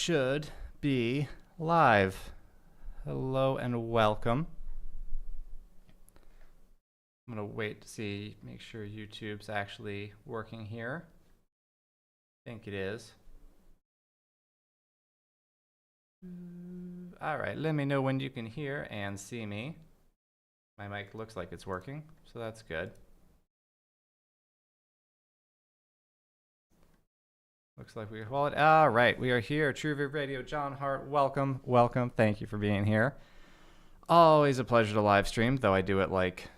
should be live. Hello and welcome. I'm going to wait to see, make sure YouTube's actually working here. I think it is. All right, let me know when you can hear and see me. My mic looks like it's working, so that's good. Looks like we're well. All right, we are here. True Viv Radio, John Hart. Welcome, welcome. Thank you for being here. Always a pleasure to live stream, though I do it like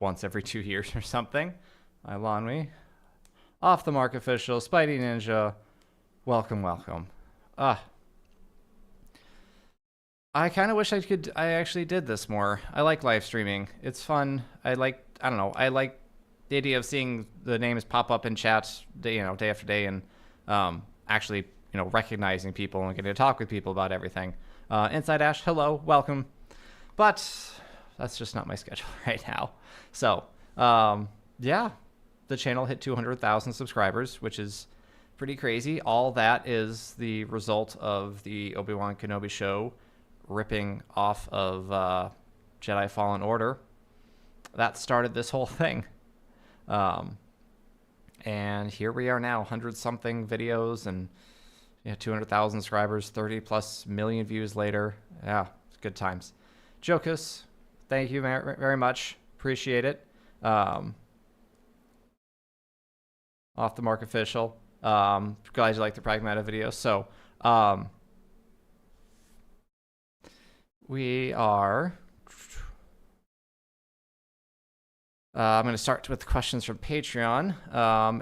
once every 2 years or something. Ilanwi, Off the Mark Official, Spidey Ninja. Welcome, welcome. I kind of wish I actually did this more. I like live streaming. It's fun. I like the idea of seeing the names pop up in chats day after day, and actually, recognizing people and getting to talk with people about everything. Inside Ash, hello, welcome. But that's just not my schedule right now. So, yeah, the channel hit 200,000 subscribers, which is pretty crazy. All that is the result of the Obi-Wan Kenobi show ripping off of Jedi Fallen Order. That started this whole thing. And here we are now, 100-something videos and 200,000 subscribers, 30+ million views later. Yeah, it's good times. Jokus, thank you very much. Appreciate it. Off the Mark Official. Glad you like the Pragmata video. So, we are... I'm going to start with questions from Patreon,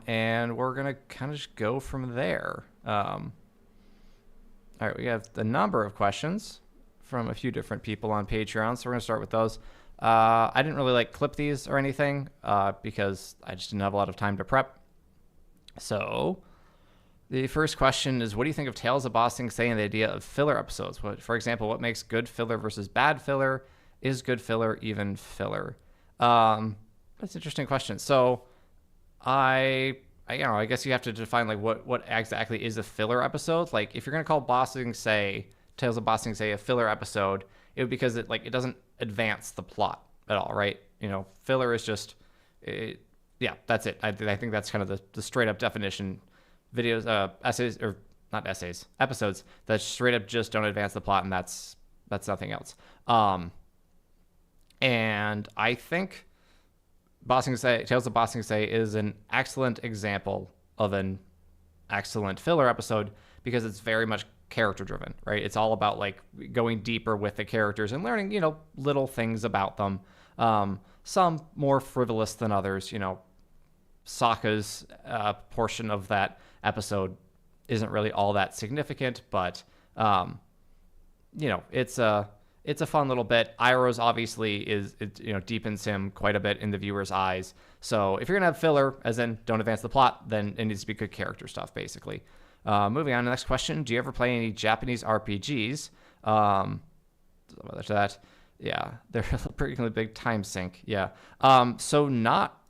and we're going to kind of just go from there. All right, we have a number of questions from a few different people on Patreon, so we're going to start with those. I didn't really clip these or anything because I just didn't have a lot of time to prep. So the first question is, what do you think of Tales of Boss Thing saying the idea of filler episodes? For example, what makes good filler versus bad filler? Is good filler even filler? That's an interesting question. So I guess you have to define what exactly is a filler episode. Like if you're going to call Tales of Boss Thing Say a filler episode, it would because it doesn't advance the plot at all, right? Filler is just yeah, that's it. I think that's kind of the straight up definition. Videos, essays, or not essays, episodes that straight up just don't advance the plot, and that's nothing else. And I think Tales of Boss Thing Say is an excellent example of an excellent filler episode because it's very much character driven, right? It's all about going deeper with the characters and learning, little things about them. Some more frivolous than others. Sokka's portion of that episode isn't really all that significant, but it's a fun little bit. Iroh's obviously deepens him quite a bit in the viewer's eyes. So if you're gonna have filler, as in don't advance the plot, then it needs to be good character stuff, basically. Moving on to the next question: do you ever play any Japanese RPGs? To that, yeah, they're a pretty big time sink. Yeah. So not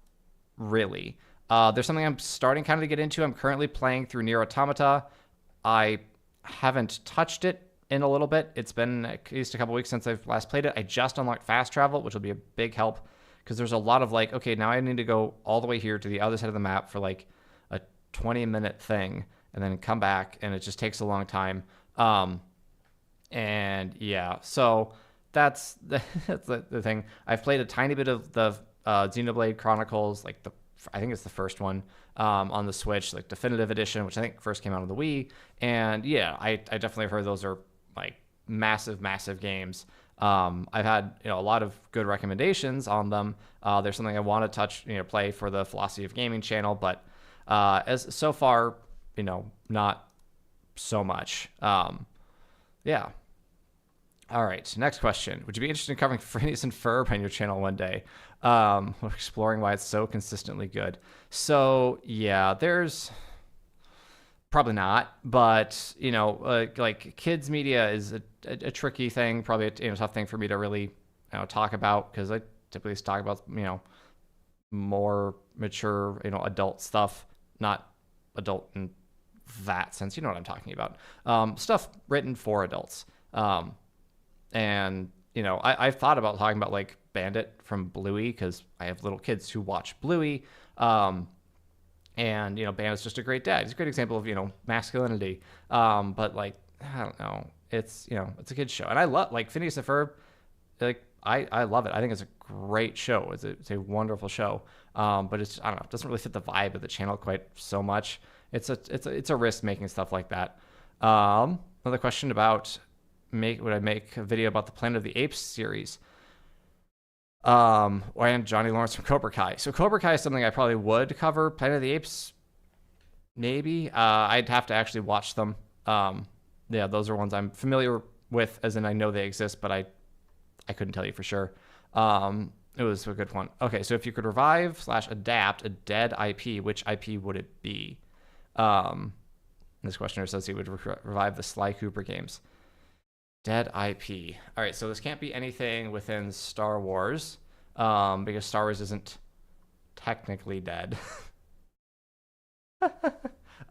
really. There's something I'm starting kind of to get into. I'm currently playing through Nier Automata. I haven't touched it in a little bit. It's been at least a couple weeks since I've last played it. I just unlocked fast travel, which will be a big help because there's a lot of okay, now I need to go all the way here to the other side of the map for a 20-minute thing and then come back, and it just takes a long time. And yeah, so that's the thing. I've played a tiny bit of the Xenoblade Chronicles, I think it's the first one on the Switch, Definitive Edition, which I think first came out on the Wii. And yeah, I definitely heard those are massive games. I've had a lot of good recommendations on them. There's something I want to play for the Philosophy of Gaming channel, but as so far, not so much. Yeah. All right, next question. Would you be interested in covering Phineas and Ferb on your channel one day? Exploring why it's so consistently good. So yeah, there's probably not, but kids media is a tricky thing, probably a tough thing for me to really talk about because I typically talk about more mature adult stuff, not adult and that sense. You know what I'm talking about. Stuff written for adults. And, you know, I've thought about talking about like Bandit from Bluey because I have little kids who watch Bluey. And, you know, Bandit's just a great dad. He's a great example of, you know, masculinity. But like, I don't know. It's, you know, it's a kid's show. And I love, like, Phineas and Ferb, like, I love it. I think it's a great show. It's a wonderful show. But it's, I don't know, it doesn't really fit the vibe of the channel quite so much. It's a risk making stuff like that. Another question about would I make a video about the Planet of the Apes series? And Johnny Lawrence from Cobra Kai. So Cobra Kai is something I probably would cover. Planet of the Apes, maybe. I'd have to actually watch them. Yeah, those are ones I'm familiar with, as in I know they exist, but I couldn't tell you for sure. It was a good one. Okay, so if you could revive/adapt a dead IP, which IP would it be? This questioner says he would revive the Sly Cooper games. Dead IP. All right, so this can't be anything within Star Wars, because Star Wars isn't technically dead.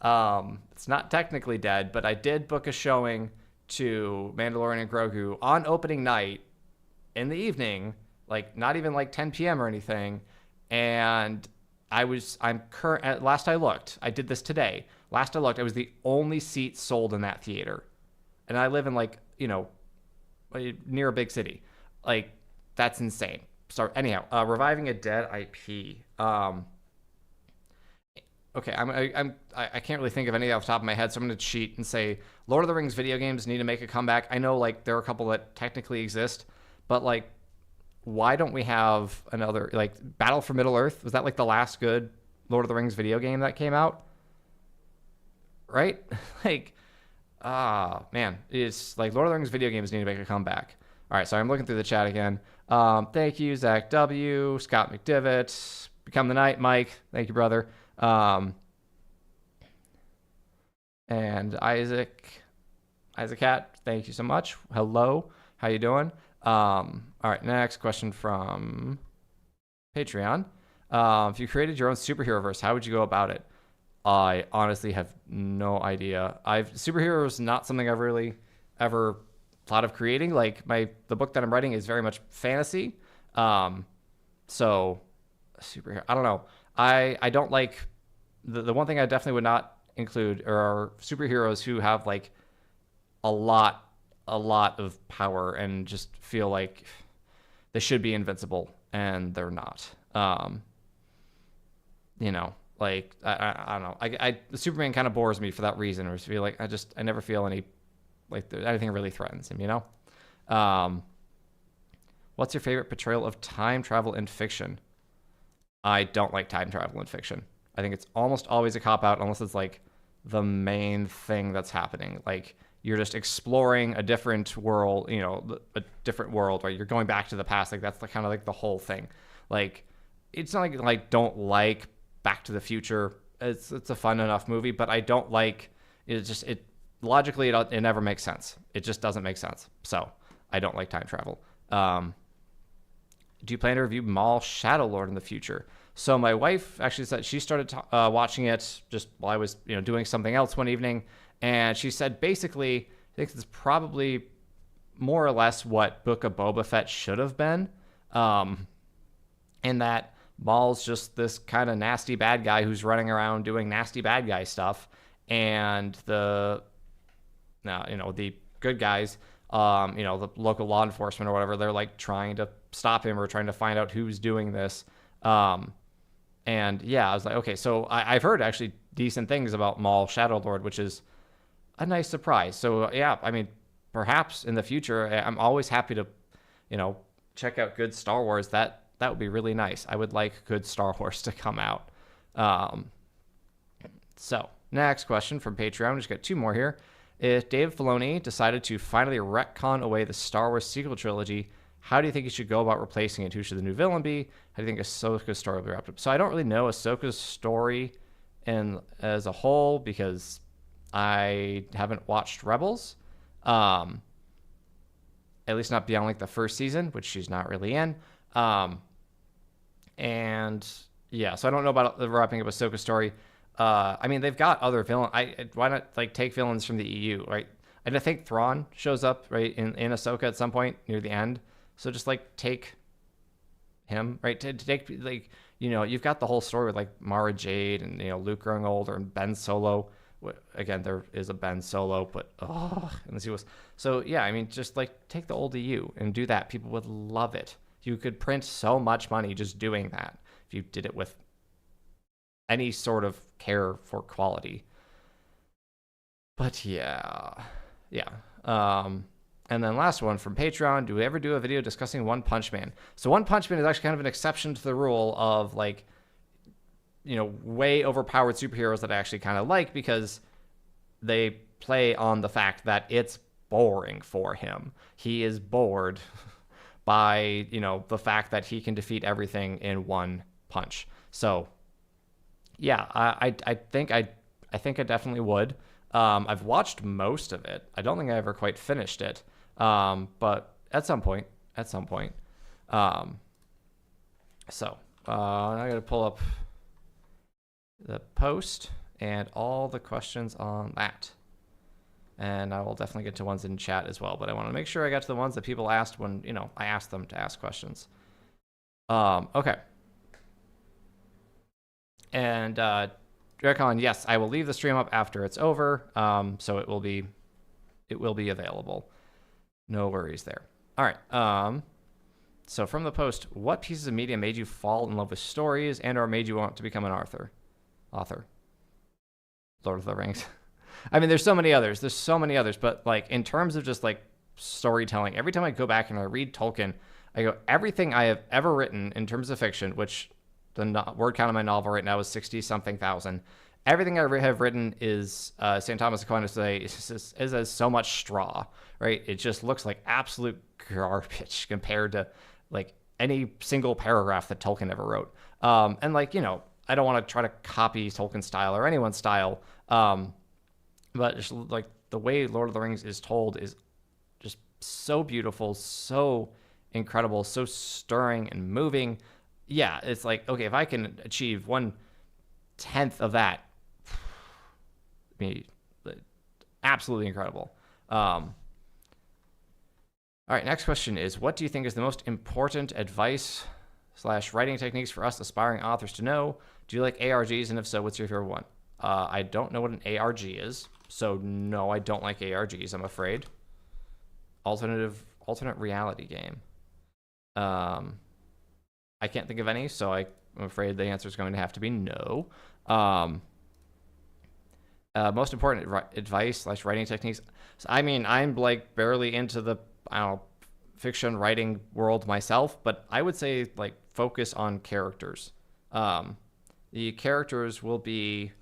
It's not technically dead, but I did book a showing to Mandalorian and Grogu on opening night in the evening, like not even like 10 p.m. or anything. And last I looked, I did this today. Last I looked, I was the only seat sold in that theater. And I live in like, you know, near a big city. Like, that's insane. So anyhow, reviving a dead IP. Okay, I can't really think of any off the top of my head, so I'm going to cheat and say Lord of the Rings video games need to make a comeback. I know, like, there are a couple that technically exist, but, like, why don't we have another, like, Battle for Middle-earth? Was that, like, the last good Lord of the Rings video game that came out? Right? Like, man, it's, like, Lord of the Rings video games need to make a comeback. All right, so I'm looking through the chat again. Thank you, Zach W., Scott McDivitt, Become the Night, Mike. Thank you, brother. And Isaac Cat, thank you so much. Hello, how you doing? All right, next question from Patreon. If you created your own superhero verse, how would you go about it? I honestly have no idea. Superhero is not something I've really ever thought of creating. Like the book that I'm writing is very much fantasy. So superhero, I don't know. I don't like the one thing I definitely would not include are superheroes who have like a lot of power and just feel like they should be invincible and they're not. You know, like I don't know. Superman kind of bores me for that reason. Or just feel like I never feel anything really threatens him. You know. What's your favorite portrayal of time travel in fiction? I don't like time travel in fiction. I think it's almost always a cop-out unless it's like the main thing that's happening. Like you're just exploring a different world, you know, a different world, right? You're going back to the past. Like that's kind of like the whole thing. Like it's not like don't like Back to the Future. It's a fun enough movie, but I don't like it. Logically, it never makes sense. It just doesn't make sense. So I don't like time travel. Do you plan to review Maul Shadowlord in the future? So my wife actually said she started watching it just while I was, you know, doing something else one evening, and she said basically I think it's probably more or less what Book of Boba Fett should have been, in that Maul's just this kind of nasty bad guy who's running around doing nasty bad guy stuff, and the good guys, you know, the local law enforcement or whatever, they're like trying to stop him or trying to find out who's doing this. And yeah, I was like, okay, so I've heard actually decent things about Maul Shadowlord, which is a nice surprise. So yeah, I mean, perhaps in the future, I'm always happy to, you know, check out good Star Wars. That would be really nice. I would like good Star Wars to come out. So next question from Patreon. We just got two more here. If Dave Filoni decided to finally retcon away the Star Wars sequel trilogy, how do you think he should go about replacing it? Who should the new villain be? How do you think Ahsoka's story will be wrapped up? So I don't really know Ahsoka's story as a whole because I haven't watched Rebels. At least not beyond like the first season, which she's not really in. And yeah, so I don't know about the wrapping up Ahsoka's story. I mean, they've got other villain. Why not like take villains from the EU, right? And I think Thrawn shows up right in Ahsoka at some point near the end. So just like take him, right? To take like you've got the whole story with like Mara Jade and Luke growing older and Ben Solo. Again, there is a Ben Solo, but unless he was. So yeah, I mean, just like take the old EU and do that. People would love it. You could print so much money just doing that if you did it with any sort of care for quality. But yeah. And then last one from Patreon. Do we ever do a video discussing One Punch Man? So One Punch Man is actually kind of an exception to the rule of like, way overpowered superheroes that I actually kind of like because they play on the fact that it's boring for him. He is bored by, the fact that he can defeat everything in one punch. So yeah, I think I definitely would. I've watched most of it. I don't think I ever quite finished it. But at some point. So I got to pull up the post and all the questions on that. And I will definitely get to ones in chat as well. But I want to make sure I got to the ones that people asked when, I asked them to ask questions. Okay. And Recon, yes, I will leave the stream up after it's over. So it will be available. No worries there. All right. So from the post, what pieces of media made you fall in love with stories and or made you want to become an author? Lord of the Rings. I mean, there's so many others. But like in terms of just like storytelling, every time I go back and I read Tolkien, I go, everything I have ever written in terms of fiction, which the word count of my novel right now is 60-something thousand. Everything I have written is St. Thomas Aquinas is as so much straw, right? It just looks like absolute garbage compared to like any single paragraph that Tolkien ever wrote. And like, I don't want to try to copy Tolkien's style or anyone's style. But just like the way Lord of the Rings is told is just so beautiful, so incredible, so stirring and moving. Yeah, it's like, okay, if I can achieve 1/10 of that, absolutely incredible. All right, next question is, what do you think is the most important advice/writing techniques for us aspiring authors to know? Do you like ARGs? And if so, what's your favorite one? I don't know what an ARG is, so no, I don't like ARGs, I'm afraid. Alternate reality game. I can't think of any, so I'm afraid the answer is going to have to be no. Most important advice/writing techniques. So, I mean, I'm like barely into the fiction writing world myself, but I would say like focus on characters. The characters will be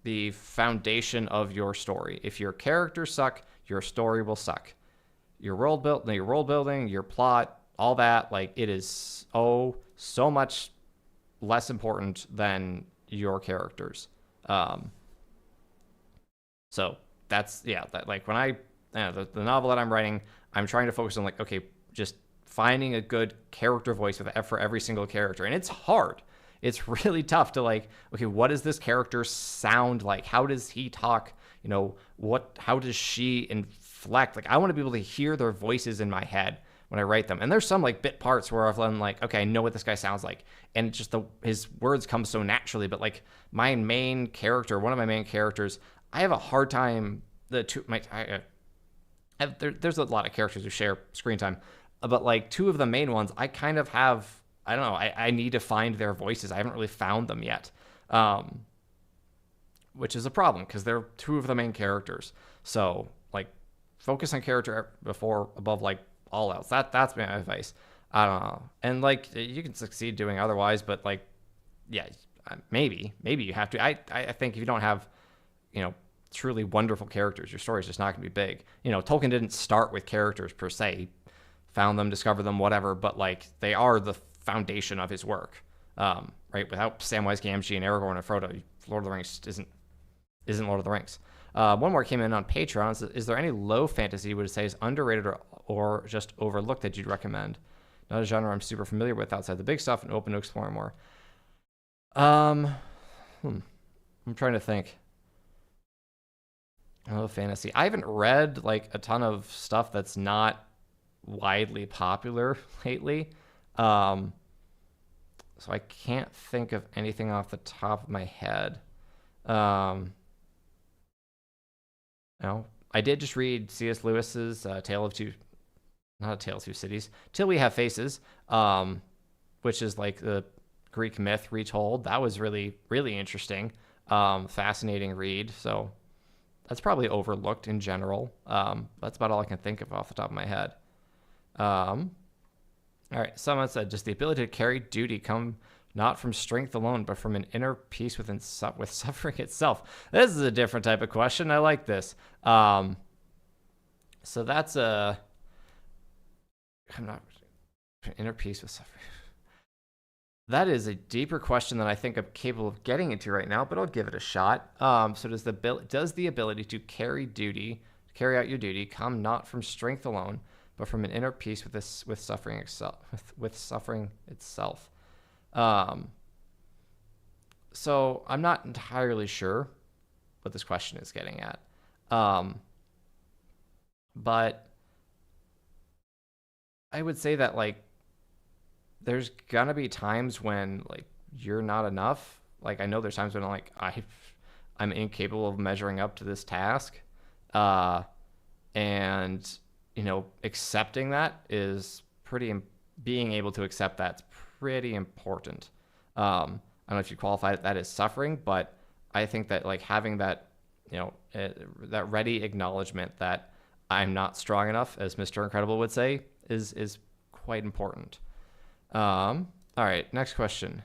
the foundation of your story. If your characters suck, your story will suck. Your world building, your plot, all that, like it is so much less important than your characters. So that's, that like when the novel that I'm writing, I'm trying to focus on like, okay, just finding a good character voice for every single character. And it's hard. It's really tough to like, okay, what does this character sound like? How does he talk? How does she inflect? Like, I want to be able to hear their voices in my head when I write them. And there's some like bit parts where I'm like, okay, I know what this guy sounds like. And it's just his words come so naturally. But like one of my main characters, I have a hard time. There's a lot of characters who share screen time, but like two of the main ones, I kind of have, I don't know, I need to find their voices. I haven't really found them yet, which is a problem because they're two of the main characters. So like focus on character above like all else. That's my advice. I don't know. And like you can succeed doing otherwise, but like, yeah, maybe you have to. I think if you don't have, truly wonderful characters, your story is just not going to be big. Tolkien didn't start with characters per se. He found them, discovered them, whatever, but like they are the foundation of his work. Right? Without Samwise Gamgee and Aragorn and Frodo, Lord of the Rings isn't Lord of the Rings. One more came in on Patreon. Is there any low fantasy you would say is underrated or just overlooked that you'd recommend? Not a genre I'm super familiar with outside the big stuff and open to exploring more. I'm trying to think. Oh, fantasy. I haven't read like a ton of stuff that's not widely popular lately. Um, so I can't think of anything off the top of my head. No, I did just read C.S. Lewis's Tale of Two, not a Tale of Two Cities, Till We Have Faces, which is like the Greek myth retold. That was really, really interesting. Fascinating read. So that's probably overlooked in general. That's about all I can think of off the top of my head. All right, someone said, does the ability to carry duty come not from strength alone, but from an inner peace with suffering itself? This is a different type of question. I like this. So that's I'm not inner peace with suffering. That is a deeper question than I think I'm capable of getting into right now, but I'll give it a shot. So does the ability to carry out your duty, come not from strength alone, but from an inner peace with suffering itself? So I'm not entirely sure what this question is getting at, but I would say that like there's gonna be times when like you're not enough. Like I know there's times when I'm incapable of measuring up to this task, and accepting that is being able to accept that's pretty important. I don't know if you qualify that as suffering, but I think that like having that that ready acknowledgement that I'm not strong enough, as Mr. Incredible would say, is quite important. All right, next question.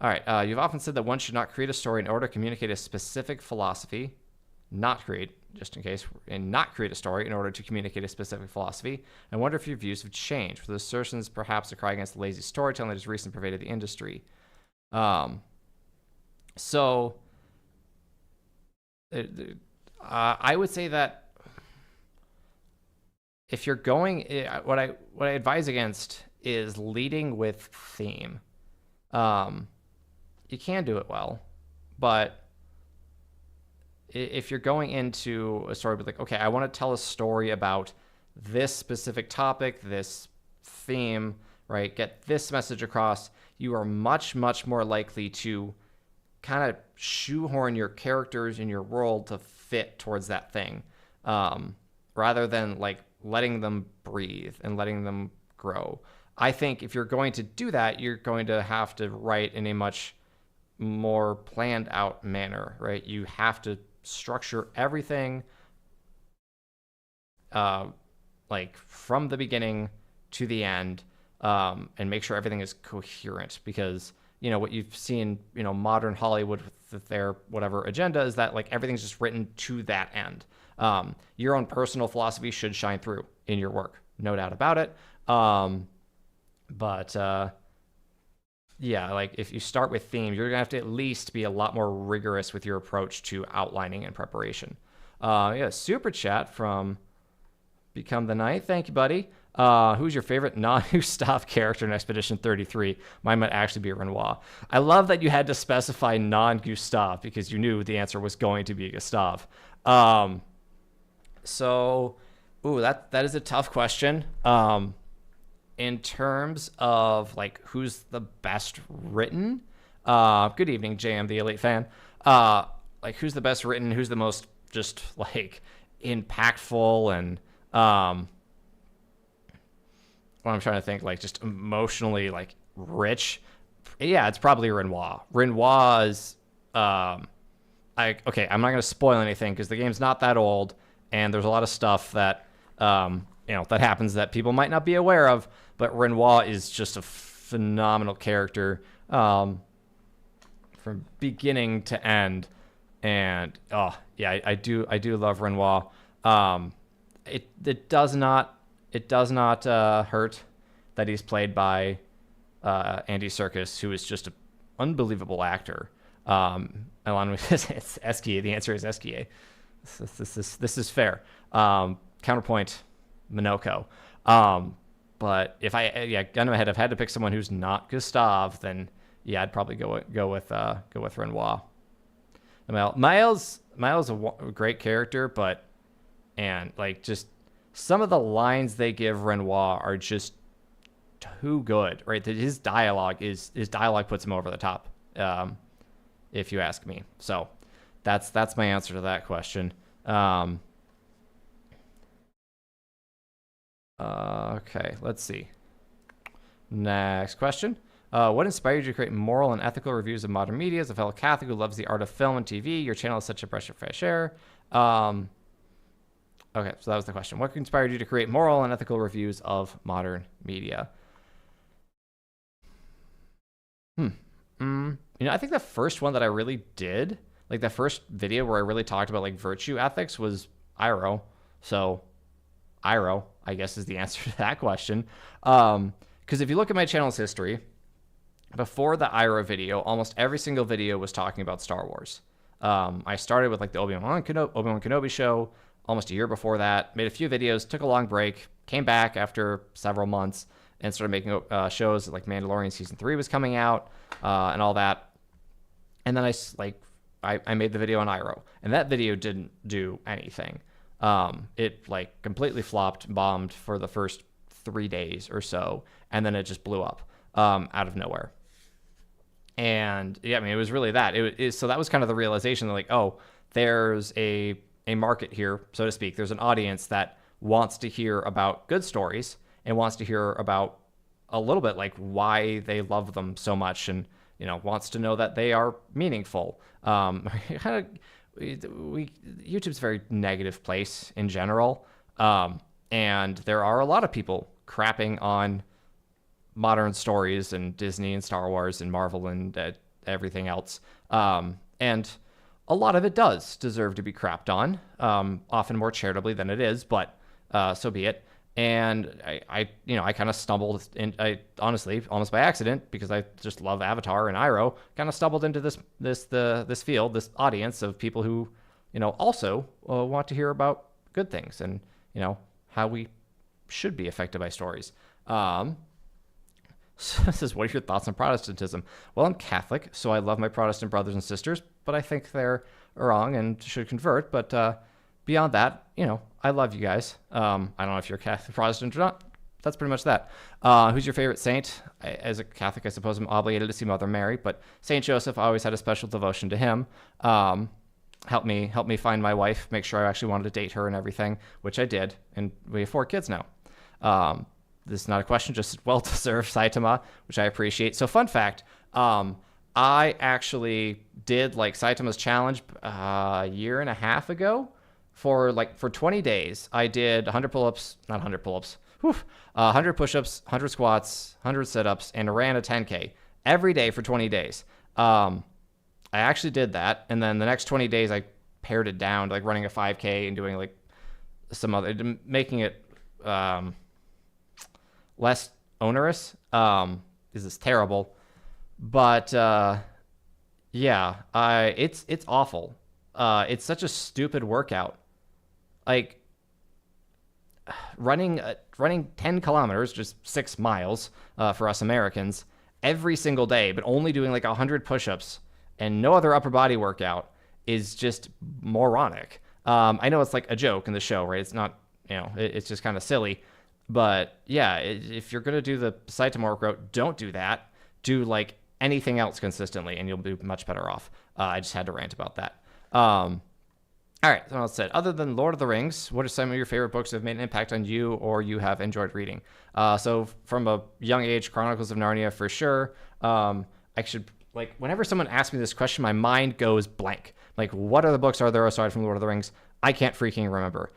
All right, you've often said that one should not create a story in order to communicate a specific philosophy. Not create a story in order to communicate a specific philosophy. I wonder if your views have changed, with assertions perhaps to cry against the lazy storytelling that has recently pervaded the industry. So I would say that if you're going, what I advise against is leading with theme. You can do it well, but if you're going into a story with like, okay, I want to tell a story about this specific topic, this theme, right? Get this message across, you are much, much more likely to kind of shoehorn your characters in your world to fit towards that thing, rather than like letting them breathe and letting them grow. I think if you're going to do that, you're going to have to write in a much more planned out manner, right? You have to structure everything like from the beginning to the end, and make sure everything is coherent, because what you've seen modern Hollywood with their whatever agenda is that like everything's just written to that end. Your own personal philosophy should shine through in your work, no doubt about it. But yeah, like if you start with theme, you're gonna have to at least be a lot more rigorous with your approach to outlining and preparation. Yeah, super chat from Become the Knight. Thank you, buddy. Who's your favorite non-Gustav character in Expedition 33? Mine might actually be Renoir. I love that you had to specify non-Gustav because you knew the answer was going to be Gustav. So, that is a tough question. In terms of like who's the best written, good evening, JM the Elite Fan. Like who's the best written, who's the most just like impactful and what I'm trying to think, like just emotionally like rich. Yeah, it's probably Renoir. Renoir's I'm not gonna spoil anything because the game's not that old and there's a lot of stuff that that happens that people might not be aware of, but Renoir is just a phenomenal character from beginning to end. And I do love Renoir. It does not hurt that he's played by Andy Serkis, who is just an unbelievable actor. Along with it's Esquier. The answer is Esquier. This is fair. Counterpoint, Minoko. But if gun to my head, I've had to pick someone who's not Gustav, then yeah, I'd probably go with Renoir. Well, Miles a great character, but and like just some of the lines they give Renoir are just too good, right? His dialogue puts him over the top, if you ask me. So that's my answer to that question. Okay, let's see. Next question. What inspired you to create moral and ethical reviews of modern media? As a fellow Catholic who loves the art of film and TV, your channel is such a breath of fresh air. Okay, so that was the question. What inspired you to create moral and ethical reviews of modern media? I think the first one that I really did, like the first video where I really talked about like virtue ethics was Iro. So Iro, I guess, is the answer to that question. Because if you look at my channel's history, before the Iro video, almost every single video was talking about Star Wars. I started with like the Obi-Wan Kenobi show almost a year before that, made a few videos, took a long break, came back after several months, and started making shows like Mandalorian Season 3 was coming out, and all that. And then I made the video on Iro, and that video didn't do anything. It like completely flopped, bombed for the first 3 days or so, and then it just blew up out of nowhere. And yeah, I mean, it was really that. So that was kind of the realization that like, oh, there's a market here, so to speak. There's an audience that wants to hear about good stories and wants to hear about a little bit like why they love them so much, and wants to know that they are meaningful. YouTube's a very negative place in general, and there are a lot of people crapping on modern stories and Disney and Star Wars and Marvel and everything else, and a lot of it does deserve to be crapped on, often more charitably than it is, but so be it. And I kind of stumbled in, honestly, almost by accident, because I just love Avatar and Iroh, kind of stumbled into this field, this audience of people who, also want to hear about good things and, how we should be affected by stories. So this is, what are your thoughts on Protestantism? Well, I'm Catholic, so I love my Protestant brothers and sisters, but I think they're wrong and should convert. But beyond that, I love you guys. I don't know if you're Catholic, Protestant or not. That's pretty much that. Who's your favorite saint? As a Catholic, I suppose I'm obligated to see Mother Mary, but Saint Joseph, I always had a special devotion to him. Helped me find my wife, make sure I actually wanted to date her and everything, which I did, and we have 4 kids now. This is not a question, just well-deserved Saitama, which I appreciate. So fun fact, I actually did like Saitama's challenge a year and a half ago. For 20 days, I did 100 pull-ups, not 100 pull-ups, 100 push-ups, 100 squats, 100 sit-ups, and ran a 10K every day for 20 days. I actually did that, and then the next 20 days, I pared it down to like running a 5K and doing like some other, making it less onerous. This is terrible, but yeah, it's awful. It's such a stupid workout. Like running 10 kilometers, just 6 miles for us Americans, every single day, but only doing like 100 push-ups and no other upper body workout is just moronic. I know it's like a joke in the show, right? It's not, it's just kind of silly. But yeah, if you're going to do the Saitama workout, don't do that. Do like anything else consistently, and you'll be much better off. I just had to rant about that. All right, so that said, other than Lord of the Rings, what are some of your favorite books that have made an impact on you or you have enjoyed reading? So from a young age, Chronicles of Narnia for sure. I should, like, whenever someone asks me this question, my mind goes blank. Like, what other books are there aside from Lord of the Rings? I can't freaking remember.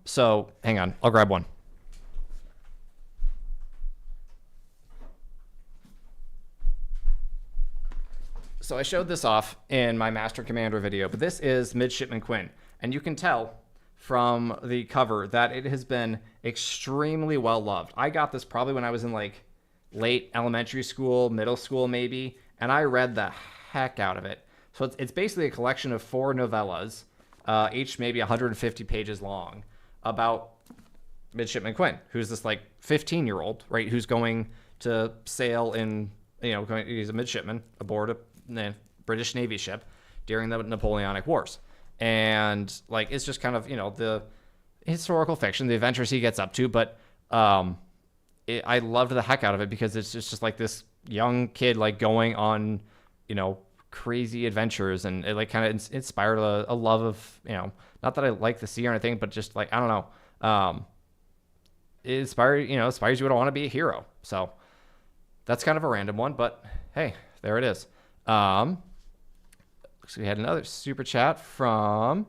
So hang on, I'll grab one. So I showed this off in my Master Commander video, but this is Midshipman Quinn. And you can tell from the cover that it has been extremely well loved. I got this probably when I was in like late elementary school, middle school maybe, and I read the heck out of it. So it's basically a collection of 4 novellas, each maybe 150 pages long, about Midshipman Quinn, who's this like 15-year-old, right, who's going to sail in, he's a midshipman aboard a British Navy ship, during the Napoleonic Wars. And like, it's just kind of, the historical fiction, the adventures he gets up to. But I loved the heck out of it because it's just like this young kid like going on, crazy adventures, and it like kind of inspired a love of, not that I like the sea or anything, but just like, I don't know, it inspires you to want to be a hero. So that's kind of a random one, but hey, there it is. So we had another super chat from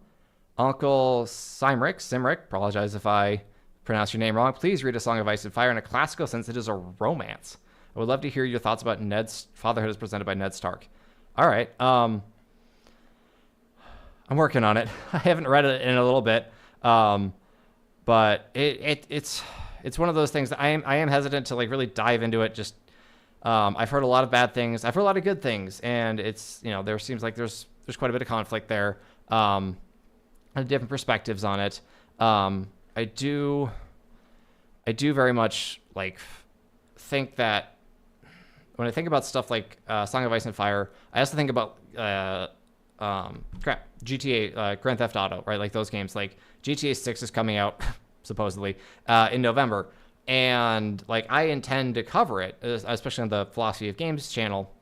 Uncle Simric. Apologize if I pronounce your name wrong. Please read A Song of Ice and Fire in a classical sense. It is a romance. I would love to hear your thoughts about Ned's fatherhood as presented by Ned Stark. All right. I'm working on it. I haven't read it in a little bit. But it's one of those things that I am hesitant to like really dive into it. Just I've heard a lot of bad things. I've heard a lot of good things, and it's there seems like there's quite a bit of conflict there. Different perspectives on it. I do very much like think that when I think about stuff like Song of Ice and Fire, I also think about GTA, Grand Theft Auto, right? Like those games. Like GTA 6 is coming out supposedly in November, and like I intend to cover it, especially on the Philosophy of Games channel,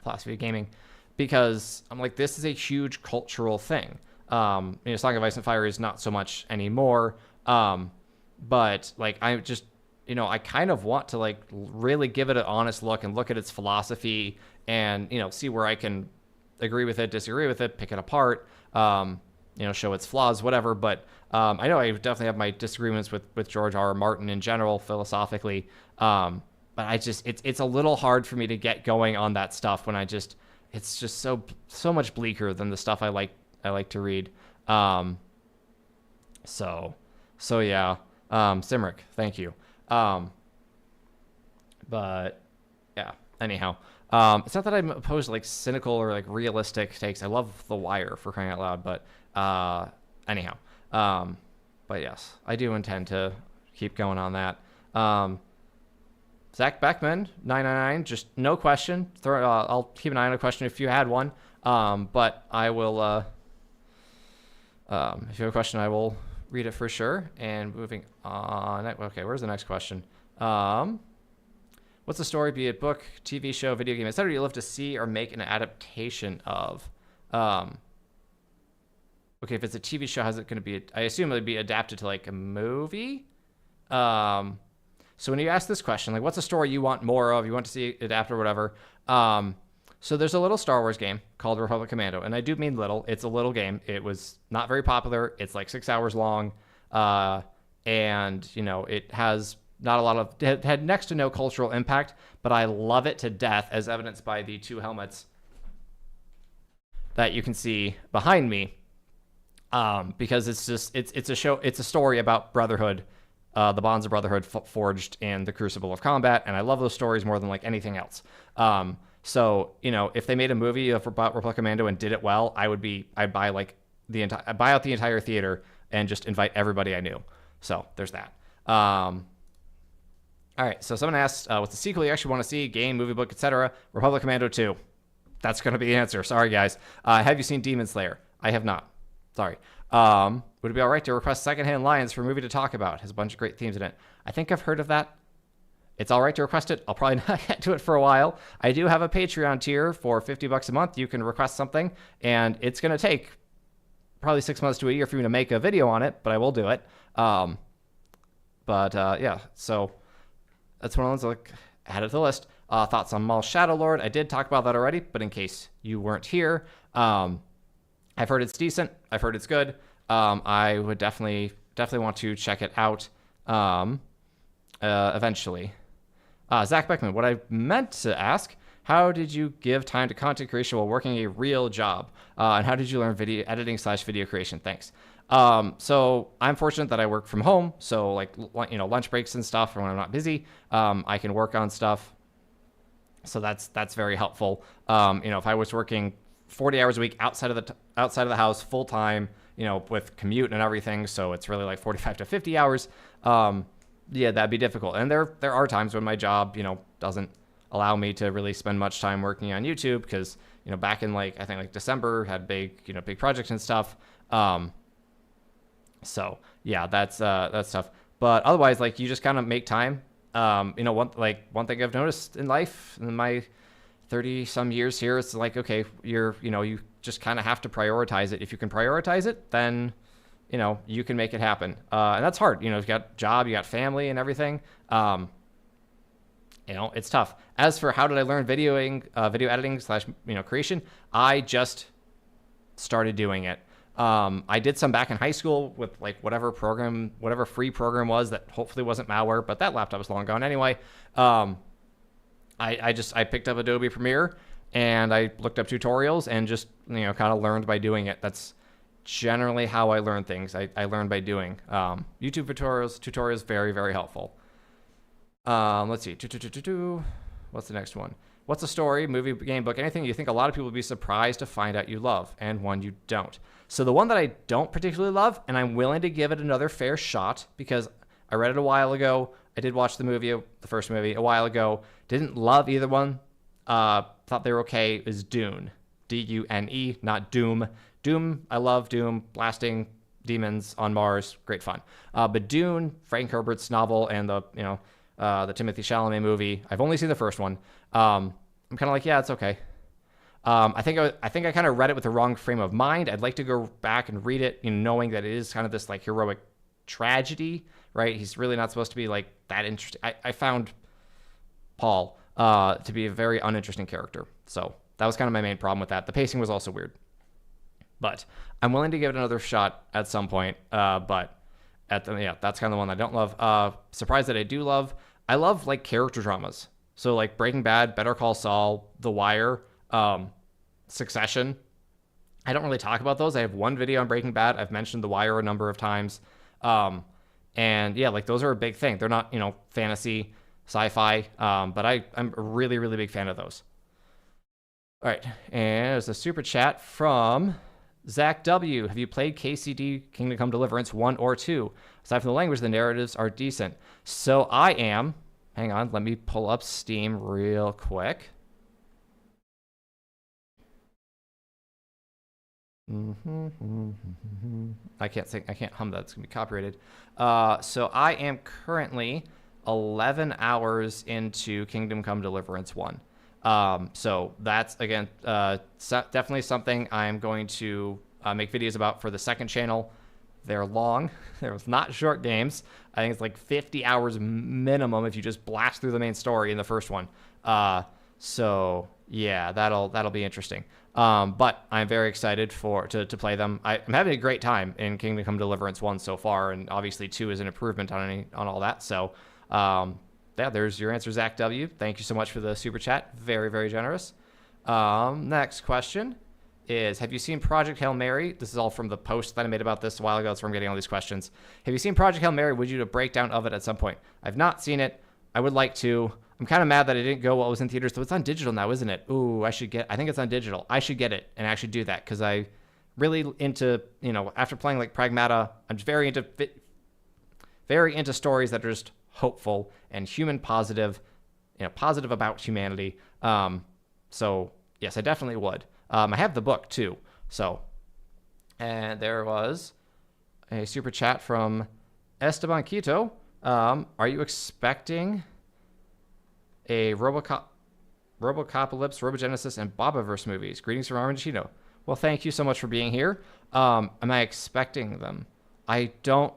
Philosophy of Gaming, because I'm like, this is a huge cultural thing. Song of Ice and Fire is not so much anymore, but like I just I kind of want to like really give it an honest look and look at its philosophy and see where I can agree with it, disagree with it, pick it apart, show its flaws, whatever. But I know I definitely have my disagreements with George R. R. Martin in general, philosophically. But I just, it's a little hard for me to get going on that stuff when it's just so much bleaker than the stuff I like to read. So yeah. Simric, thank you. But yeah, anyhow, it's not that I'm opposed to like cynical or like realistic takes. I love The Wire, for crying out loud, but anyhow, but yes, I do intend to keep going on that. Zach Beckman 999, just no question. I'll keep an eye on a question if you had one. But I will if you have a question, I will read it for sure. And moving on. Okay, where's the next question? What's the story, be it book, TV show, video game, etc., you love to see or make an adaptation of? Okay, if it's a TV show, how's it going to be? I assume it would be adapted to like a movie. So when you ask this question, like, what's a story you want more of? You want to see adapted or whatever? So there's a little Star Wars game called Republic Commando, and I do mean little. It's a little game. It was not very popular. It's like 6 hours long, and it has not a lot of, it had next to no cultural impact, but I love it to death, as evidenced by the 2 helmets that you can see behind me, because it's a story about brotherhood, the bonds of brotherhood forged in the crucible of combat, and I love those stories more than like anything else. So if they made a movie of Republic Commando and did it well, I'd buy like I'd buy out the entire theater and just invite everybody I knew. So there's that. All right, so someone asked, what's the sequel you actually want to see? Game, movie, book, etc. Republic Commando 2. That's going to be the answer. Sorry, guys. Have you seen Demon Slayer? I have not. Sorry. Would it be all right to request Secondhand Lions for a movie to talk about? It has a bunch of great themes in it. I think I've heard of that. It's all right to request it. I'll probably not get to it for a while. I do have a Patreon tier for $50 a month. You can request something, and it's going to take probably 6 months to a year for me to make a video on it, but I will do it. Yeah, so that's one of those, like, add it to the list. Thoughts on Maul Shadowlord. I did talk about that already, but in case you weren't here, I've heard it's decent. I've heard it's good. I would definitely want to check it out eventually. Zach Beckman, what I meant to ask, how did you give time to content creation while working a real job? And how did you learn video editing / video creation? Thanks. So I'm fortunate that I work from home. So like, lunch breaks and stuff, or when I'm not busy, I can work on stuff. So that's very helpful. If I was working 40 hours a week outside of the house full time, with commute and everything, so it's really like 45 to 50 hours. Yeah, that'd be difficult. And there are times when my job, doesn't allow me to really spend much time working on YouTube because, back in I think December, had big, big projects and stuff. So yeah, that's tough. But otherwise, you just kind of make time. One thing I've noticed in life in my 30 some years here, it's okay, you just kind of have to prioritize it. If you can prioritize it, then, you can make it happen. And that's hard. You've got job, you got family and everything. It's tough. As for how did I learn video editing / creation, I just started doing it. I did some back in high school with whatever free program was that hopefully wasn't malware, but that laptop was long gone anyway. I picked up Adobe Premiere and I looked up tutorials and just, kind of learned by doing it. That's generally how I learn things. I learn by doing. YouTube tutorials, very, very helpful. Let's see. What's the next one? What's a story, movie, game, book, anything you think a lot of people would be surprised to find out you love and one you don't? So the one that I don't particularly love, and I'm willing to give it another fair shot because I read it a while ago. I did watch the first movie a while ago. Didn't love either one. Thought they were okay. Is Dune. Dune, not Doom. Doom, I love Doom. Blasting demons on Mars, great fun. But Dune, Frank Herbert's novel, and the Timothée Chalamet movie. I've only seen the first one. I'm kind of yeah, it's okay. I think I kind of read it with the wrong frame of mind. I'd like to go back and read it, knowing that it is kind of this heroic tragedy, right? He's really not supposed to be that interesting. I found Paul to be a very uninteresting character. So that was kind of my main problem with that. The pacing was also weird. But I'm willing to give it another shot at some point. But that's kind of the one I don't love. Surprised that I do love. I love character dramas. So Breaking Bad, Better Call Saul, The Wire, Succession. I don't really talk about those. I have one video on Breaking Bad. I've mentioned The Wire a number of times. And yeah, those are a big thing. They're not, fantasy, sci-fi. But I'm a really, really big fan of those. All right. And there's a super chat from Zach W. Have you played KCD Kingdom Come Deliverance 1 or 2? Aside from the language, the narratives are decent. So I am. Hang on, let me pull up Steam real quick. I can't hum that. It's gonna be copyrighted. So I am currently 11 hours into Kingdom Come Deliverance 1. So that's again definitely something I'm going to make videos about for the second channel. They're long. They're not short games. I think it's 50 hours minimum if you just blast through the main story in the first one. So yeah, that'll be interesting. But I'm very excited to play them. I'm having a great time in Kingdom Come Deliverance 1 so far, and obviously 2 is an improvement on all that. So yeah, there's your answer, Zach W. Thank you so much for the super chat. Very, very generous. Next question is, have you seen Project Hail Mary? This is all from the post that I made about this a while ago. That's where I'm getting all these questions. Have you seen Project Hail Mary? Would you do a breakdown of it at some point? I've not seen it. I would like to. I'm kind of mad that I didn't go while it was in theaters. So it's on digital now, isn't it? Ooh, I think it's on digital. I should get it and actually do that because I really into, after playing Pragmata, I'm very into stories that are just hopeful and human positive, positive about humanity. So yes, I definitely would. I have the book too. So, and there was a super chat from Esteban Quito. Are you expecting a Robocapolypse, Robogenesis, and Bobaverse movies? Greetings from Armandino. Well, thank you so much for being here. Am I expecting them? I don't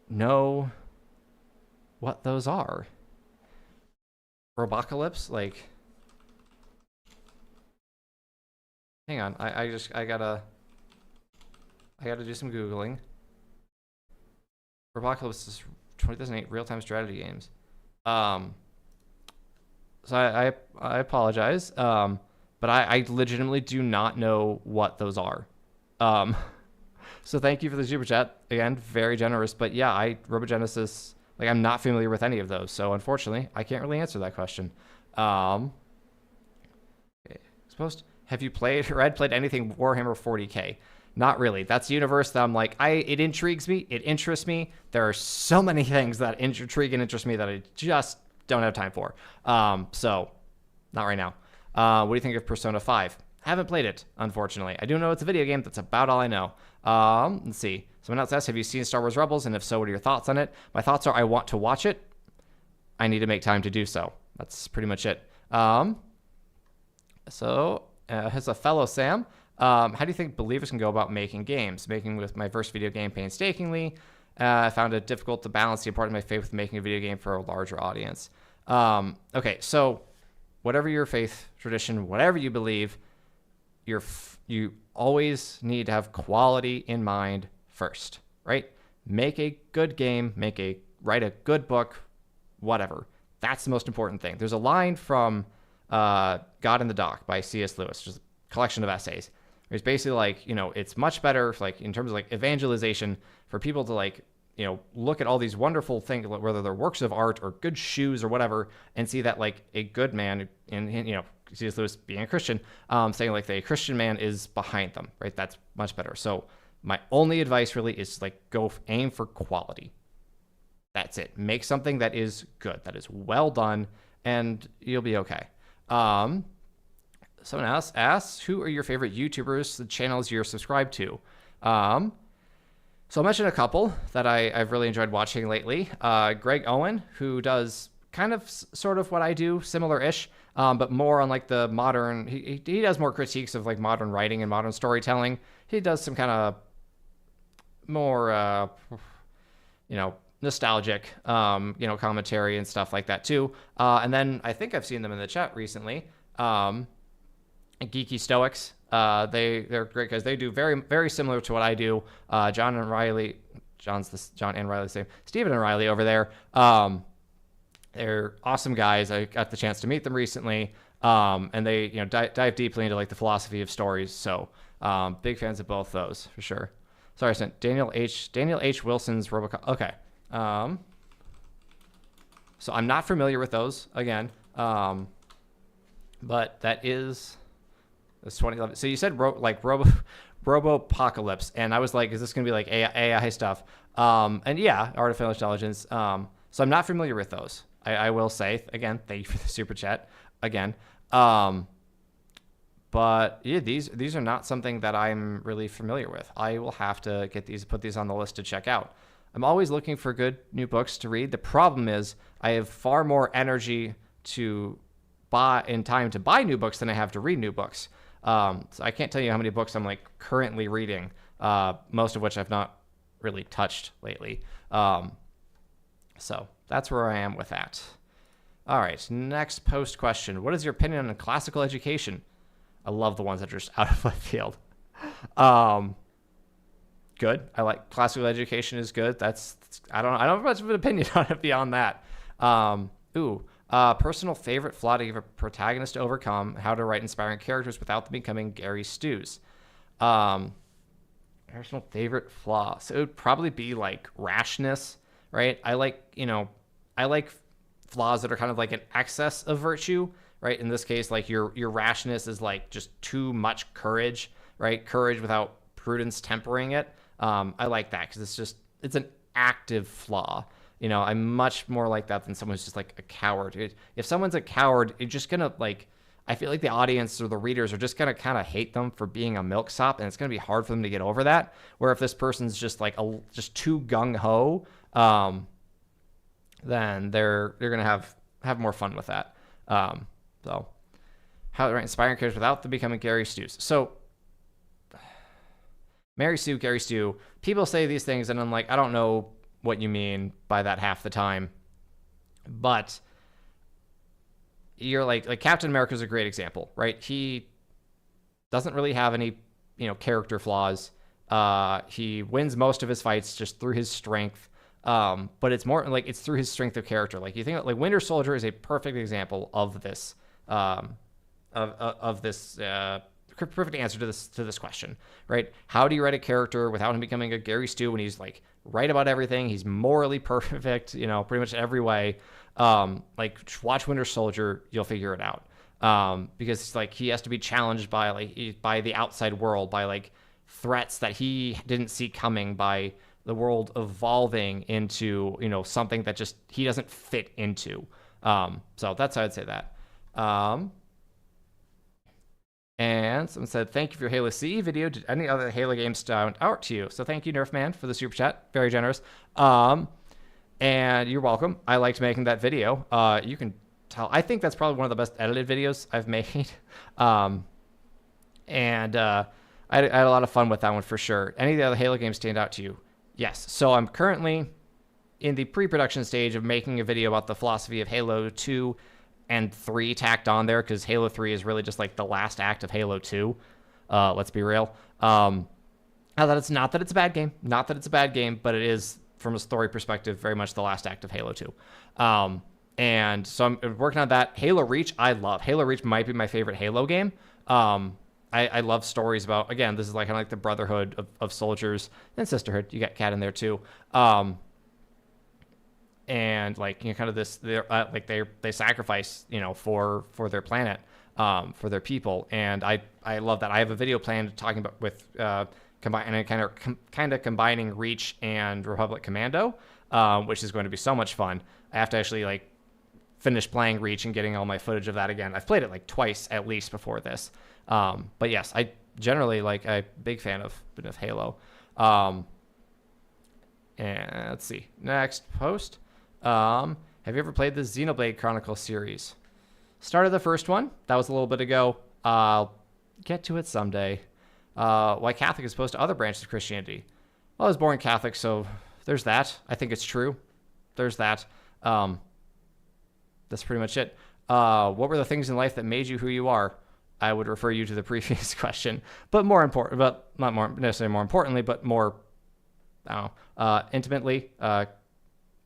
know what those are. Robocalypse, hang on, I gotta do some Googling. Robocalypse is 2008 real-time strategy games. So I apologize, but I legitimately do not know what those are. So thank you for the super chat. Again, very generous. But yeah, Robogenesis, I'm not familiar with any of those. So unfortunately, I can't really answer that question. Okay. Have you played anything Warhammer 40K? Not really. That's the universe that I'm it intrigues me. It interests me. There are so many things that intrigue and interest me that I just don't have time for. So not right now. What do you think of Persona 5? Haven't played it, unfortunately. I do know it's a video game. That's about all I know. Let's see. Someone else asked, have you seen Star Wars Rebels? And if so, what are your thoughts on it? My thoughts are I want to watch it. I need to make time to do so. That's pretty much it. As a fellow Sam, how do you think believers can go about making games? Making with my first video game painstakingly. I found it difficult to balance the importance of my faith with making a video game for a larger audience. Okay, so whatever your faith tradition, whatever you believe, you always need to have quality in mind first, right? Make a good game, write a good book, whatever. That's the most important thing. There's a line from God in the Dock by C.S. Lewis, just a collection of essays. It's basically like, it's much better, like in terms of like evangelization, for people to like, look at all these wonderful things, whether they're works of art or good shoes or whatever, and see that like a good man, and C.S. Lewis being a Christian, saying like the Christian man is behind them, right? That's much better. So my only advice really is like go aim for quality. That's it. Make something that is good, that is well done, and you'll be okay. Someone else asks, who are your favorite YouTubers, the channels you're subscribed to? So I'll mention a couple that I've really enjoyed watching lately. Greg Owen, who does kind of sort of what I do, similar-ish, but more on like the modern, he does more critiques of like modern writing and modern storytelling. He does some kind of more, nostalgic, commentary and stuff like that too. And then I think I've seen them in the chat recently. Geeky Stoics. They're great because they do very, very similar to what I do. John and Riley same. Stephen and Riley over there. They're awesome guys. I got the chance to meet them recently. And they, dive deeply into like the philosophy of stories. So, big fans of both those for sure. Sorry, I sent Daniel H. Wilson's Robocop. Okay. So I'm not familiar with those again. But that is 2011. So you said Robopocalypse, and I was like, is this going to be like AI stuff? And yeah, artificial intelligence. So I'm not familiar with those. I will say, again, thank you for the super chat again. But yeah, these are not something that I'm really familiar with. I will have to put these on the list to check out. I'm always looking for good new books to read. The problem is I have far more energy to buy in time to buy new books than I have to read new books. So I can't tell you how many books I'm like currently reading, most of which I've not really touched lately. So that's where I am with that. All right, next post question. What is your opinion on classical education? I love the ones that are just out of left field. Good. I like classical education is good. I don't have much of an opinion on it beyond that. Personal favorite flaw to give a protagonist to overcome, how to write inspiring characters without them becoming Gary Stews. Personal favorite flaw. So it would probably be like rashness, right? I like flaws that are kind of like an excess of virtue, right? In this case, like your rashness is like just too much courage, right? Courage without prudence tempering it. I like that because it's an active flaw. I'm much more like that than someone who's just like a coward. If someone's a coward, you're just gonna I feel like the audience or the readers are just gonna kind of hate them for being a milksop, and it's gonna be hard for them to get over that. Where if this person's just like just too gung ho, then they're gonna have more fun with that. So how to write inspiring characters without them becoming Gary Stews. So Mary Sue, Gary Stew, people say these things, and I'm like, I don't know what you mean by that half the time. But you're like Captain America is a great example, right? He doesn't really have any, character flaws. He wins most of his fights just through his strength. But it's more like it's through his strength of character. Like you think like Winter Soldier is a perfect example of this, perfect answer to this question, right? How do you write a character without him becoming a Gary Stew when he's like right about everything? He's morally perfect, pretty much every way. Watch Winter Soldier, you'll figure it out. Because it's like he has to be challenged by the outside world, by like threats that he didn't see coming, by the world evolving into, something that just he doesn't fit into. So that's how I'd say that. And someone said, thank you for your Halo CE video. Did any other Halo games stand out to you? So thank you, Nerfman, for the super chat. Very generous. And you're welcome. I liked making that video. You can tell. I think that's probably one of the best edited videos I've made. I had a lot of fun with that one for sure. Any of the other Halo games stand out to you? Yes. So I'm currently in the pre-production stage of making a video about the philosophy of Halo 2 and 3 tacked on there, because Halo 3 is really just like the last act of Halo 2. Let's be real. Not that it's a bad game. Not that it's a bad game, but it is, from a story perspective, very much the last act of Halo 2. And so I'm working on that. Halo Reach, I love. Halo Reach might be my favorite Halo game. I love stories about, again, this is like kind of like the brotherhood of soldiers and sisterhood. You got Kat in there too. And like, you know, kind of this, like they sacrifice, you know, for their planet, for their people. And I love that. I have a video planned talking about with, combining Reach and Republic Commando, which is going to be so much fun. I have to actually like finish playing Reach and getting all my footage of that again. I've played it like twice at least before this. But yes, I generally like a big fan of Halo. And let's see, next post. Have you ever played the Xenoblade Chronicles series? Started the first one. That was a little bit ago. I'll get to it someday. Why Catholic is opposed to other branches of Christianity? Well, I was born Catholic, so there's that. I think it's true. There's that. That's pretty much it. What were the things in life that made you who you are? I would refer you to the previous question, but more important, but not more necessarily more importantly, but more, I don't know, intimately,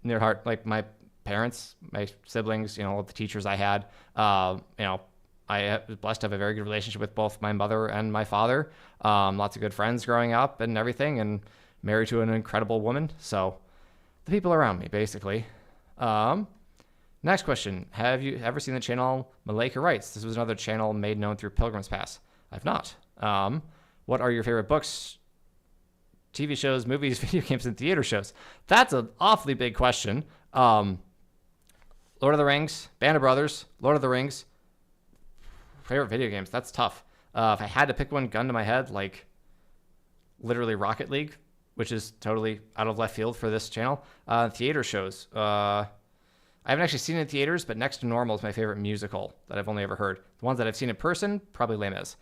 near heart, like my parents, my siblings, you know, the teachers I had. You know, I was blessed to have a very good relationship with both my mother and my father. Lots of good friends growing up and everything, and married to an incredible woman. So the people around me, basically. Next question. Have you ever seen the channel Malika Writes? This was another channel made known through Pilgrim's Pass. I've not. What are your favorite books, TV shows, movies, video games, and theater shows? That's an awfully big question. Lord of the Rings, Band of Brothers, Lord of the Rings. Favorite video games? That's tough. If I had to pick one, gun to my head, like literally Rocket League, which is totally out of left field for this channel. Theater shows. I haven't actually seen it in theaters, but Next to Normal is my favorite musical that I've only ever heard. The ones that I've seen in person, probably Les Mis.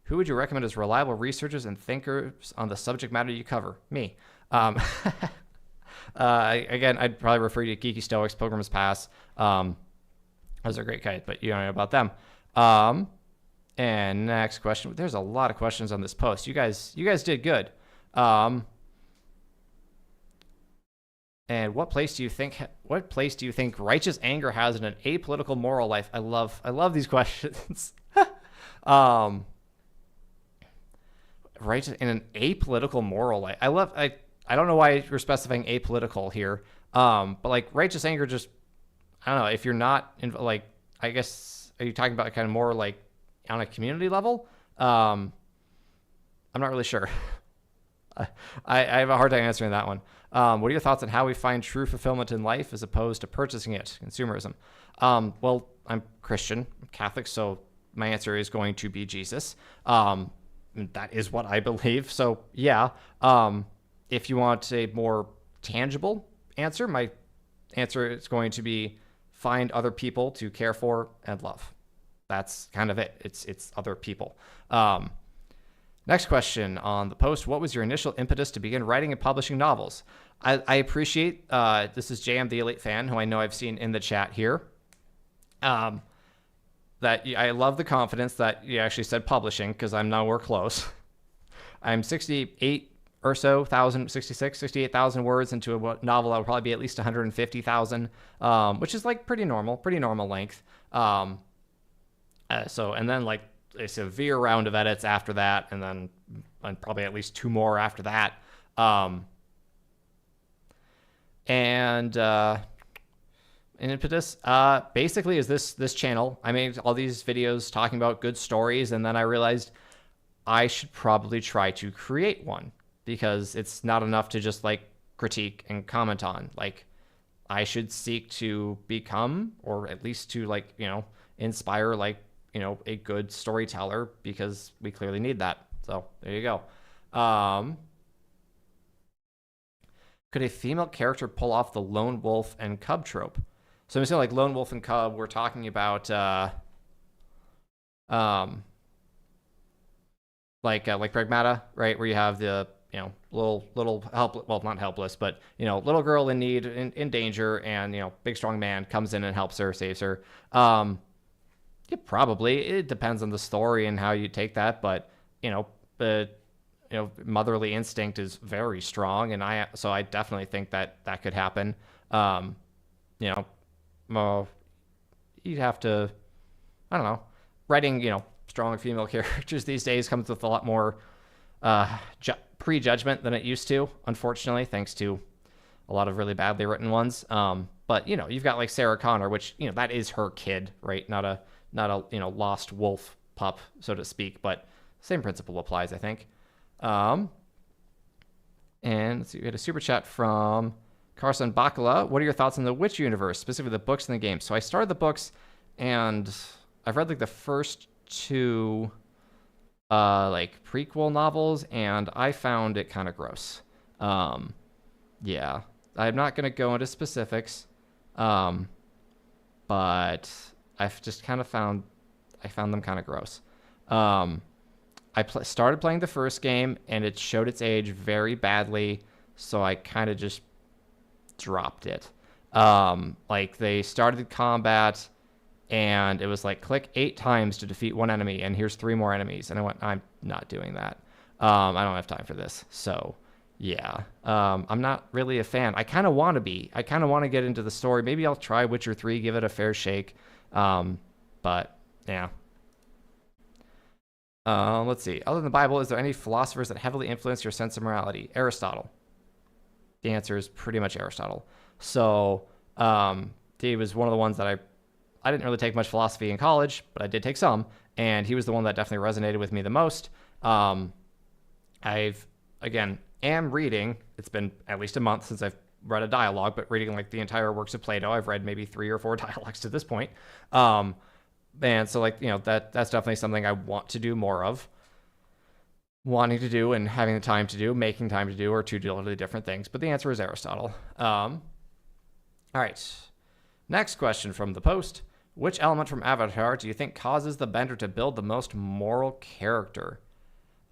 Who would you recommend as reliable researchers and thinkers on the subject matter you cover? Me. Again, I'd probably refer you to Geeky Stoics, Pilgrim's Pass. Those are great guys, but you don't know about them. And next question. There's a lot of questions on this post. You guys did good. And what place do you think righteous anger has in an apolitical moral life? I love these questions. Righteous in an apolitical moral life. I don't know why you're specifying apolitical here. But like righteous anger, just, I don't know, if you're not in, like, I guess, are you talking about kind of more like on a community level? I'm not really sure. I have a hard time answering that one. What are your thoughts on how we find true fulfillment in life as opposed to purchasing it? Consumerism. Well, I'm Christian, I'm Catholic, so my answer is going to be Jesus. That is what I believe. So yeah, if you want a more tangible answer, my answer is going to be find other people to care for and love. That's kind of it. It's other people. Next question on the post. What was your initial impetus to begin writing and publishing novels? I appreciate, this is JM the Elite Fan, who I know I've seen in the chat here. That I love the confidence that you actually said publishing, because I'm nowhere close. I'm 68 or so thousand, 68,000 words into a novel that will probably be at least 150,000, which is like pretty normal length. And then like a severe round of edits after that, and then probably at least 2 more after that. An impetus basically is this channel. I made all these videos talking about good stories, and then I realized I should probably try to create one, because it's not enough to just like critique and comment on. Like, I should seek to become, or at least to like, you know, inspire like, a good storyteller, because we clearly need that. So there you go. Could a female character pull off the lone wolf and cub trope? So I'm saying, like, lone wolf and cub, we're talking about like Pragmata, right, where you have the little not helpless, but little girl in need, in danger, and big strong man comes in and helps her, saves her. Yeah, probably. It depends on the story and how you take that, but motherly instinct is very strong, and I definitely think that could happen. You'd have to, I don't know, writing strong female characters these days comes with a lot more prejudgment than it used to, unfortunately, thanks to a lot of really badly written ones. But you've got like Sarah Connor, which that is her kid, right? Not a lost wolf pup, so to speak, but same principle applies, I think. And let's see, we had a super chat from Carson Bacala. What are your thoughts on the Witch universe, specifically the books and the games? So I started the books, and I've read like the first two like prequel novels, and I found it kind of gross. Yeah, I'm not going to go into specifics, but I've just kind of found them kind of gross. I started playing the first game, and it showed its age very badly, so I kind of just dropped it. Like, they started the combat, and it was like, click 8 times to defeat one enemy, and here's 3 more enemies. And I went, I'm not doing that. I don't have time for this. So, yeah. I'm not really a fan. I kind of want to be. I kind of want to get into the story. Maybe I'll try Witcher 3, give it a fair shake. But, yeah. Let's see. Other than the Bible, is there any philosophers that heavily influence your sense of morality? Aristotle. The answer is pretty much Aristotle. So, he was one of the ones that I didn't really take much philosophy in college, but I did take some, and he was the one that definitely resonated with me the most. Again, am reading, it's been at least a month since I've read a dialogue, but reading like the entire works of Plato, I've read maybe 3 or 4 dialogues to this point. And so, like, that's definitely something I want to do more of. Wanting to do and having the time to do, making time to do, are 2 totally different things. But the answer is Aristotle. All right. Next question from the post. Which element from Avatar do you think causes the Bender to build the most moral character?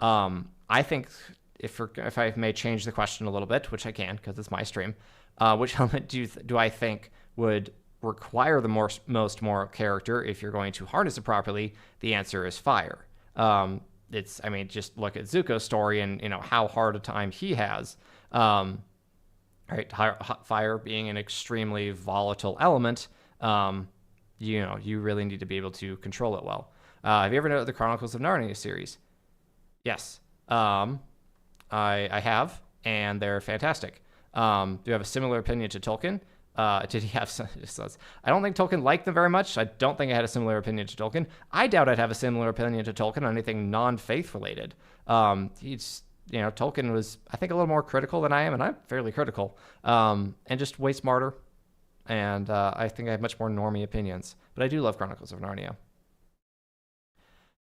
I think, if I may change the question a little bit, which I can because it's my stream, which element do I think would require the most moral character if you're going to harness it properly? The answer is fire. Just look at Zuko's story and how hard a time he has. Right, fire being an extremely volatile element. You really need to be able to control it well. Have you ever noted the Chronicles of Narnia series? Yes. I have, and they're fantastic. Do you have a similar opinion to Tolkien? Did he have some? I don't think Tolkien liked them very much. I don't think I had a similar opinion to Tolkien. I doubt I'd have a similar opinion to Tolkien on anything non-faith related. Tolkien was, I think, a little more critical than I am, and I'm fairly critical, and just way smarter. And I think I have much more normie opinions. But I do love Chronicles of Narnia.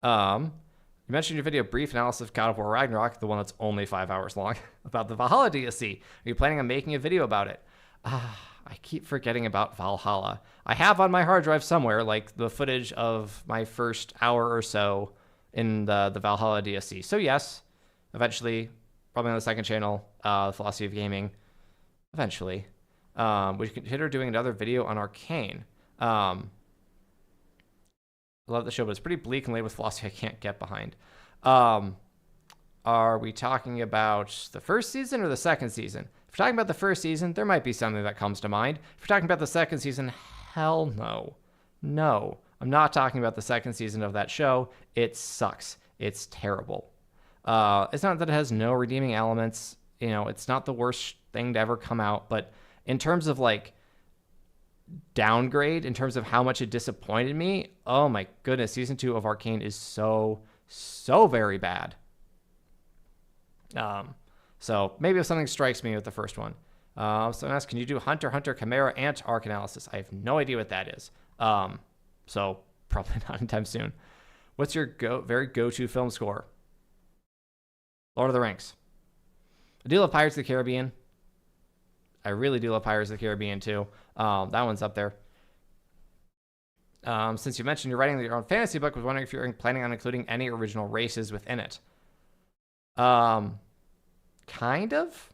You mentioned in your video brief analysis of God of War Ragnarok, the one that's only 5 hours long, about the Valhalla DLC. Are you planning on making a video about it? I keep forgetting about Valhalla. I have on my hard drive somewhere, like, the footage of my first hour or so in the Valhalla DLC. So yes, eventually, probably on the second channel, the Philosophy of Gaming, eventually. We should consider doing another video on Arcane. I love the show, but it's pretty bleak and laid with philosophy I can't get behind. Are we talking about the first season or the second season? If we're talking about the first season, there might be something that comes to mind. If we're talking about the second season, hell no. No, I'm not talking about the second season of that show. It sucks. It's terrible. It's not that it has no redeeming elements. It's not the worst thing to ever come out, but in terms of, like, downgrade, in terms of how much it disappointed me, oh my goodness, season 2 of Arcane is so very bad. So maybe if something strikes me with the first one. Someone asked, can you do Hunter x Hunter Chimera Ant arc analysis? I have no idea what that is. So probably not anytime soon. What's your very go-to film score? Lord of the Rings. I do love Pirates of the Caribbean. I really do love Pirates of the Caribbean too. That one's up there. Since you mentioned you're writing your own fantasy book, I was wondering if you're planning on including any original races within it. Kind of.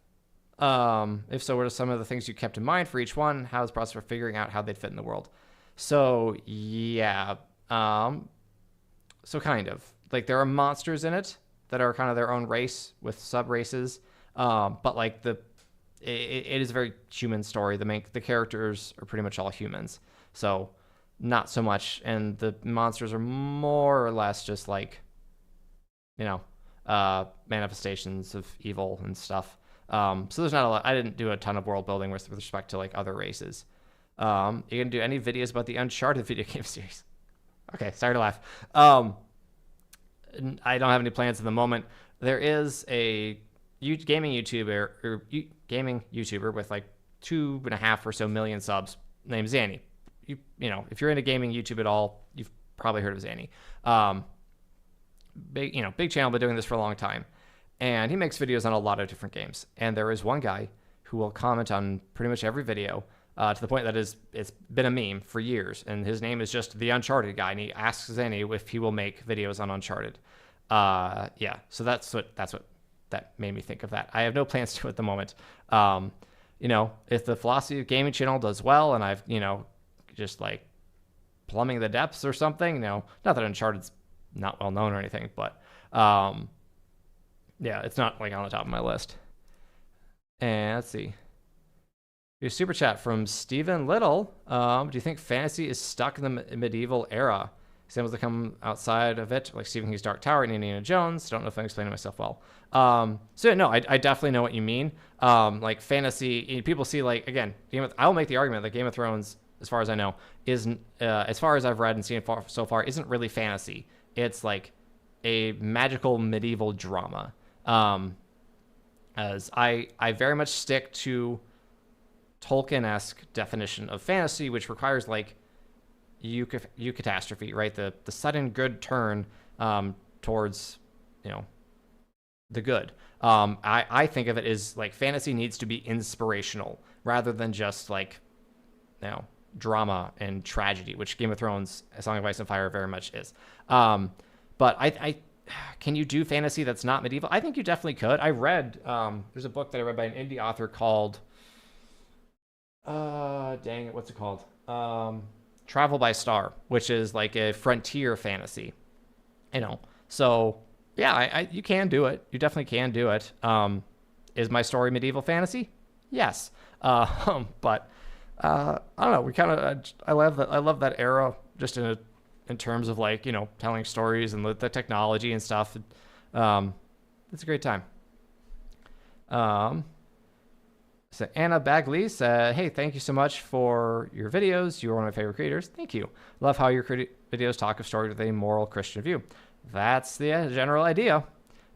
If so, what are some of the things you kept in mind for each one? How is the process for figuring out how they'd fit in the world? So yeah. So kind of. Like there are monsters in it that are kind of their own race with sub races. But like it is a very human story. The characters are pretty much all humans. So not so much, and the monsters are more or less just like, manifestations of evil and stuff. So there's not a lot. I didn't do a ton of world building with respect to like other races. You gonna do any videos about the Uncharted video game series? Okay, sorry to laugh. I don't have any plans at the moment. There is a gaming YouTuber with like 2.5 or so million subs named Zanny. If you're into gaming YouTube at all, you've probably heard of Zanny. Big channel, been doing this for a long time. And he makes videos on a lot of different games. And there is one guy who will comment on pretty much every video to the point that it's been a meme for years. And his name is just the Uncharted guy. And he asks Zanny if he will make videos on Uncharted. So that's what that made me think of that. I have no plans to at the moment. If the Philosophy of Gaming channel does well and I've, just like plumbing the depths or something, not that Uncharted's not well known or anything, but it's not like on the top of my list. And let's see. Your super chat from Stephen Little. Do you think fantasy is stuck in the medieval era? Examples that come outside of it, like Stephen King's Dark Tower and Indiana Jones. Don't know if I'm explaining myself well. I definitely know what you mean. Like fantasy, people see like, again, I'll make the argument that Game of Thrones, as far as I know, isn't, as far as I've read and seen so far, isn't really fantasy. It's like a magical medieval drama. As I very much stick to Tolkien-esque definition of fantasy, which requires like eucatastrophe, right? The sudden good turn towards the good. I think of it as like fantasy needs to be inspirational rather than just like drama and tragedy, which Game of Thrones, A Song of Ice and Fire very much is. But I can you do fantasy that's not medieval? I think you definitely could. I read there's a book that I read by an indie author called what's it called? Travel by Star, which is like a frontier fantasy. So yeah, you can do it. You definitely can do it. Is my story medieval fantasy? Yes. But I don't know. We kind of I love that era just in terms of like telling stories and the technology and stuff. It's a great time. So Anna Bagley said, "Hey, thank you so much for your videos. You are one of my favorite creators. Thank you. Love how your videos talk of stories with a moral Christian view." That's the general idea.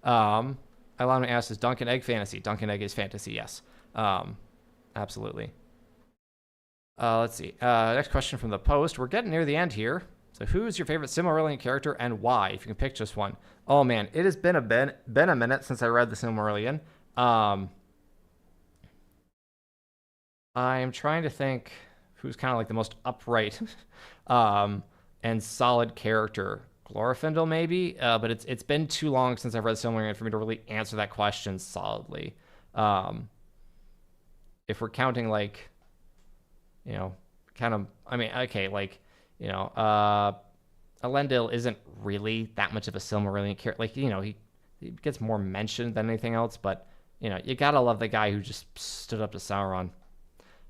Allow me to ask, is Dunk and Egg fantasy? Dunk and Egg is fantasy, yes. Absolutely. Let's see. Next question from the post. We're getting near the end here. So who's your favorite Silmarillion character and why? If you can pick just one. Oh man, it has been a minute since I read the Silmarillion. I'm trying to think who's kind of like the most upright and solid character. Glorfindel maybe, but it's been too long since I've read Silmarillion for me to really answer that question solidly. If we're counting like, kind of, I mean, okay, like, Elendil isn't really that much of a Silmarillion character. Like, he gets more mentioned than anything else, but, you gotta love the guy who just stood up to Sauron.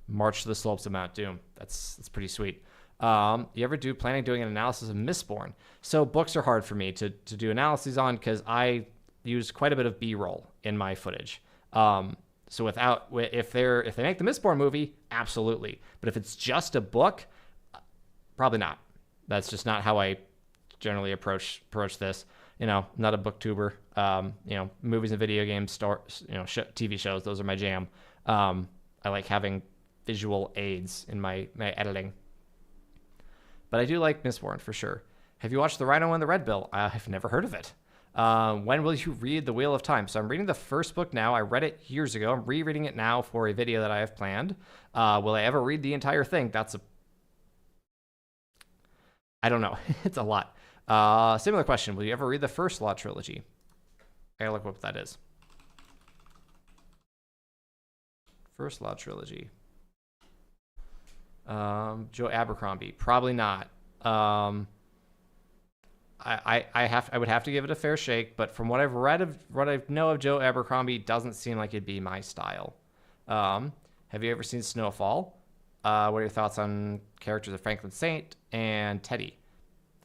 March to the slopes of Mount Doom. That's pretty sweet. You ever planning doing an analysis of Mistborn? So books are hard for me to do analyses on because I use quite a bit of B-roll in my footage. So if they make the Mistborn movie, absolutely. But if it's just a book, probably not. That's just not how I generally approach this. Not a booktuber. Movies and video games, TV shows, those are my jam. I like having visual aids in my editing. but I do like Mistborn for sure. Have you watched The Rhino and the Red Bill? I've never heard of it. When will you read The Wheel of Time? So I'm reading the first book now. I read it years ago. I'm rereading it now for a video that I have planned. Will I ever read the entire thing? I don't know. It's a lot. Similar question. Will you ever read the First Law trilogy? I gotta look what that is. First Law trilogy. Joe Abercrombie. Probably not. I would have to give it a fair shake, but from what I've read of what I know of Joe Abercrombie, doesn't seem like it'd be my style. Have you ever seen Snowfall? What are your thoughts on characters of Franklin Saint and Teddy?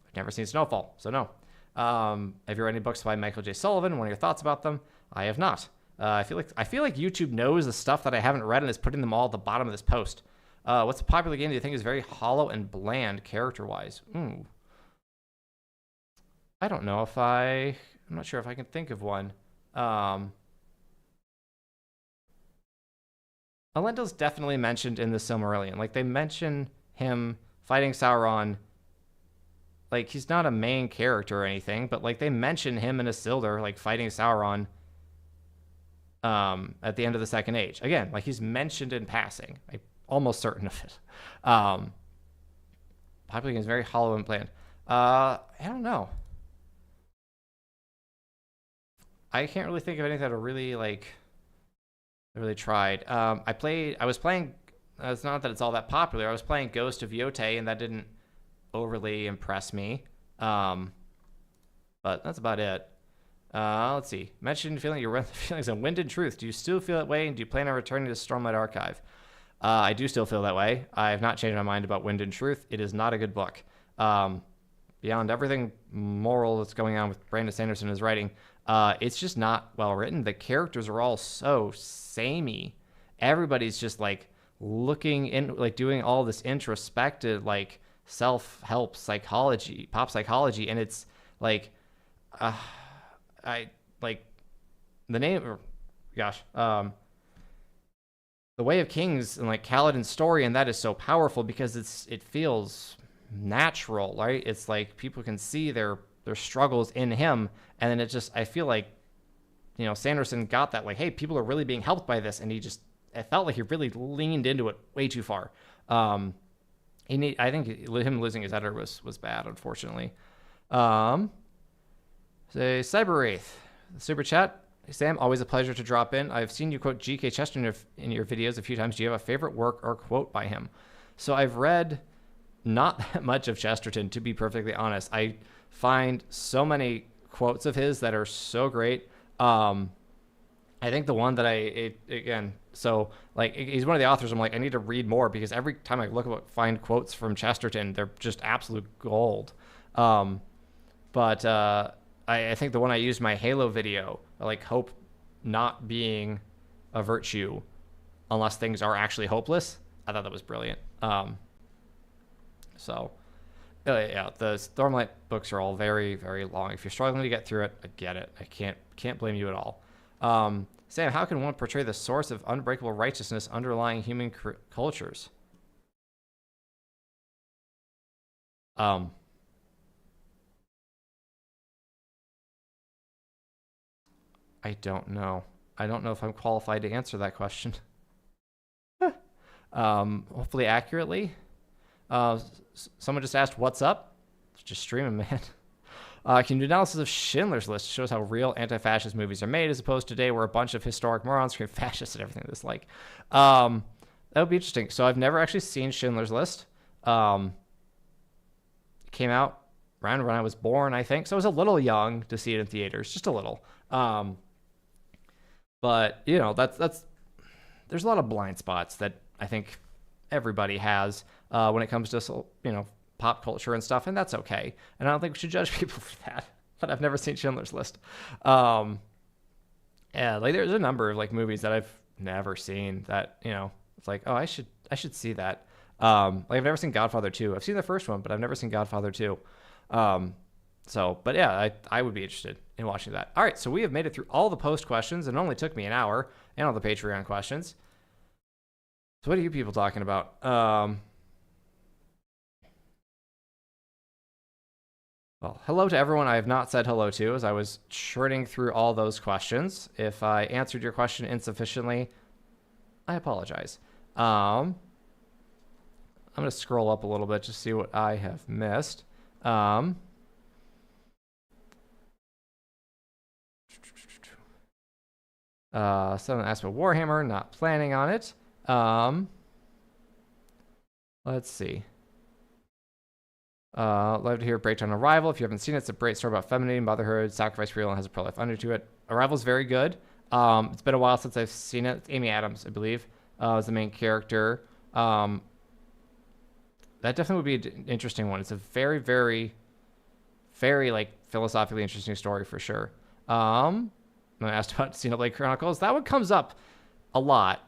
I've never seen Snowfall, so no. Have you read any books by Michael J. Sullivan? What are your thoughts about them? I have not. I feel like YouTube knows the stuff that I haven't read and is putting them all at the bottom of this post. What's a popular game that you think is very hollow and bland character-wise? I don't know if I'm not sure if I can think of one. Elendil's definitely mentioned in the Silmarillion. Like, they mention him fighting Sauron. Like, he's not a main character or anything, but, like, they mention him in Isildur, like, fighting Sauron at the end of the Second Age. Again, like, he's mentioned in passing. I'm almost certain of it. Popular game is very hollow and bland. I don't know. I can't really think of anything that I really, like, I really tried. I was playing, it's not that it's all that popular, I was playing Ghost of Yotei, and that didn't overly impress me. But that's about it. Let's see. Mentioned feeling your feelings on Wind and Truth. Do you still feel that way, and do you plan on returning to Stormlight Archive? I do still feel that way. I have not changed my mind about Wind and Truth. It is not a good book. Beyond everything moral that's going on with Brandon Sanderson and his writing, it's just not well written. The characters are all so samey. Everybody's just like looking in, like doing all this introspective, like self-help psychology, pop psychology, and it's like, I like the name, or gosh, The Way of Kings and like Kaladin's story, and that is so powerful because it feels natural, right? It's like people can see their struggles in him, and then it just, I feel like, you know, Sanderson got that, like, hey, people are really being helped by this, and it felt like he really leaned into it way too far. I think him losing his editor was bad, unfortunately. Say Cyber Wraith, the super chat. Hey, Sam, always a pleasure to drop in. I've seen you quote G.K. Chesterton in your videos a few times. Do you have a favorite work or quote by him? So I've read not that much of Chesterton, to be perfectly honest. I find so many quotes of his that are so great. I think the one that so like, he's one of the authors I'm like, I need to read more, because every time I find quotes from Chesterton, they're just absolute gold. I think the one I used in my Halo video, like hope not being a virtue unless things are actually hopeless, I thought that was brilliant. Yeah, the Stormlight books are all very, very long. If you're struggling to get through it, I get it. I can't blame you at all. Sam, how can one portray the source of unbreakable righteousness underlying human cultures? I don't know. I don't know if I'm qualified to answer that question. Hopefully accurately. Someone just asked, what's up? Just streaming, man. Can you do analysis of Schindler's List? Shows how real anti-fascist movies are made, as opposed to today where a bunch of historic morons scream fascist and everything that's like. That would be interesting. So I've never actually seen Schindler's List. It came out around when I was born, I think. So I was a little young to see it in theaters, just a little. But you know, that's there's a lot of blind spots that I think everybody has when it comes to, you know, pop culture and stuff, and that's okay. And I don't think we should judge people for that. But I've never seen Schindler's List. Yeah, like there's a number of like movies that I've never seen that, you know, it's like, oh, I should see that. Like I've never seen Godfather 2. I've seen the first one, but I've never seen Godfather 2. But yeah, I would be interested in watching that. All right, so we have made it through all the post questions, and it only took me an hour, and all the Patreon questions. So what are you people talking about? Well, hello to everyone I have not said hello to as I was churning through all those questions. If I answered your question insufficiently, I apologize. I'm going to scroll up a little bit to see what I have missed. Someone asked about Warhammer, not planning on it. Let's see. Love to hear Breakdown Arrival. If you haven't seen it, it's a great story about femininity, motherhood, sacrifice for real, and has a pro-life under to it. Arrival's very good. It's been a while since I've seen it. It's Amy Adams, I believe, is the main character. That definitely would be an interesting one. It's a very, very, very like philosophically interesting story for sure. I asked about Xenoblade Chronicles. That one comes up a lot.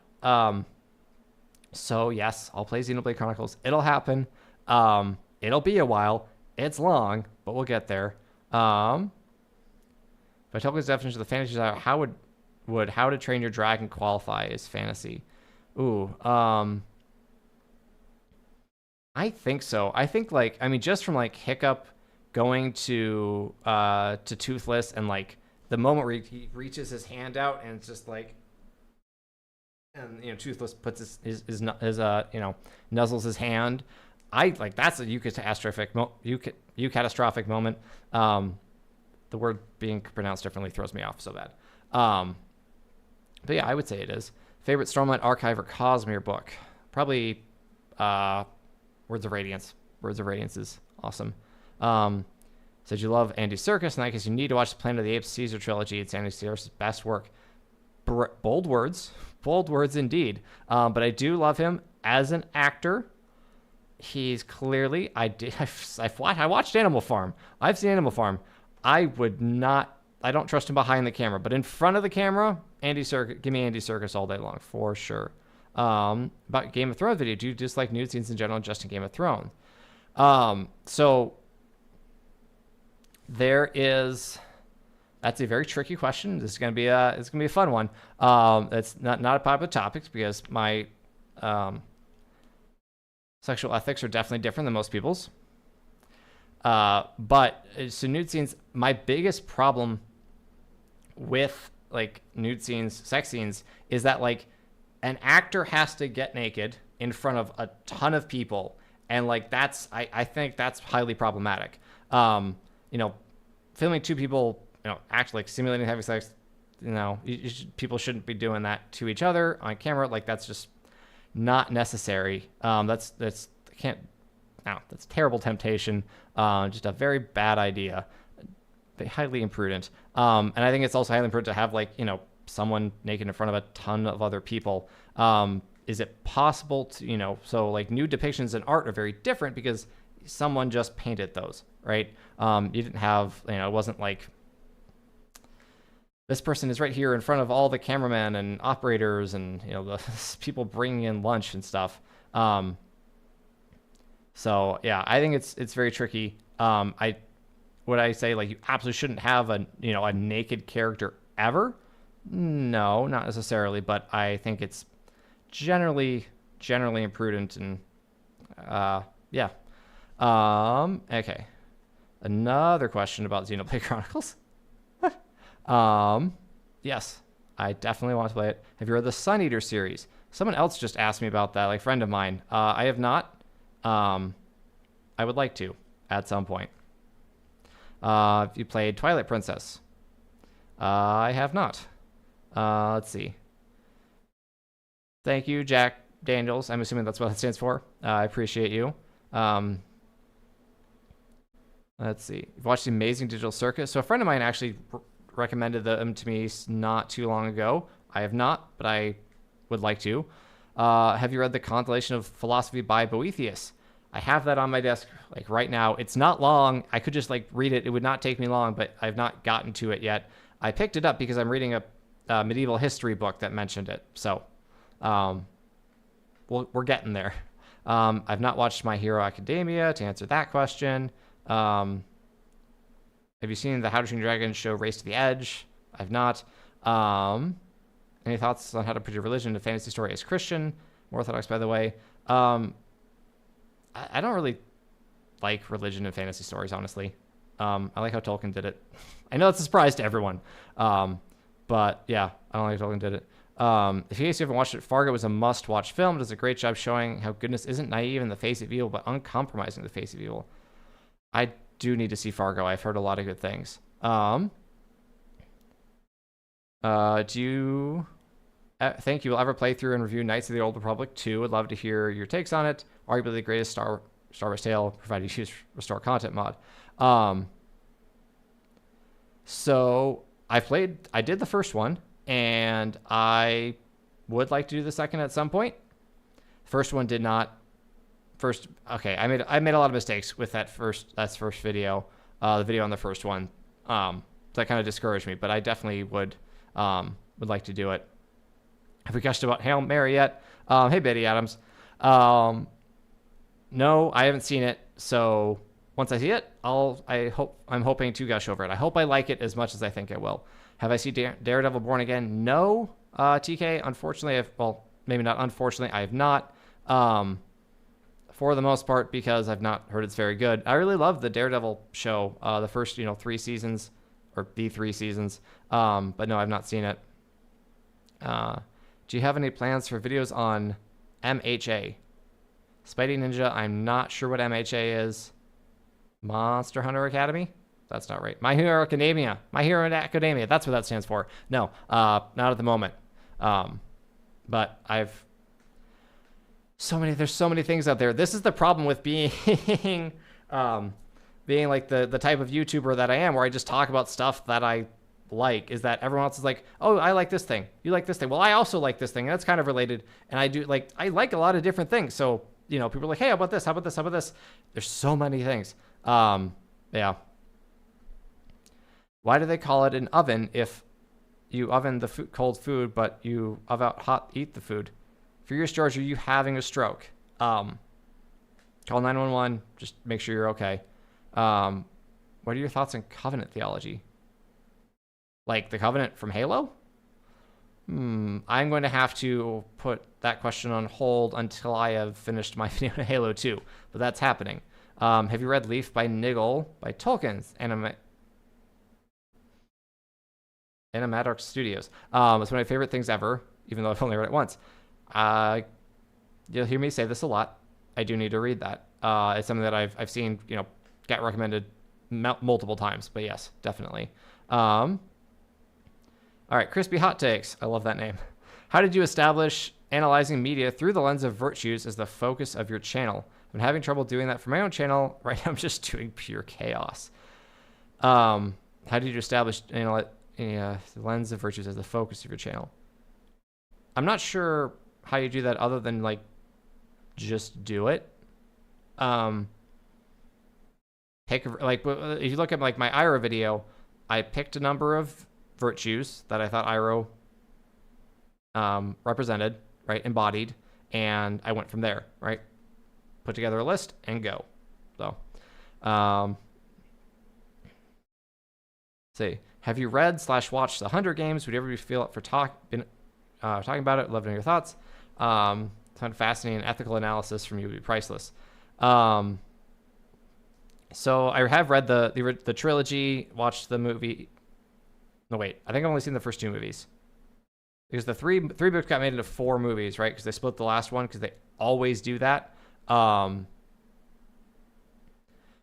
So yes, I'll play Xenoblade Chronicles. It'll happen. It'll be a while. It's long, but we'll get there. By Tolkien's definition of the fantasy genre, how would How to Train Your Dragon qualify as fantasy? Ooh, I think so. I think like just from like Hiccup going to Toothless and like the moment where he reaches his hand out and it's just like, and Toothless puts his nuzzles his hand. I like that's a eucatastrophic moment. The word being pronounced differently throws me off so bad. But yeah, I would say it is. Favorite Stormlight Archive or Cosmere book? Probably Words of Radiance. Words of Radiance is awesome. Said you love Andy Serkis, and I guess you need to watch the Planet of the Apes Caesar trilogy. It's Andy Serkis' best work. Bold words indeed. But I do love him as an actor. He's clearly I watched Animal Farm. I've seen Animal Farm. I don't trust him behind the camera, but in front of the camera, Andy Serkis, give me Andy Serkis all day long for sure. About Game of Thrones video, do you dislike nude scenes in general, just in Game of Thrones? So that's a very tricky question. This is gonna be a fun one. It's not a popular topic because my sexual ethics are definitely different than most people's. But so nude scenes, my biggest problem with like nude scenes, sex scenes, is that like an actor has to get naked in front of a ton of people, and like I think that's highly problematic. Filming two people, act like simulating having sex, people shouldn't be doing that to each other on camera. Like that's just not necessary. That's terrible temptation. Just a very bad idea. Highly imprudent. And I think it's also highly imprudent to have like, someone naked in front of a ton of other people. Is it possible to, so like nude depictions in art are very different because someone just painted those, right? You didn't have, it wasn't like this person is right here in front of all the cameramen and operators and, the people bringing in lunch and stuff. So yeah, I think it's very tricky. Would I say like you absolutely shouldn't have a naked character ever? No, not necessarily, but I think it's generally imprudent and yeah. Okay. Another question about Xenoblade Chronicles. Yes, I definitely want to play it. Have you read the Sun Eater series? Someone else just asked me about that, like a friend of mine. I have not. I would like to at some point. If you played Twilight Princess? I have not. Let's see. Thank you, Jack Daniels. I'm assuming that's what it stands for. I appreciate you. Let's see. You've watched The Amazing Digital Circus. So a friend of mine actually recommended them to me not too long ago. I have not, but I would like to. Have you read the compilation of Philosophy by Boethius? I have that on my desk like right now. It's not long. I could just like read it. It would not take me long, but I've not gotten to it yet. I picked it up because I'm reading a medieval history book that mentioned it. So we're getting there. I've not watched My Hero Academia to answer that question. Have you seen the How to Train Your Dragon show Race to the Edge? I've not. Any thoughts on how to put your religion into fantasy story as Christian? More orthodox, by the way. I don't really like religion and fantasy stories, honestly. I like how Tolkien did it. I know it's a surprise to everyone. But yeah, I don't like how Tolkien did it. If you guys haven't watched it, Fargo was a must-watch film. It does a great job showing how goodness isn't naive in the face of evil, but uncompromising in the face of evil. I do need to see Fargo. I've heard a lot of good things. Do you think you will ever play through and review Knights of the Old Republic 2? Would love to hear your takes on it. Arguably the greatest Star Wars tale, provided you use restore content mod. So I did the first one, and I would like to do the second at some point. First one did not. Okay, I made a lot of mistakes with that first video, the video on the first one. So that kind of discouraged me, but I definitely would like to do it. Have we gushed about Hail Mary yet? Hey, Betty Adams. No, I haven't seen it. So once I see it, I'm hoping to gush over it. I hope I like it as much as I think I will. Have I seen Daredevil Born Again? No, TK. Unfortunately, maybe not unfortunately, I have not. For the most part, because I've not heard it's very good. I really love the Daredevil show, the first 3 seasons, or the 3 seasons. But no, I've not seen it. Do you have any plans for videos on MHA? Spidey Ninja, I'm not sure what MHA is. Monster Hunter Academy? That's not right. My Hero Academia. My Hero Academia. That's what that stands for. No, not at the moment. But there's so many things out there. This is the problem with being being like the type of YouTuber that I am, where I just talk about stuff that I like, is that everyone else is like, oh, I like this thing. You like this thing. Well, I also like this thing. And that's kind of related. And I like a lot of different things. So, people are like, hey, how about this? How about this? How about this? There's so many things. Yeah. Why do they call it an oven if you oven the cold food, but you eat the food? For your storage, are you having a stroke? Call 911. Just make sure you're okay. What are your thoughts on covenant theology? Like the covenant from Halo? I'm going to have to put that question on hold until I have finished my video on Halo 2. But that's happening. Have you read Leaf by Niggle by Tolkien's Animatic Studios? It's one of my favorite things ever, even though I've only read it once. You'll hear me say this a lot. I do need to read that. It's something that I've seen, get recommended multiple times. But yes, definitely. All right, Crispy Hot Takes. I love that name. How did you establish analyzing media through the lens of virtues as the focus of your channel? I'm having trouble doing that for my own channel. Right now, I'm just doing pure chaos. How did you establish the lens of virtues as the focus of your channel? I'm not sure how you do that other than just do it. If you look at my Iroh video, I picked a number of virtues that I thought Iroh represented, right, embodied, and I went from there, right? Put together a list and go. So, see, have you read/watched the Hunger Games? Would you ever feel up for talking about it? Love to know your thoughts. Found fascinating ethical analysis from you would be priceless. So I have read the trilogy, watched the movie. No, wait. I think I've only seen the first 2 movies. Because the three books got made into 4 movies, right? Because they split the last one, because they always do that.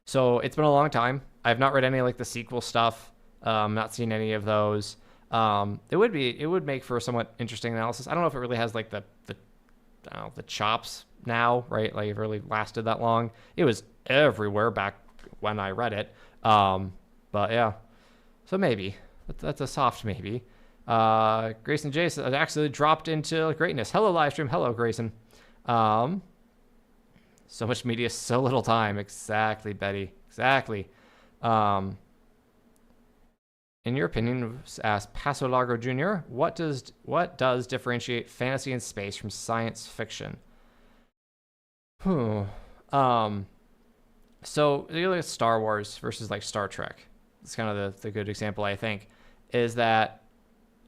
So it's been a long time. I've not read any the sequel stuff. Not seen any of those. It would make for a somewhat interesting analysis. I don't know if it really has the chops now, right? It really lasted that long. It was everywhere back when I read it. But yeah. So maybe. That's a soft maybe. Grayson Jason actually dropped into greatness. Hello, live stream. Hello, Grayson. So much media, so little time. Exactly, Betty. Exactly. In your opinion, asked Paso Largo Jr., what does differentiate fantasy and space from science fiction? So you look at Star Wars versus Star Trek. It's kind of the good example, I think, is that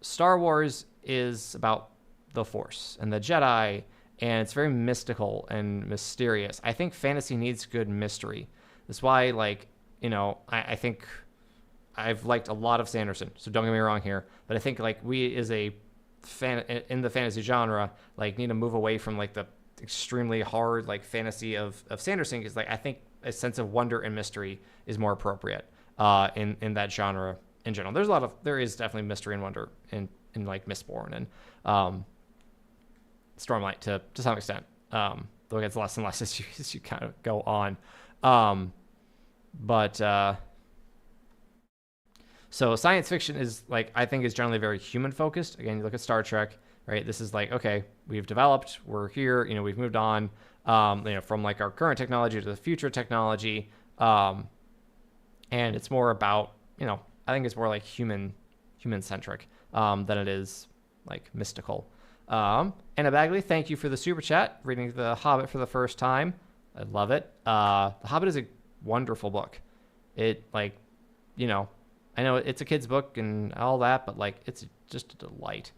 Star Wars is about the Force and the Jedi, and it's very mystical and mysterious. I think fantasy needs good mystery. That's why I think I've liked a lot of Sanderson, so don't get me wrong here, but I think like we as a fan in the fantasy genre like need to move away from like the extremely hard like fantasy of Sanderson, because like I think a sense of wonder and mystery is more appropriate in that genre in general. There is definitely mystery and wonder in like Mistborn and Stormlight to some extent, though it gets less and less as you kind of go on. But so science fiction is like, I think is generally very human focused. Again, you look at Star Trek, right? This is like, okay, we've developed, we're here, we've moved on, from like our current technology to the future technology. And it's more about, I think it's more like human centric, than it is like mystical. Anna Bagley, thank you for the super chat. Reading The Hobbit for the first time. I love it. The Hobbit is a wonderful book. It like, I know it's a kid's book and all that, but like it's just a delight.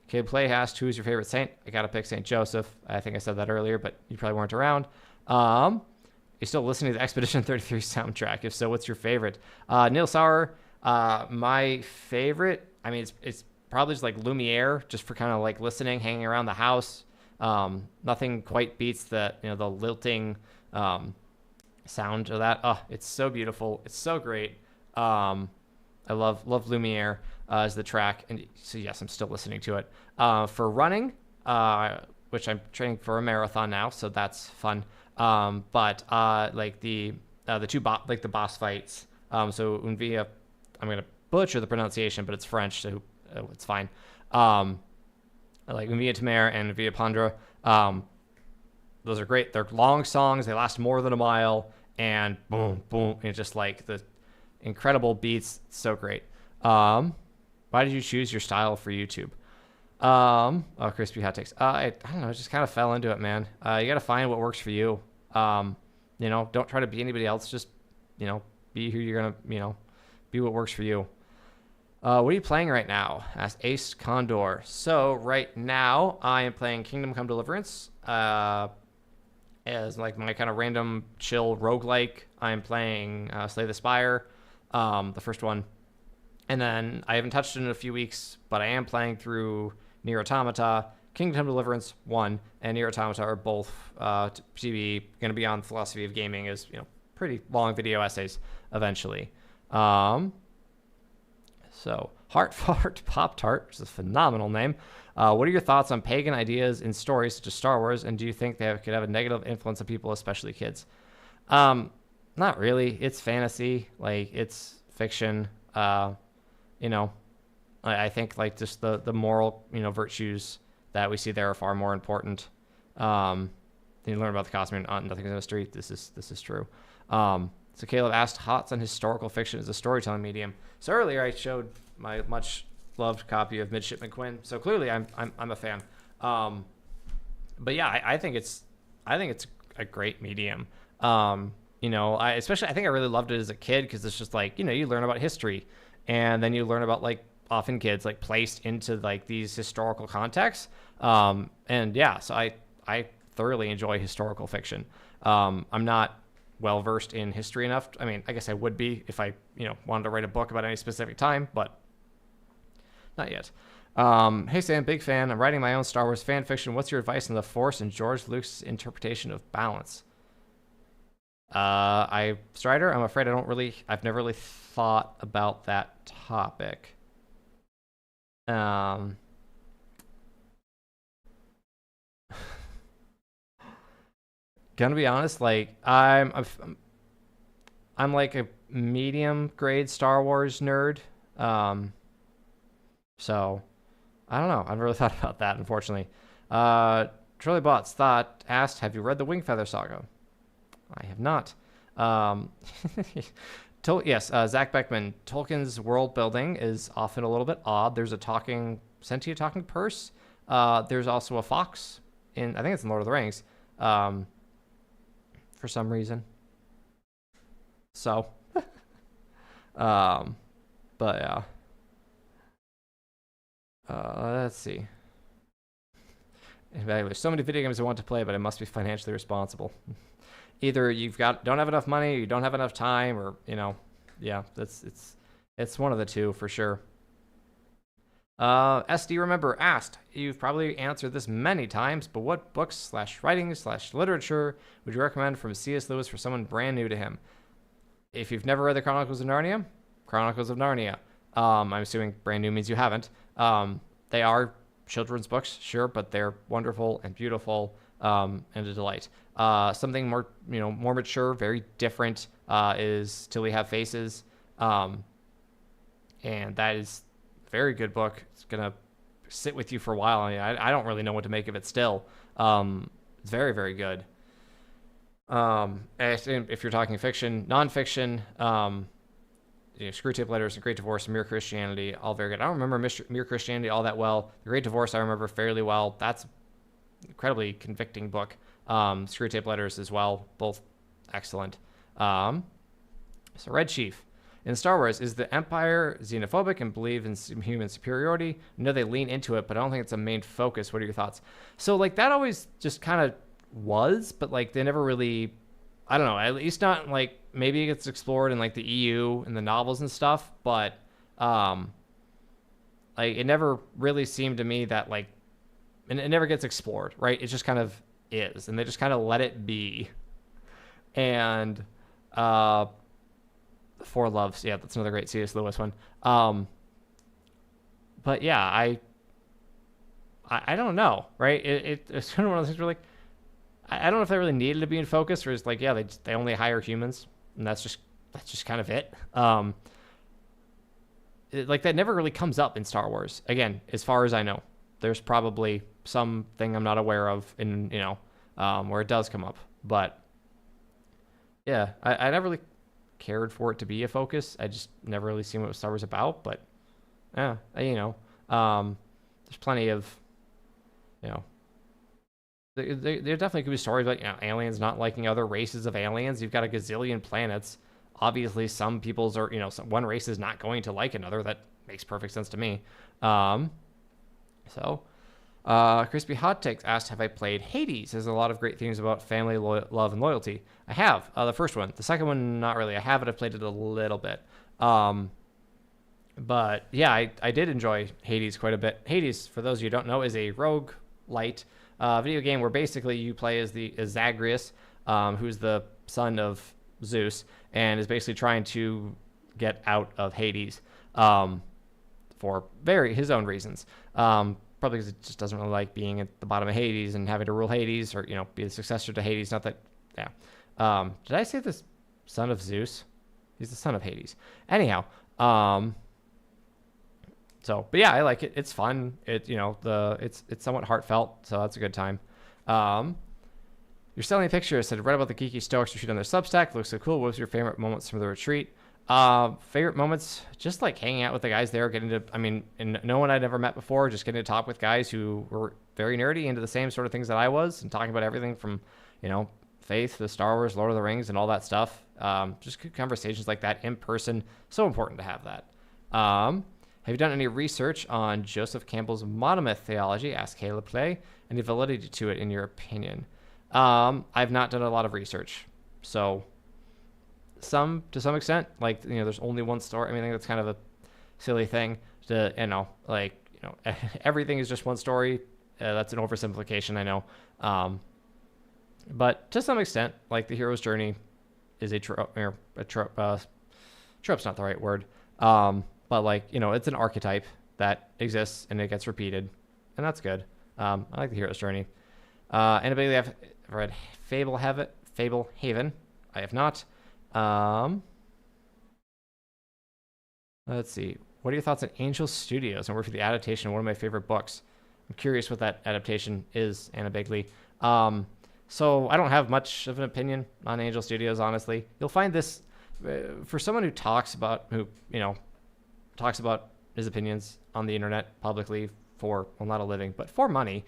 Kid Play asked, who's your favorite saint? I gotta pick Saint Joseph. I think I said that earlier, but you probably weren't around. You're still listening to the Expedition 33 soundtrack? If so, what's your favorite? Neil Sauer, my favorite, I mean, it's probably just like Lumiere, just for kind of like listening, hanging around the house. Nothing quite beats the lilting sound of that. Oh, it's so beautiful. It's so great. I love Lumiere as the track, and so yes, I'm still listening to it. For running, which I'm training for a marathon now, so that's fun. But like the the boss fights. So Unvia, I'm gonna butcher the pronunciation, but it's French, so it's fine. Like Unvia Tamare and Unvia Pandra. Those are great. They're long songs. They last more than a mile, and boom, boom, and just like the incredible beats. So great. Why did you choose your style for YouTube? Crispy hot takes. I don't know. I just kind of fell into it, man. You got to find what works for you. Don't try to be anybody else. Just, be who you're going to, be what works for you. What are you playing right now? Asked Ace Condor. So right now I am playing Kingdom Come Deliverance, as like my kind of random chill roguelike. I'm playing Slay the Spire, the first one. And then I haven't touched it in a few weeks, but I am playing through Nier Automata. Kingdom Come Deliverance 1 and Nier Automata are both going to be on Philosophy of Gaming as, pretty long video essays eventually. So Heart Fart Pop Tart, which is a phenomenal name. What are your thoughts on pagan ideas in stories such as Star Wars, and do you think they could have a negative influence on people, especially kids? Not really. It's fantasy. Like, it's fiction. I think like just the moral, virtues that we see there are far more important. Then you learn about the costume and Nothing is a Mystery. This is true. So Caleb asked, thoughts on historical fiction as a storytelling medium. So earlier I showed my much loved copy of Midshipman Quinn. So clearly I'm a fan. But yeah, I think it's a great medium. I think I really loved it as a kid because it's just like, you learn about history, and then you learn about like often kids like placed into like these historical contexts. And yeah, so I thoroughly enjoy historical fiction. I'm not well versed in history enough. I mean, I guess I would be if I, wanted to write a book about any specific time, but not yet. Hey Sam, big fan. I'm writing my own Star Wars fan fiction. What's your advice on the Force and George Lucas' interpretation of balance? Strider, I'm afraid I've never really thought about that topic. Gonna be honest, like I'm like a medium grade Star Wars nerd. So I don't know. I've never really thought about that, unfortunately. Trolley Bots asked, have you read the Wingfeather Saga? I have not. Yes, Zach Beckman. Tolkien's world building is often a little bit odd. There's a sentient talking purse. There's also a fox I think it's in Lord of the Rings, for some reason. So, but yeah. Let's see. There's so many video games I want to play, but I must be financially responsible. either don't have enough money, or you don't have enough time, or yeah, it's one of the two for sure. SD Remember asked, you've probably answered this many times, but what books / writing / literature would you recommend from C.S. Lewis for someone brand new to him? If you've never read the Chronicles of Narnia, Chronicles of Narnia. I'm assuming brand new means you haven't. They are children's books, sure, but they're wonderful and beautiful, and a delight. Something more, more mature, very different, is Till We Have Faces. And that is a very good book. It's going to sit with you for a while. I don't really know what to make of it still. It's very, very good. If you're talking fiction, nonfiction, Screwtape Letters, The Great Divorce, Mere Christianity, all very good. I don't remember Mere Christianity all that well. The Great Divorce I remember fairly well. That's an incredibly convicting book. Screwtape Letters as well, both excellent. So Red Chief. In Star Wars, is the Empire xenophobic and believe in human superiority? I know they lean into it, but I don't think it's a main focus. What are your thoughts? So, that always just kind of was, but, they never really... I don't know, at least not, maybe it gets explored in, the EU and the novels and stuff, but, it never really seemed to me that, and it never gets explored, right? It just kind of is, and they just kind of let it be. And, Four Loves, yeah, that's another great C.S. Lewis one. But, yeah, I don't know, right? It's kind of one of those things where, I don't know if they really needed to be in focus, or it's they only hire humans, and that's just kind of it. That never really comes up in Star Wars. Again, as far as I know, there's probably something I'm not aware of in where it does come up. But yeah, I never really cared for it to be a focus. I just never really seen what Star Wars about. But yeah, there's plenty of There definitely could be stories like aliens not liking other races of aliens. You've got a gazillion planets. Obviously, some people's are one race is not going to like another. That makes perfect sense to me. Crispy Hot Takes asked, "Have I played Hades?" There's a lot of great things about family, love, and loyalty. I have the first one. The second one, not really. I have it. I've played it a little bit. But yeah, I did enjoy Hades quite a bit. Hades, for those of you who don't know, is a roguelite video game where basically you play as Zagreus, who's the son of Zeus, and is basically trying to get out of Hades for his own reasons. Probably because it just doesn't really like being at the bottom of Hades and having to rule Hades, or be the successor to Hades. Not that, yeah. Did I say the son of Zeus? He's the son of Hades. Anyhow, but yeah, I like it. It's fun. It's somewhat heartfelt, so that's a good time. You're selling a picture. Said, read about the geeky Stoics retreat on their Substack. Looks so cool. What was your favorite moments from the retreat? Favorite moments, just hanging out with the guys there, and no one I'd ever met before, just getting to talk with guys who were very nerdy into the same sort of things that I was, and talking about everything from, faith to Star Wars, Lord of the Rings, and all that stuff. Just good conversations like that in person. So important to have that. Have you done any research on Joseph Campbell's monomyth theology? Asked Caleb Play. Any validity to it, in your opinion? I've not done a lot of research, so to some extent, there's only one story. I think that's kind of a silly thing to, everything is just one story. That's an oversimplification, I know. But to some extent, the hero's journey is a trope. Trope's not the right word. But it's an archetype that exists and it gets repeated, and that's good. I like the hero's journey. Anybody have read Fable Haven? I have not. Let's see. What are your thoughts on Angel Studios and work for the adaptation of one of my favorite books? I'm curious what that adaptation is, Anna Bigley. So I don't have much of an opinion on Angel Studios, honestly. You'll find this for someone who talks about his opinions on the internet publicly for, well, not a living, but for money.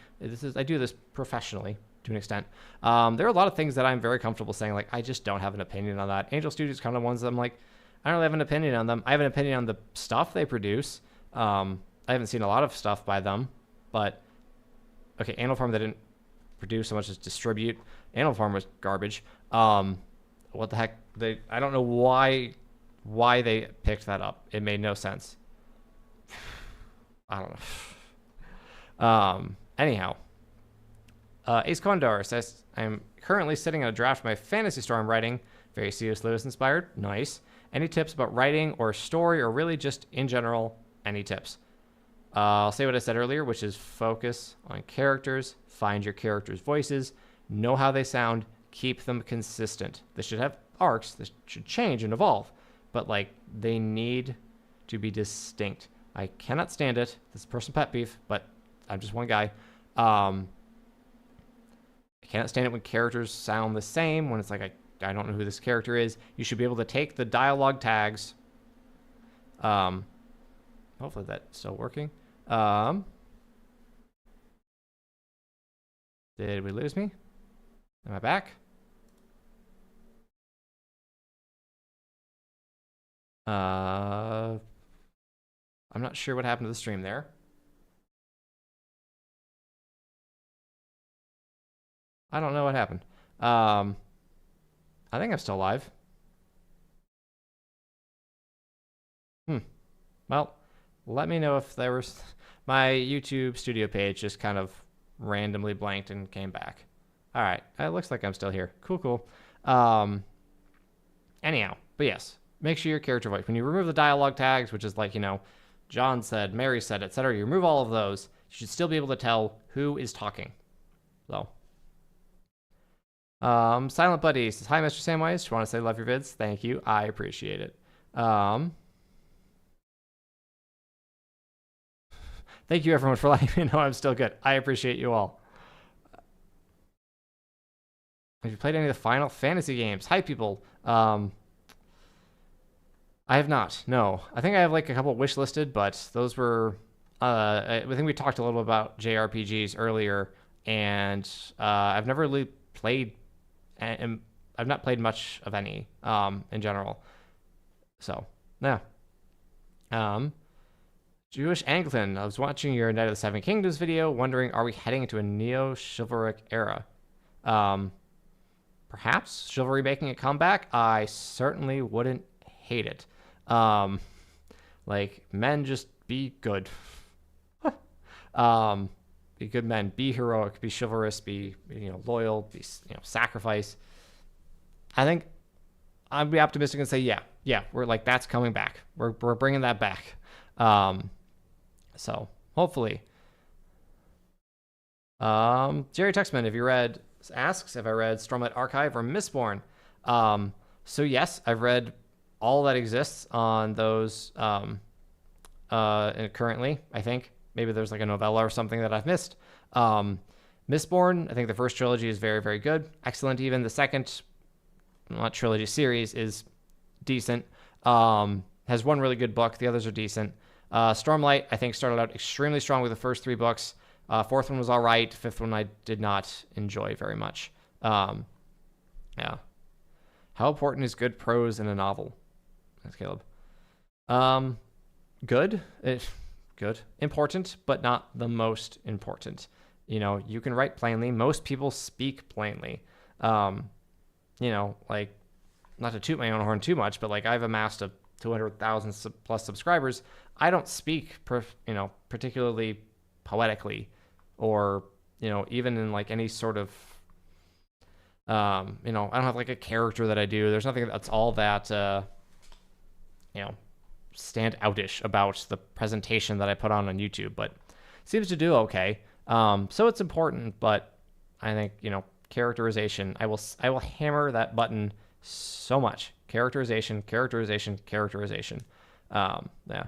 I do this professionally to an extent. There are a lot of things that I'm very comfortable saying, I just don't have an opinion on that. Angel Studios kind of ones that I'm I don't really have an opinion on them. I have an opinion on the stuff they produce. I haven't seen a lot of stuff by them, but okay, Animal Farm, they didn't produce so much as distribute. Animal Farm was garbage. What the heck? I don't know why they picked that up. It made no sense. I don't know. Anyhow, Ace Condor says, I'm currently sitting on a draft of my fantasy story I'm writing. Very C.S. Lewis inspired. Nice. Any tips about writing or story, or really just in general, any tips? I'll say what I said earlier, which is focus on characters, find your characters' voices, know how they sound, keep them consistent. They should have arcs. They should change and evolve, but like they need to be distinct. I cannot stand it. This is personal pet beef, but I'm just one guy. I cannot stand it when characters sound the same, when it's like I don't know who this character is. You should be able to take the dialogue tags. Hopefully that's still working. Did we lose me? Am I back? I'm not sure what happened to the stream there. I don't know what happened. I think I'm still live. Well, let me know if there was... My YouTube studio page just kind of randomly blanked and came back. All right. It looks like I'm still here. Cool. Anyhow, but yes, make sure your character voice. When you remove the dialogue tags, which is like, John said, Mary said, etc., you remove all of those, you should still be able to tell who is talking. So... Silent Buddy says, hi, Mr. Samwise. Just want to say love your vids. Thank you. I appreciate it. Thank you, everyone, for letting me know I'm still good. I appreciate you all. Have you played any of the Final Fantasy games? Hi, people. I have not. No. I think I have like a couple wish listed, but those were... I think we talked a little about JRPGs earlier, and I've never really played... And I've not played much of any in general. So, yeah. Jewish Anglican, I was watching your Night of the Seven Kingdoms video, wondering, are we heading into a neo-chivalric era? Perhaps chivalry making a comeback? I certainly wouldn't hate it. Like, men just be good. Be good men, be heroic, be chivalrous, be loyal, be sacrifice. I think I'd be optimistic and say yeah, we're like that's coming back. We're bringing that back. So hopefully. Jerry Tuxman, asks if I read Stormlight Archive or Mistborn. So yes, I've read all that exists on those. Currently, I think. Maybe there's like a novella or something that I've missed. Mistborn, I think the first trilogy is very, very good. Excellent even. The second, not trilogy, series is decent. Has one really good book. The others are decent. Stormlight, I think, started out extremely strong with the first three books. Fourth one was all right. Fifth one I did not enjoy very much. Yeah. How important is good prose in a novel? That's Caleb. Good. Good. Important, but not the most important. You can write plainly. Most people speak plainly. Like, not to toot my own horn too much, but like I've amassed 200,000 plus subscribers. I don't speak, particularly poetically, or even in like any sort of, I don't have like a character that I do. There's nothing that's all that, stand outish about the presentation that I put on YouTube, but seems to do okay. So it's important, but I think, characterization, I will hammer that button so much. Characterization. Yeah.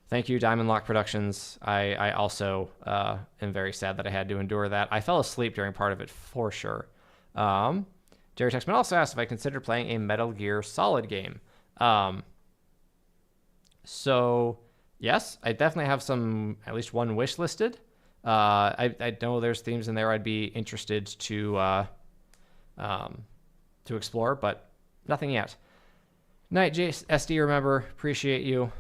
Thank you, Diamond Lock Productions. I also am very sad that I had to endure that. I fell asleep during part of it for sure. Jerry Texman also asked if I considered playing a Metal Gear Solid game. So yes, I definitely have at least one wish listed. I know there's themes in there I'd be interested to explore, but nothing yet. Night SD, remember, appreciate you.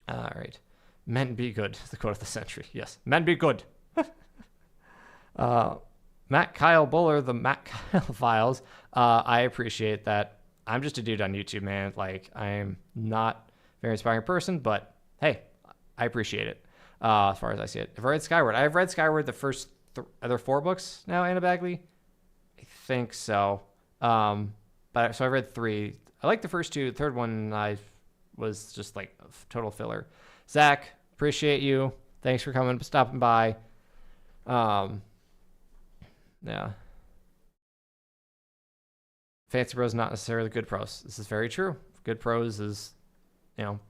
All right. Men be good, the quote of the century. Yes, men be good. Matt Kyle Buller, the Matt Kyle Files. I appreciate that. I'm just a dude on YouTube, man. Like, I'm not a very inspiring person, but hey, I appreciate it. As far as I see it, I've read Skyward. I've read Skyward the first other 4 books now. Anna Bagley, I think so. But so I read 3. I like the first 2. The third one I was just like total filler. Zach, appreciate you. Thanks for coming, stopping by. Yeah. Fancy prose not necessarily good prose. This is very true. Good prose is,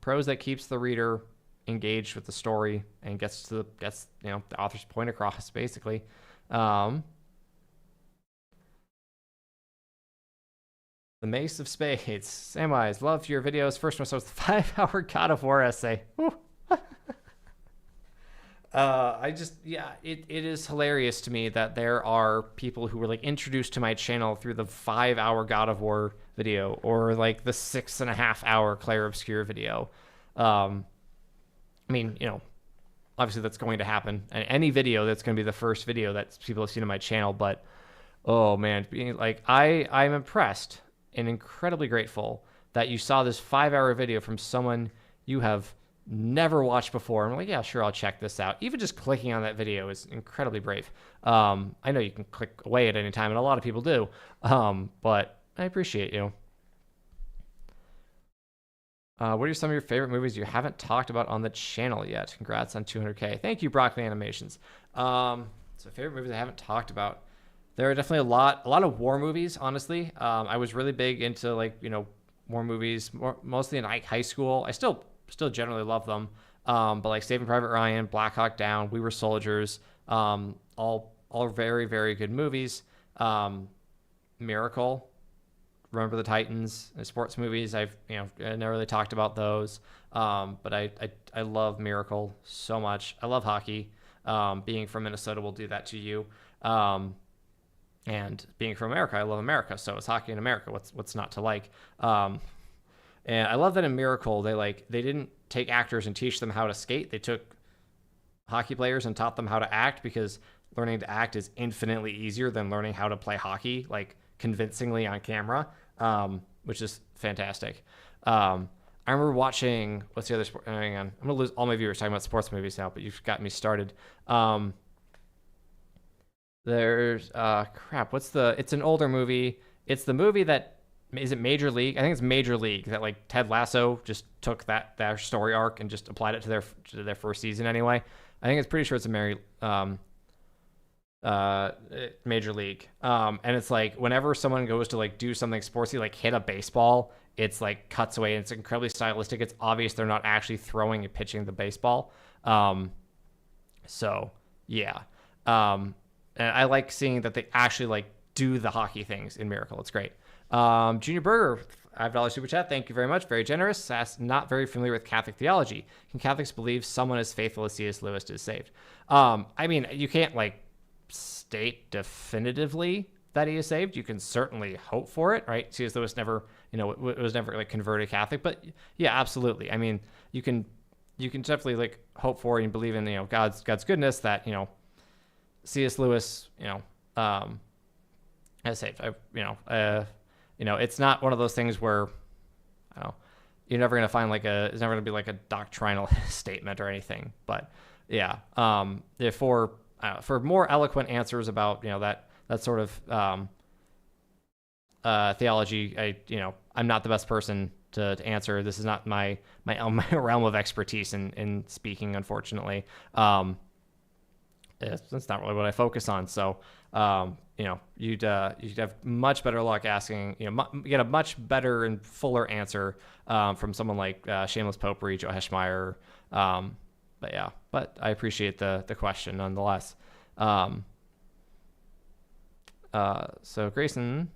prose that keeps the reader engaged with the story and gets the author's point across, basically. The Mace of Spades. Samwise, loved your videos. First one starts with the 5-hour God of War essay. It is hilarious to me that there are people who were like introduced to my channel through the 5-hour God of War video or like the 6.5-hour Claire Obscure video. I mean, obviously that's going to happen. And any video that's going to be the first video that people have seen on my channel. But, oh man, being like, I'm impressed and incredibly grateful that you saw this 5-hour video from someone you have never watched before. I'm like, yeah, sure, I'll check this out. Even just clicking on that video is incredibly brave. I know you can click away at any time, and a lot of people do. But I appreciate you. What are some of your favorite movies you haven't talked about on the channel yet? Congrats on 200K. Thank you, Broccoli Animations. So favorite movies I haven't talked about. There are definitely a lot of war movies, honestly. I was really big into war movies, mostly in high school. I still generally love them. But like Saving Private Ryan, Black Hawk Down, We Were Soldiers, all very, very good movies. Miracle, Remember the Titans, sports movies. I've never really talked about those. But I love Miracle so much. I love hockey. Being from Minnesota will do that to you. And being from America, I love America. So it's hockey in America. What's not to like? And I love that in Miracle, they didn't take actors and teach them how to skate. They took hockey players and taught them how to act, because learning to act is infinitely easier than learning how to play hockey, like convincingly on camera, which is fantastic. I remember watching, what's the other sport? Hang on. I'm going to lose all my viewers talking about sports movies now, but you've got me started. There's, it's an older movie. It's the movie that, is it Major League? I think it's Major League, that like Ted Lasso just took their story arc and just applied it to their first season anyway. I think it's pretty sure it's Major League. And it's like whenever someone goes to like do something sportsy, like hit a baseball, it's like cuts away and it's incredibly stylistic. It's obvious they're not actually throwing and pitching the baseball. So yeah. And I like seeing that they actually like do the hockey things in Miracle. It's great. Junior Burger, $5 super chat. Thank you very much. Very generous. Sass, not very familiar with Catholic theology. Can Catholics believe someone as faithful as C.S. Lewis is saved? I mean, you can't like state definitively that he is saved. You can certainly hope for it, right? C.S. Lewis never, it was never like converted Catholic, but yeah, absolutely. I mean, you can definitely like hope for and believe in, God's goodness that, C.S. Lewis, has saved. It's not one of those things where, you're never going to find it's never going to be like a doctrinal statement or anything. But yeah, for more eloquent answers about, that sort of theology, I'm not the best person to answer. This is not my realm of expertise in speaking, unfortunately. That's not really what I focus on. So, you'd have much better luck asking, get a much better and fuller answer from someone like Shameless Popery, Joe Heschmeyer. But I appreciate the question nonetheless. So Grayson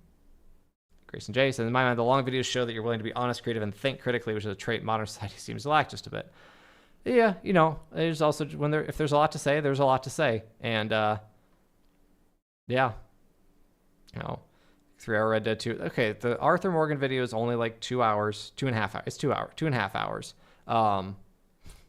J says, in my mind, the long videos show that you're willing to be honest, creative, and think critically, which is a trait modern society seems to lack just a bit. Yeah, there's also if there's a lot to say, there's a lot to say. And yeah. 3 hour Red Dead 2. Okay, the Arthur Morgan video is only like 2 hours, 2.5 hours. It's 2 hours, 2.5 hours.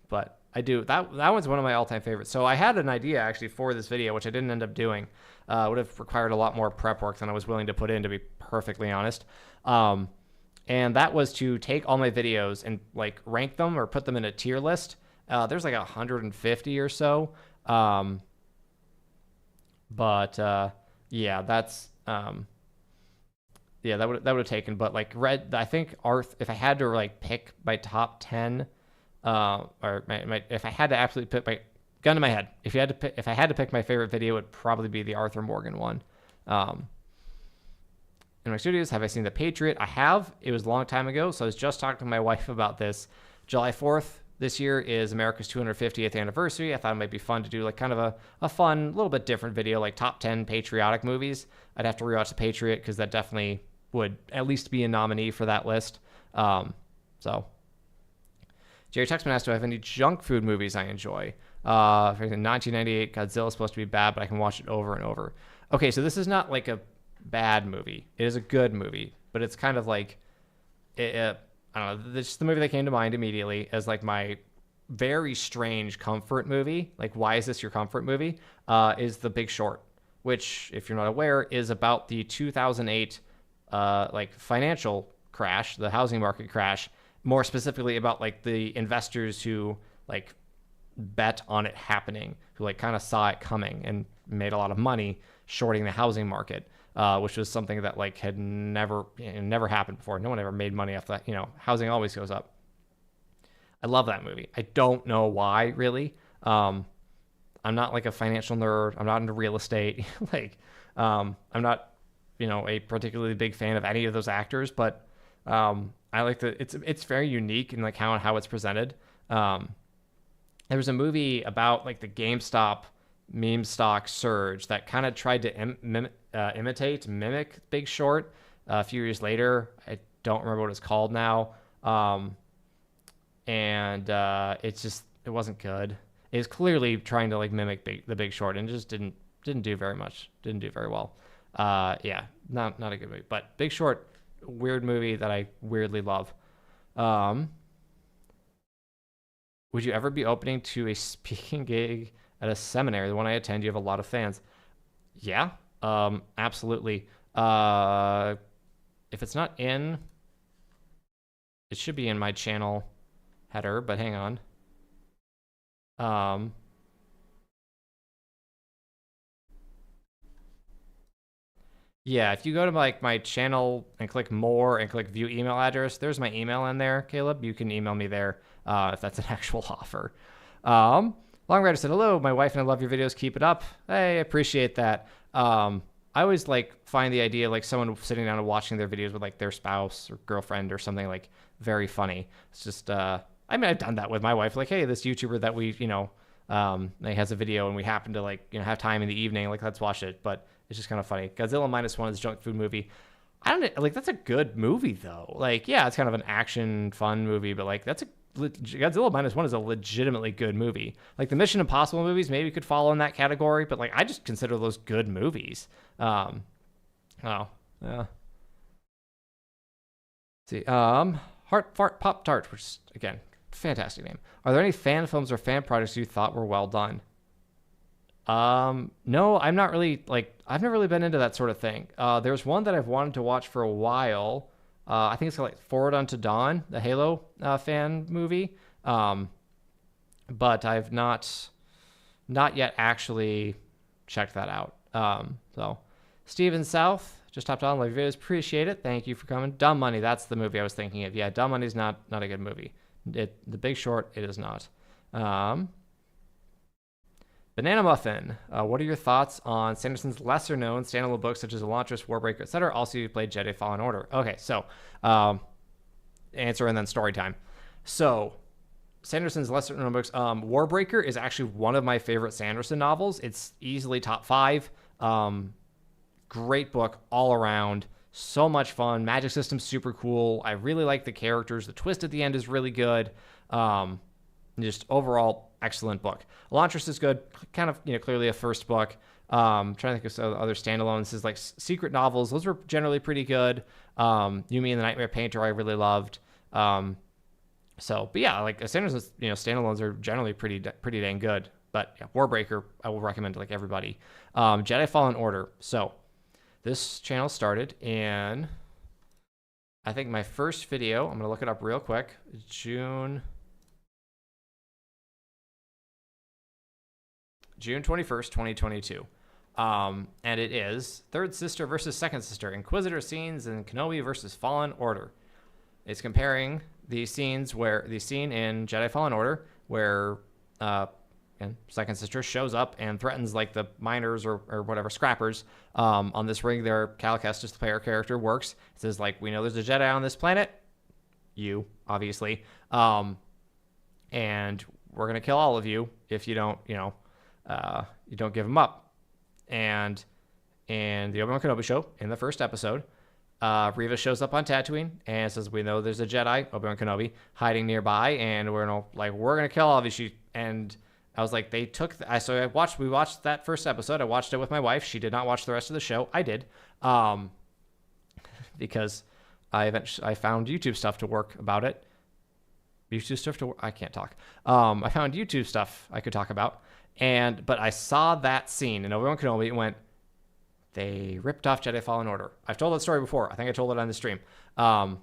But I do. That one's one of my all-time favorites. So I had an idea actually for this video, which I didn't end up doing. Would have required a lot more prep work than I was willing to put in, to be perfectly honest. And that was to take all my videos and like rank them or put them in a tier list. There's like 150 or so. Yeah, that's yeah, that would have taken. But like I think if I had to like pick my top 10, or if I had to absolutely pick my gun to my head, if I had to pick my favorite video, it would probably be the Arthur Morgan one. In my studios, have I seen The Patriot? I have. It was a long time ago, so I was just talking to my wife about this. July 4th this year is America's 250th anniversary. I thought it might be fun to do like kind of a fun, little bit different video, like top 10 patriotic movies. I'd have to rewatch The Patriot because that definitely would at least be a nominee for that list. So Jerry Tuxman asked, do I have any junk food movies I enjoy? For 1998, Godzilla's supposed to be bad, but I can watch it over and over. Okay, so this is not like a bad movie. It is a good movie, but it's kind of like, I don't know, this is the movie that came to mind immediately as like my very strange comfort movie. Like, why is this your comfort movie? Is The Big Short, which, if you're not aware, is about the 2008 like financial crash, the housing market crash, more specifically about like the investors who like bet on it happening, who like kind of saw it coming and made a lot of money shorting the housing market, which was something that like had never happened before. No one ever made money off that. Housing always goes up. I love that movie. I don't know why, really. I'm not like a financial nerd. I'm not into real estate. Like, I'm not, a particularly big fan of any of those actors, but I like it's very unique in like how it's presented. There was a movie about like the GameStop meme stock surge that kind of tried to mimic Big Short. A few years later, I don't remember what it's called now. It wasn't good. It was clearly trying to like mimic The Big Short and just didn't do very much. Didn't do very well. Yeah, not a good movie. But Big Short, weird movie that I weirdly love. Would you ever be opening to a speaking gig at a seminary? The one I attend, you have a lot of fans. Yeah, absolutely. If it's not in, it should be in my channel header, but hang on. Yeah, if you go to like my channel and click more and click view email address, there's my email in there, Caleb. You can email me there if that's an actual offer. Long Rider said, hello, my wife and I love your videos. Keep it up. Hey, I appreciate that. I always like find the idea like someone sitting down and watching their videos with like their spouse or girlfriend or something like very funny. It's just, I've done that with my wife. Like, hey, this YouTuber that we, like has a video and we happen to like, have time in the evening, like let's watch it. But it's just kind of funny. Godzilla -1 is a junk food movie. I don't like, that's a good movie though. Like, yeah, it's kind of an action fun movie, but like Godzilla -1 is a legitimately good movie. Like the Mission Impossible movies maybe could fall in that category, but like I just consider those good movies. Oh, yeah. Let's see, Heart Fart Pop Tart, which is, again, fantastic name. Are there any fan films or fan projects you thought were well done? No, I'm not really like, I've never really been into that sort of thing. There's one that I've wanted to watch for a while. I think it's called like Forward Unto Dawn, the Halo fan movie. But I've not yet actually checked that out. So Steven South just hopped on, like videos, appreciate it. Thank you for coming. Dumb Money, that's the movie I was thinking of. Yeah, Dumb Money's not a good movie. The Big Short, it is not. Banana Muffin, what are your thoughts on Sanderson's lesser-known standalone books such as Elantris, Warbreaker, etc.? Also, you played Jedi Fallen Order. Okay, so answer and then story time. So Sanderson's lesser-known books, Warbreaker is actually one of my favorite Sanderson novels. It's easily top 5. Great book all around. So much fun. Magic system's super cool. I really like the characters. The twist at the end is really good. Just overall excellent book. Elantris is good. Kind of, clearly a first book. Trying to think of some other standalones. Is like secret novels. Those were generally pretty good. Yumi and the Nightmare Painter I really loved. So, but yeah, like Ascendan's, standalones are generally pretty dang good. But yeah, Warbreaker, I will recommend to like everybody. Jedi Fallen Order. So this channel started in, I think my first video, I'm gonna look it up real quick, June 21st, 2022. And it is Third Sister versus Second Sister, Inquisitor scenes in Kenobi versus Fallen Order. It's comparing the scene in Jedi Fallen Order where and Second Sister shows up and threatens like the miners or whatever scrappers on this ring there. Cal Kestis, the player character, works. It says like, we know there's a Jedi on this planet. You, obviously. And we're going to kill all of you if you don't, you don't give them up. And in the Obi-Wan Kenobi show, in the first episode, Reva shows up on Tatooine and says, we know there's a Jedi, Obi-Wan Kenobi, hiding nearby, and we're going to kill all of you. And I was like, we watched that first episode. I watched it with my wife. She did not watch the rest of the show. I did. Because I found YouTube stuff to work about it. I can't talk. I found YouTube stuff I could talk about. But I saw that scene in Obi-Wan Kenobi and went, they ripped off Jedi Fallen Order. I've told that story before. I think I told it on the stream. And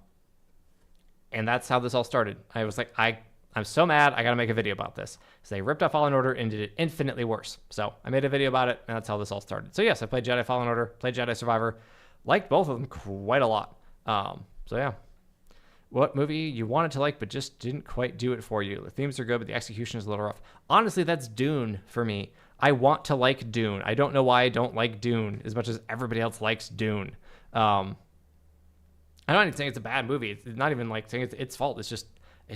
that's how this all started. I was like, I'm so mad. I got to make a video about this. So they ripped off Fallen Order and did it infinitely worse. So I made a video about it, and that's how this all started. So yes, I played Jedi Fallen Order, played Jedi Survivor, liked both of them quite a lot. So yeah. What movie you wanted to like but just didn't quite do it for you? The themes are good, but the execution is a little rough. Honestly, that's Dune for me. I want to like Dune. I don't know why I don't like Dune as much as everybody else likes Dune. I'm not even saying it's a bad movie. It's not even like saying it's its fault. It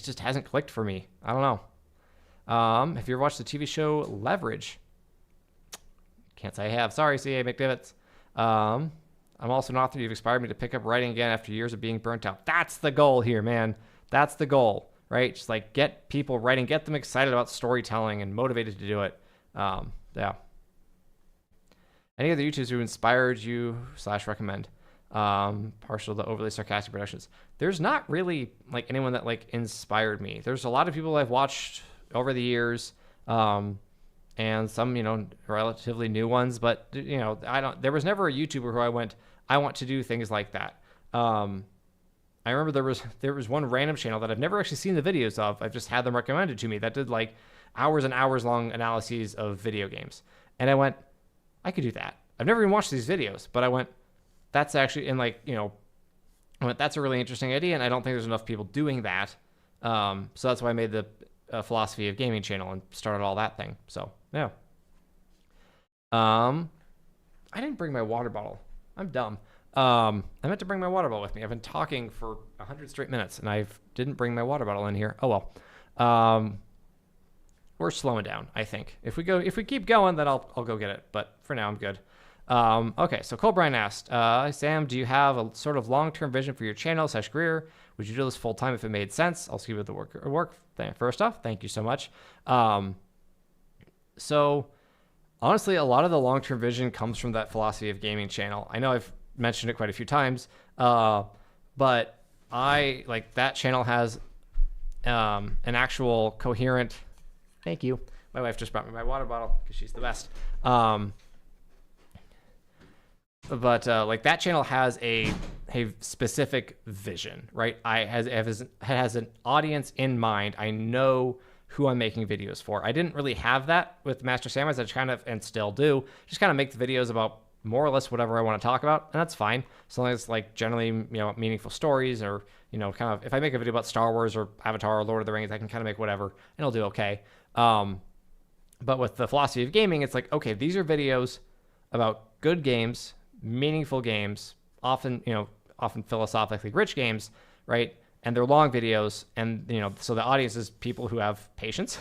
just hasn't clicked for me. I don't know. Have you ever watched the TV show Leverage? Can't say I have. Sorry, C.A. McDivots. I'm also an author. You've inspired me to pick up writing again after years of being burnt out. That's the goal here, man. That's the goal, right? Just like get people writing, get them excited about storytelling and motivated to do it. Yeah. Any other YouTubers who inspired you / recommend? Partial to overly sarcastic productions. There's not really like anyone that like inspired me. There's a lot of people I've watched over the years, and some, relatively new ones, but there was never a YouTuber who I went, I want to do things like that. I remember there was one random channel that I've never actually seen the videos of. I've just had them recommended to me that did like hours and hours long analyses of video games. And I went, I could do that. I've never even watched these videos, but I went, that's actually, and I went, that's a really interesting idea. And I don't think there's enough people doing that. So that's why I made the philosophy of gaming channel and started all that thing. So yeah. I didn't bring my water bottle. I'm dumb. I meant to bring my water bottle with me. I've been talking for 100 straight minutes and I didn't bring my water bottle in here. Oh well. We're slowing down, I think. If we keep going, then I'll go get it. But for now, I'm good. Okay, so Cole Bryan asked, Sam, do you have a sort of long-term vision for your channel / career? Would you do this full time if it made sense? I'll see with the work thing. First off, thank you so much. So honestly, a lot of the long-term vision comes from that philosophy of gaming channel. I know I've mentioned it quite a few times, but I like that channel has an actual coherent. Thank you. My wife just brought me my water bottle because she's the best. But like that channel has a specific vision, right? It has an audience in mind. I know who I'm making videos for. I didn't really have that with Master Samurais. I kind of, and still do, just kind of make the videos about more or less whatever I want to talk about, and that's fine. So long as it's like generally, meaningful stories or, kind of, if I make a video about Star Wars or Avatar or Lord of the Rings, I can kind of make whatever and it'll do okay. But with the philosophy of gaming, it's like, okay, these are videos about good games, meaningful games, often philosophically rich games, right? And they're long videos, and so the audience is people who have patience,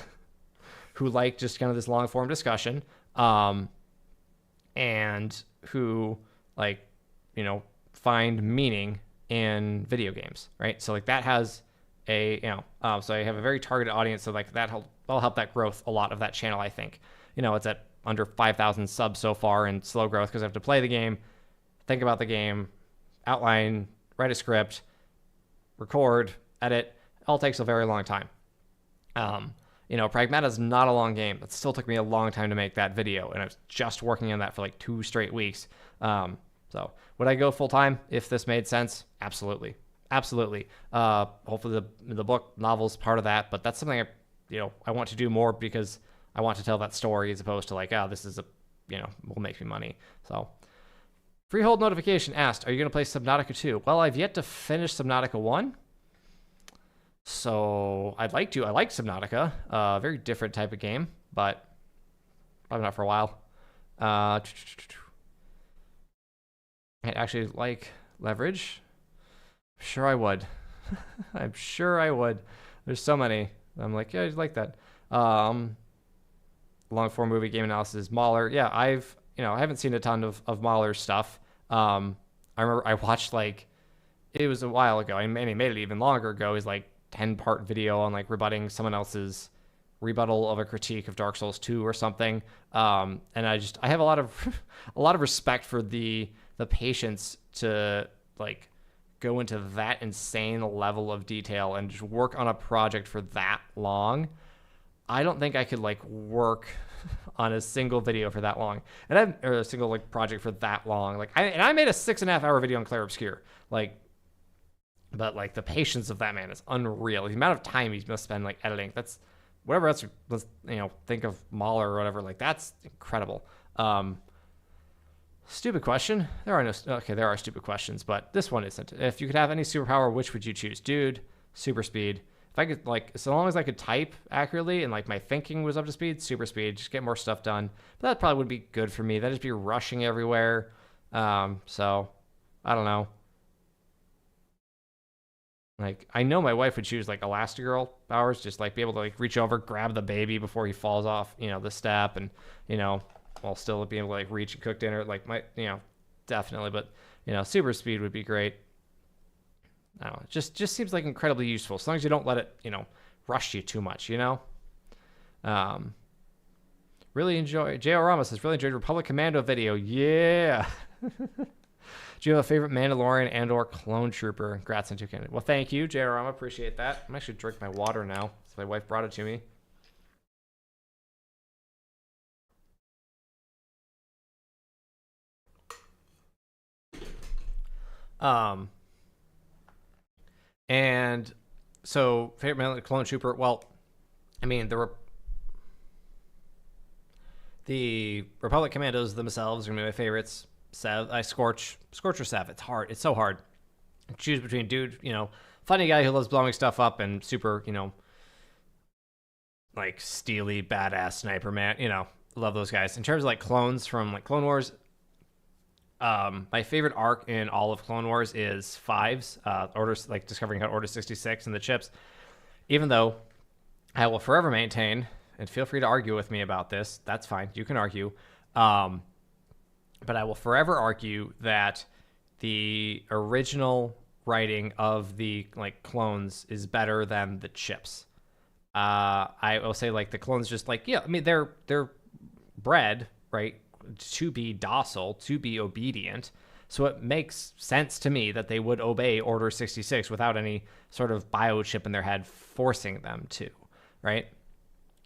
who like just kind of this long form discussion, and who like find meaning in video games, right? So like that has a so I have a very targeted audience, so like that'll help that growth a lot of that channel. I think it's at under 5,000 subs so far, and slow growth because I have to play the game, think about the game, outline, write a script, record, edit, It all takes a very long time. Pragmata is not a long game. It still took me a long time to make that video, and I was just working on that for like 2 straight weeks. So would I go full time if this made sense? Absolutely. Absolutely. Hopefully the book novel's part of that, but that's something I want to do more because I want to tell that story as opposed to like, this is will make me money. So Freehold Notification asked, are you going to play Subnautica 2? Well, I've yet to finish Subnautica 1. So I'd like to. I like Subnautica. Very different type of game, but probably not for a while. I actually like Leverage. I'm sure I would. I'm sure I would. There's so many. I'm like, yeah, I like that. Long form movie game analysis. Mahler. Yeah, I haven't seen a ton of Mahler's stuff. I remember I watched it was a while ago. I made it even longer ago. Is 10-part video on rebutting someone else's rebuttal of a critique of Dark Souls 2 or something. And I have a lot of respect for the patience to go into that insane level of detail and just work on a project for that long. I don't think I could work on a single video for that long, or a single project for that long. I made a 6.5-hour video on Clair Obscur, but the patience of that man is unreal. The amount of time he must spend editing. That's whatever else. Let's think of Mahler or whatever. That's incredible. Stupid question. There are stupid questions, but this one isn't. If you could have any superpower, which would you choose? Dude, super speed. If I could as long as I could type accurately and my thinking was up to speed, super speed, just get more stuff done. But that probably would be good for me. That'd just be rushing everywhere. So I don't know. I know my wife would choose Elastigirl powers, just be able to reach over, grab the baby before he falls off, the step, and while still being able to reach and cook dinner. Definitely, but super speed would be great. I don't know. Just seems incredibly useful as long as you don't let it, rush you too much, Really enjoy. J.R. Ramos says, really enjoyed Republic Commando video. Yeah. Do you have a favorite Mandalorian and or clone trooper? Congrats on 2 candidates. Well, thank you, J.R. Ramos. Appreciate that. I'm actually drinking my water now. So my wife brought it to me. And so favorite Mandalorian clone trooper. Well, I mean the Republic Commandos themselves are gonna be my favorites. Sev, Scorch or Sev. It's hard. It's so hard. Choose between dude, funny guy who loves blowing stuff up and super, steely badass sniper man. Love those guys. In terms of clones from Clone Wars, my favorite arc in all of Clone Wars is Fives, orders discovering how Order 66 and the chips. Even though I will forever maintain, and feel free to argue with me about this. That's fine. You can argue. But I will forever argue that the original writing of the clones is better than the chips. I will say the clones just they're bred right to be docile, to be obedient. So it makes sense to me that they would obey Order 66 without any sort of biochip in their head forcing them to, right?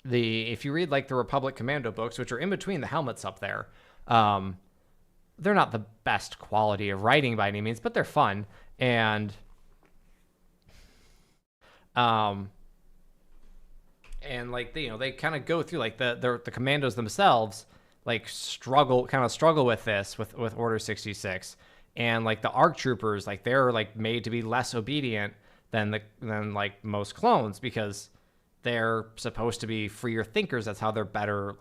If you read the Republic Commando books, which are in between the helmets up there, they're not the best quality of writing by any means, but they're fun. And they kind of go through the commandos themselves struggle with this with Order 66, and the ARC troopers they're made to be less obedient than most clones because they're supposed to be freer thinkers. That's how they're better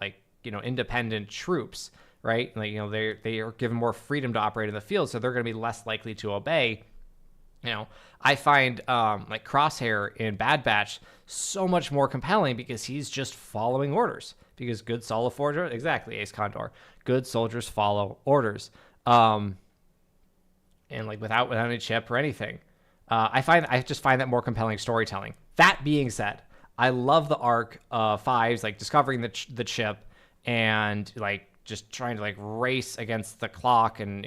independent troops. Right? They are given more freedom to operate in the field, so they're going to be less likely to obey. I find Crosshair in Bad Batch so much more compelling because he's just following orders. Because good soldiers, exactly, Ace Condor, good soldiers follow orders, and without any chip or anything. I just find that more compelling storytelling. That being said, I love the arc Fives, discovering the chip and just trying to race against the clock and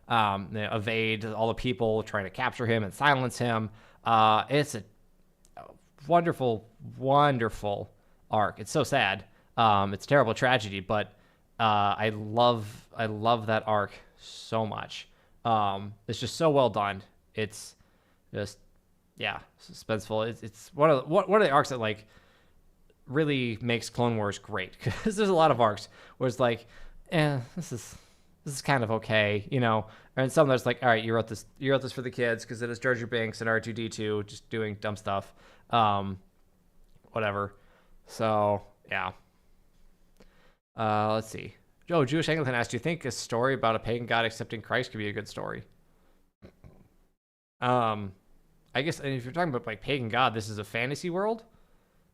evade all the people trying to capture him and silence him. It's a wonderful, wonderful arc. It's so sad. It's a terrible tragedy, but I love that arc so much. It's just so well done. It's just yeah, suspenseful. It's one of the arcs that like really makes Clone Wars great because there's a lot of arcs where it's like, this is kind of okay, you know. And some that's like, all right, you wrote this for the kids because it is Jar Jar Binks and R2D2 just doing dumb stuff, whatever. So yeah. Let's see. Oh, Jewish Anglican asked, do you think a story about a pagan god accepting Christ could be a good story? I guess if you're talking about like pagan god, this is a fantasy world.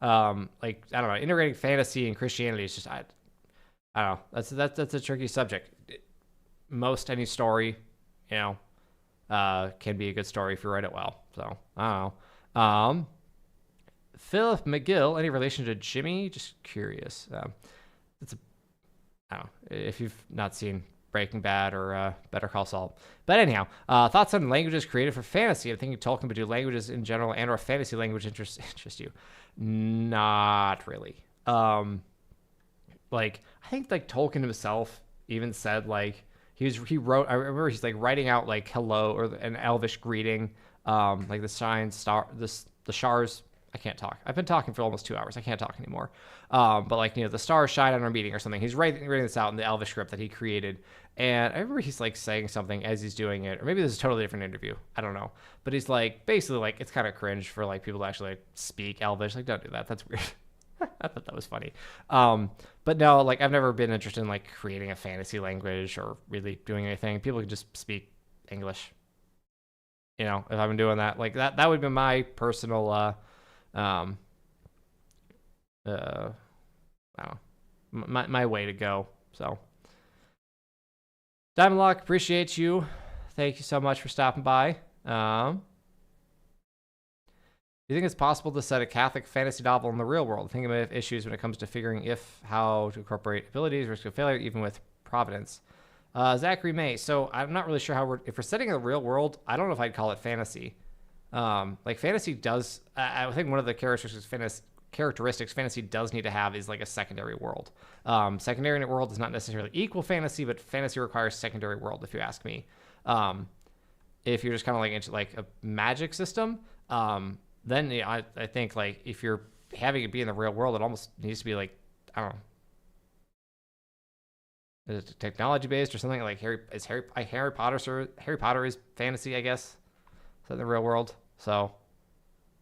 Like I don't know, integrating fantasy and Christianity is just I don't know. That's a tricky subject. Most any story, you know, can be a good story if you write it well. So I don't know. Philip McGill, any relation to Jimmy? Just curious. I don't know if you've not seen Breaking Bad or Better Call Saul. But anyhow, thoughts on languages created for fantasy. I'm thinking Tolkien, but do languages in general and or fantasy language interest you? Not really. Like I think like Tolkien himself even said like he wrote. I remember he's like writing out like hello or an Elvish greeting, like the stars. I can't talk. I've been talking for almost 2 hours. I can't talk anymore. But like, you know, the stars shine on our meeting or something. He's writing this out in the Elvish script that he created. And I remember he's like saying something as he's doing it, or maybe this is a totally different interview. I don't know. But he's like, basically like, it's kind of cringe for like people to actually like speak Elvish. Like, don't do that. That's weird. I thought that was funny. But no, like I've never been interested in like creating a fantasy language or really doing anything. People can just speak English. You know, if I've been doing that, like that would be my personal, I don't know, my way to go. So Diamond Lock, appreciate you. Thank you so much for stopping by. Do you think it's possible to set a Catholic fantasy novel in the real world? Think of issues when it comes to figuring how to incorporate abilities, risk of failure, even with Providence. Zachary May. So I'm not really sure if we're setting in the real world, I don't know if I'd call it fantasy. Like fantasy does, I think one of the characteristics fantasy does need to have is like a secondary world. Secondary world is not necessarily equal fantasy, but fantasy requires secondary world, if you ask me. If you're just kind of like into like a magic system, then yeah, I think like if you're having it be in the real world, it almost needs to be like, I don't know, is it technology based or something like Harry Potter is fantasy, I guess. Is that the real world? So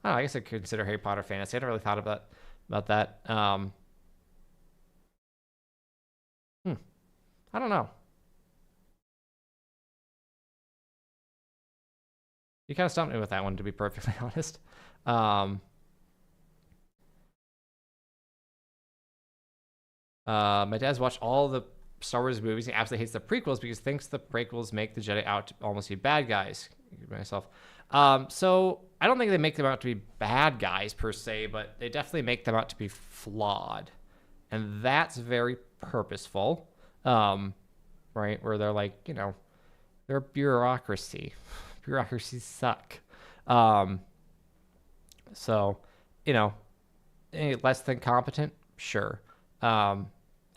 I don't know, I guess I could consider Harry Potter fantasy. I never really thought about that. I don't know. You kind of stumped me with that one, to be perfectly honest. My dad's watched all the Star Wars movies. He absolutely hates the prequels because he thinks the prequels make the Jedi out to almost be bad guys. Myself. So I don't think they make them out to be bad guys per se, but they definitely make them out to be flawed. And that's very purposeful. Right? Where they're like, you know, they're bureaucracy. Bureaucracies suck. So, you know, less than competent, sure.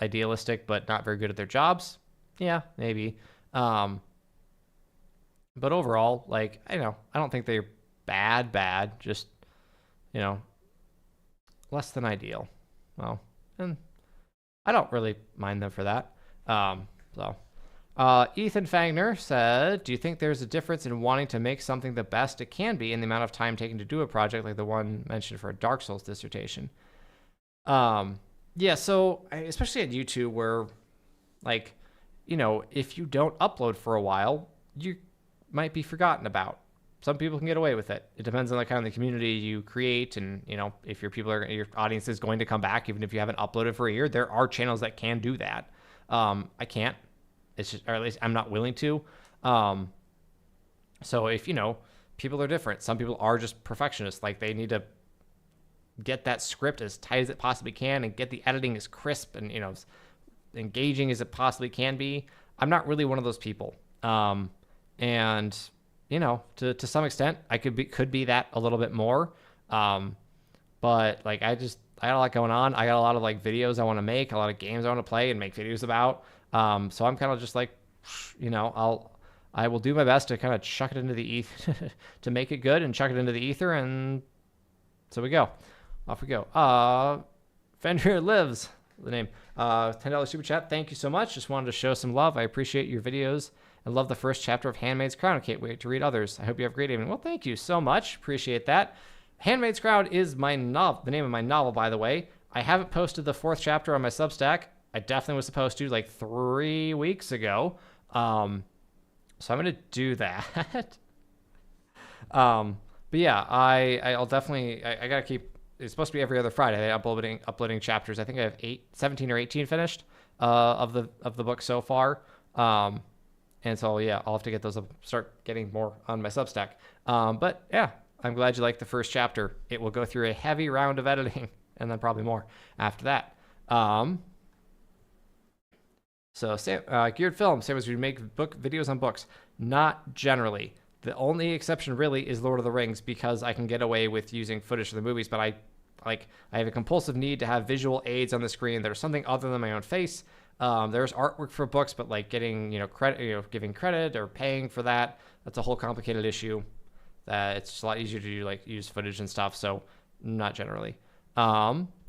Idealistic, but not very good at their jobs, yeah, maybe. But overall, like, I don't think they're bad, just, you know, less than ideal. Well, and I don't really mind them for that. Ethan Fagner said, do you think there's a difference in wanting to make something the best it can be in the amount of time taken to do a project like the one mentioned for a Dark Souls dissertation? Yeah, so especially at YouTube where, like, you know, if you don't upload for a while, you might be forgotten about. Some people can get away with it. It depends on the kind of the community you create, and you know, if your audience is going to come back even if you haven't uploaded for a year. There are channels that can do that. I can't. It's just, or at least I'm not willing to. So if, you know, people are different. Some people are just perfectionists. Like they need to get that script as tight as it possibly can and get the editing as crisp and, you know, as engaging as it possibly can be. I'm not really one of those people. And, you know, to some extent, I could be that a little bit more. but like I got a lot going on. I got a lot of like videos I want to make, a lot of games I want to play and make videos about. So I'm kind of just like, I will do my best to kind of chuck it into the ether to make it good and chuck it into the ether, and so we go. Off we go. Fenrir Lives, the name. $10 super chat. Thank you so much. Just wanted to show some love. I appreciate your videos and love the first chapter of Handmaid's Crown. I can't wait to read others. I hope you have a great evening. Well, thank you so much. Appreciate that. Handmaid's Crown is my novel, the name of my novel, by the way. I haven't posted the 4th chapter on my Substack. I definitely was supposed to like 3 weeks ago. So I'm going to do that. But yeah, I'll definitely, I got to keep, it's supposed to be every other Friday. Uploading chapters. I think I have 17 or 18 finished, of the book so far. And so, yeah, I'll have to get those up, start getting more on my Substack. But yeah, I'm glad you liked the first chapter. It will go through a heavy round of editing and then probably more after that. So, Geared Film, same as we make book videos on books. Not generally. The only exception really is Lord of the Rings, because I can get away with using footage from the movies, but I have a compulsive need to have visual aids on the screen that are something other than my own face. There's artwork for books, but like getting, credit, giving credit or paying for that, that's a whole complicated issue that it's just a lot easier to do, like use footage and stuff. So not generally.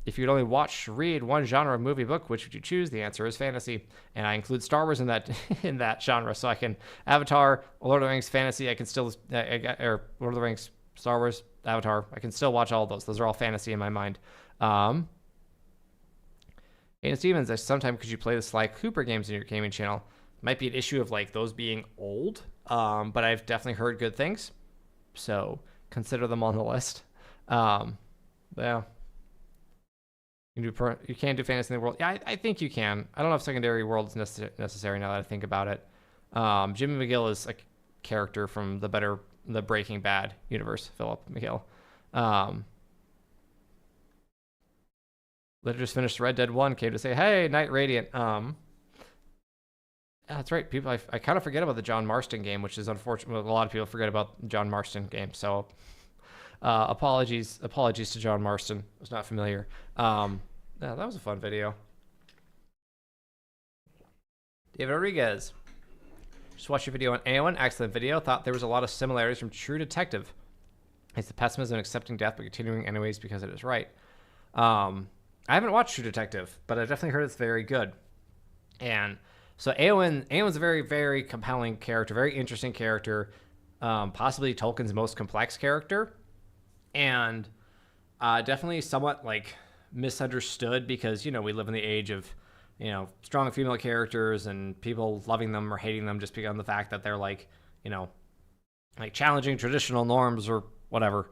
If you'd only read one genre of movie book, which would you choose? The answer is fantasy, and I include Star Wars in that in that genre. So I can Avatar, Lord of the Rings, fantasy. I can still or Lord of the Rings, Star Wars, Avatar. I can still watch all of those. Those are all fantasy in my mind. Aiden Stevens, sometime could you play the Sly Cooper games in your gaming channel? Might be an issue of like those being old, but I've definitely heard good things, so consider them on the list. Yeah. You can't do fantasy in the world. Yeah, I think you can. I don't know if secondary world is necessary now that I think about it. Jimmy McGill is a character from the Breaking Bad universe. Philip McGill. Literally just finished Red Dead 1. Came to say, hey, Night Radiant. Yeah, that's right. People, I kind of forget about the John Marston game, which is unfortunate. A lot of people forget about the John Marston game. So apologies to John Marston. I was not familiar. Yeah, that was a fun video. David Rodriguez. Just watched your video on AON. Excellent video. Thought there was a lot of similarities from True Detective. It's the pessimism and accepting death but continuing anyways because it is right. I haven't watched True Detective, but I've definitely heard it's very good. And so Aowen's a very, very compelling character, very interesting character, possibly Tolkien's most complex character, and definitely somewhat like misunderstood because, we live in the age of, strong female characters and people loving them or hating them just because of the fact that they're like, like challenging traditional norms or whatever.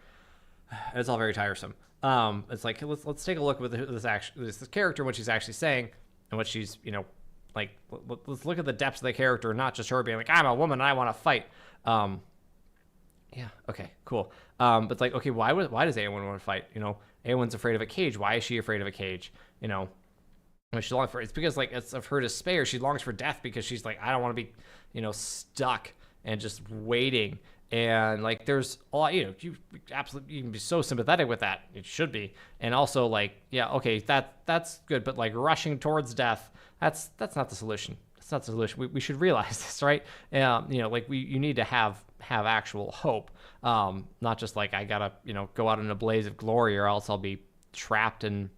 It's all very tiresome. It's like, let's take a look at this character, what she's actually saying and what she's, like, let's look at the depths of the character, not just her being like, I'm a woman and I want to fight. Yeah. Okay, cool. But it's like, okay, why does Aowen want to fight? Aowen's afraid of a cage. Why is she afraid of a cage? She longs for, it's because like it's of her despair. She longs for death because she's like, I don't want to be, stuck and just waiting. And like, there's a lot, you can be so sympathetic with that. It should be. And also like, yeah, okay, that's good. But like rushing towards death, that's not the solution. That's not the solution. We should realize this, right? Like you need to have actual hope. Not just like, I gotta, go out in a blaze of glory or else I'll be trapped and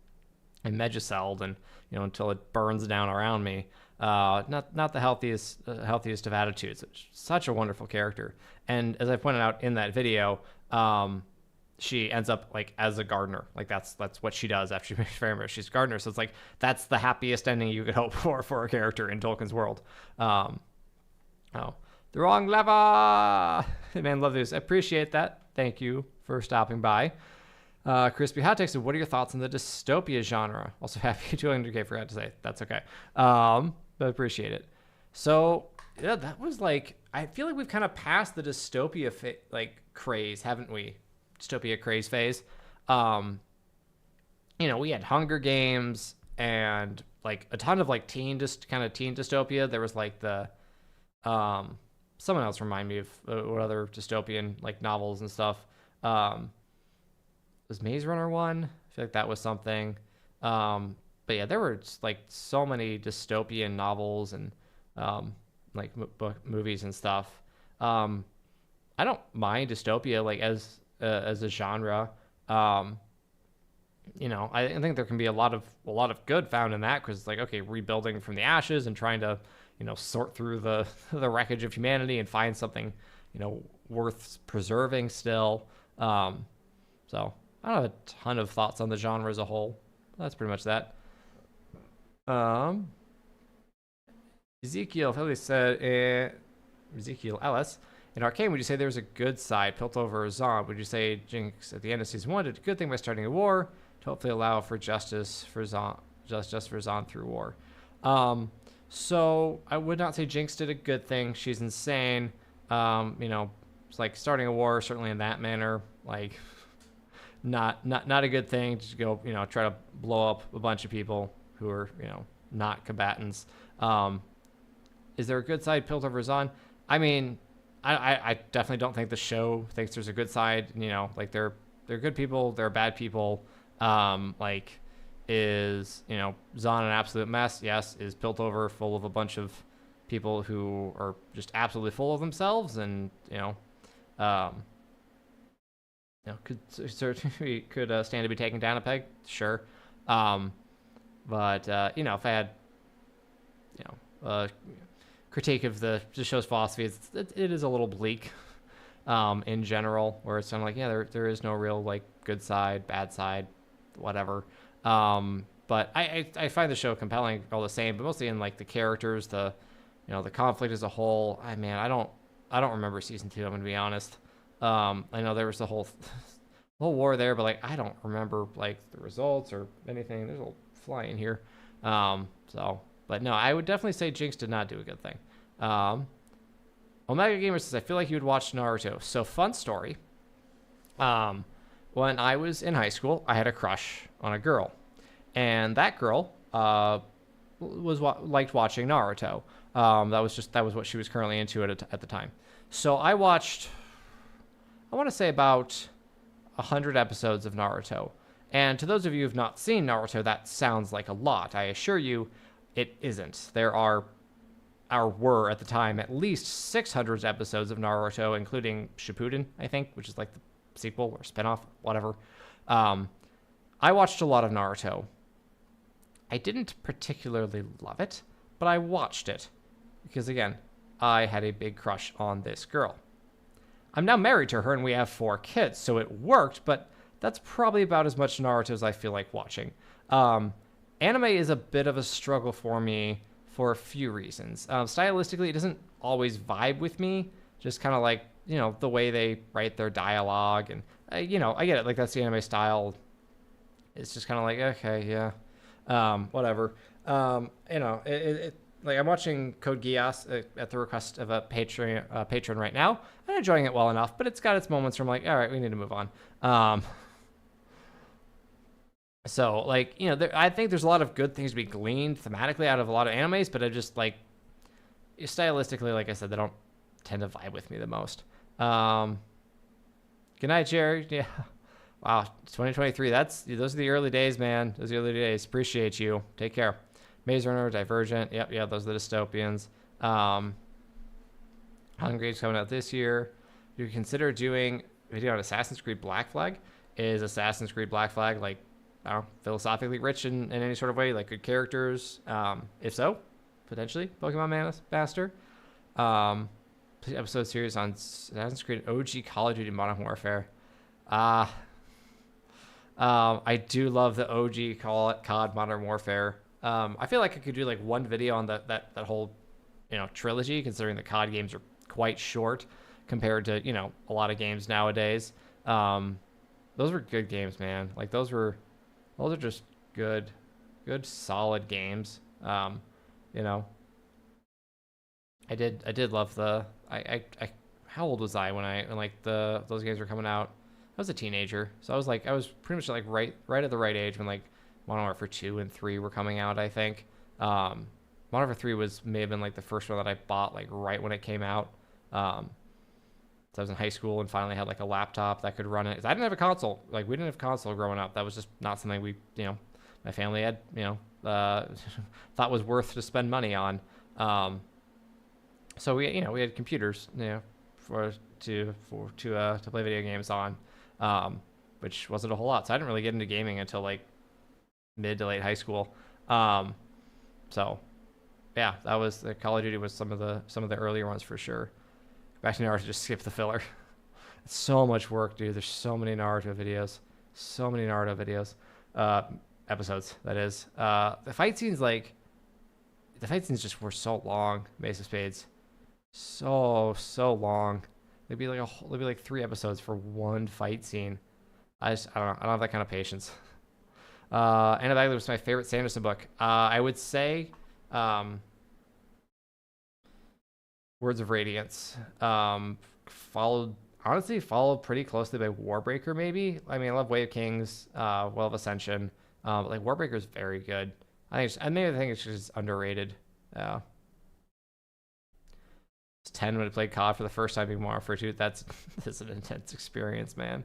megacelled and, until it burns down around me. Not the healthiest of attitudes. It's such a wonderful character. And as I pointed out in that video, she ends up like as a gardener. Like that's what she does after she makes Faramir. She's a gardener. So it's like, that's the happiest ending you could hope for a character in Tolkien's world. The wrong lever. Man, love this. I appreciate that. Thank you for stopping by. Crispy Hot texted, what are your thoughts on the dystopia genre? Also happy 200K, forgot to say. That's okay. But I appreciate it. So, yeah, that was like, I feel like we've kind of passed the dystopia craze, haven't we? Dystopia craze phase. We had Hunger Games and like a ton of like teen dystopia. There was like the someone else remind me of what other dystopian like novels and stuff. Was Maze Runner one? I feel like that was something. But yeah, there were just, like so many dystopian novels and um, like movies and stuff. Um, I don't mind dystopia like as a genre. Um, I think there can be a lot of good found in that because like okay, rebuilding from the ashes and trying to sort through the the wreckage of humanity and find something worth preserving still. Um, so I don't have a ton of thoughts on the genre as a whole. That's pretty much that. Um, Ezekiel Philly said, Ezekiel Ellis, in Arcane, would you say there was a good side built over Zon? Would you say Jinx at the end of season one did a good thing by starting a war to hopefully allow for justice for Zon, just for Zon through war? So I would not say Jinx did a good thing. She's insane. It's like starting a war, certainly in that manner, like not a good thing to go, try to blow up a bunch of people who are, not combatants. Is there a good side built over Zon? I mean, I definitely don't think the show thinks there's a good side. Like they're good people, they're bad people. Like is Zon an absolute mess? Yes. Is Piltover full of a bunch of people who are just absolutely full of themselves and um, could certainly could stand to be taken down a peg? Sure. But if I had critique of the show's philosophy, it is a little bleak in general, where it's kind of like there is no real like good side, bad side, whatever. But I find the show compelling all the same, but mostly in like the characters, the conflict as a whole. I don't remember season 2. I'm gonna be honest. I know there was the whole war there, but like I don't remember like the results or anything. There's a fly in here. But no, I would definitely say Jinx did not do a good thing. Omega Gamer says, I feel like you would watch Naruto. So fun story. When I was in high school, I had a crush on a girl, and that girl liked watching Naruto. That was what she was currently into at the time. So I watched, I want to say about 100 episodes of Naruto. And to those of you who have not seen Naruto, that sounds like a lot. I assure you, it isn't. There were at the time at least 600 episodes of Naruto, including Shippuden, I think, which is like the sequel or spinoff, whatever. I watched a lot of Naruto. I didn't particularly love it, but I watched it because, again, I had a big crush on this girl. I'm now married to her and we have 4 kids, so it worked, but that's probably about as much Naruto as I feel like watching. Anime is a bit of a struggle for me for a few reasons. Stylistically, it doesn't always vibe with me, just kind of like, the way they write their dialogue. And, I get it. Like, that's the anime style. It's just kind of like, okay, yeah, whatever. Like, I'm watching Code Geass at the request of a patron right now. I'm enjoying it well enough, but it's got its moments where I'm like, all right, we need to move on. So, like, I think there's a lot of good things to be gleaned thematically out of a lot of animes, but I just, like, stylistically, like I said, they don't tend to vibe with me the most. Good night, Jerry. Yeah. Wow, 2023. Those are the early days, man. Those are the early days. Appreciate you. Take care. Maze Runner, Divergent. Yep, yeah, those are the dystopians. Hungrade's coming out this year. You consider doing a video on Assassin's Creed Black Flag? Is Assassin's Creed Black Flag, like, I don't know, philosophically rich in any sort of way, like good characters? If so, potentially Pokemon Master. Episode series on Assassin's Creed OG Call of Duty Modern Warfare. I do love the OG COD Modern Warfare. I feel like I could do like one video on that whole trilogy, considering the COD games are quite short compared to a lot of games nowadays. Those were good games, man. Like those are just good solid games. I did love the I how old was I when like those games were coming out? I was a teenager, so I was pretty much like right at the right age when like Modern Warfare 2 and 3 were coming out, I think. Modern Warfare 3 may have been like the first one that I bought like right when it came out. So I was in high school and finally had like a laptop that could run it. 'Cause I didn't have a console. Like we didn't have a console growing up. That was just not something we, my family had, thought was worth to spend money on. So we had computers, to play video games on, which wasn't a whole lot. So I didn't really get into gaming until like mid to late high school. So yeah, that was the Call of Duty was some of the earlier ones for sure. Back to Naruto, just skip the filler. It's so much work, dude. There's so many Naruto videos, episodes. That is. The fight scenes just were so long. Mace of Spades, so long. It'd be like 3 episodes for one fight scene. I don't know. I don't have that kind of patience. Anna Bagley was my favorite Sanderson book. I would say Words of Radiance. Followed pretty closely by Warbreaker, maybe. I mean, I love Way of Kings, Well of Ascension. But like Warbreaker is very good. I think it's just underrated. Yeah. It's 10 when I played COD for the first time being Modern Warfare 2. That's an intense experience, man.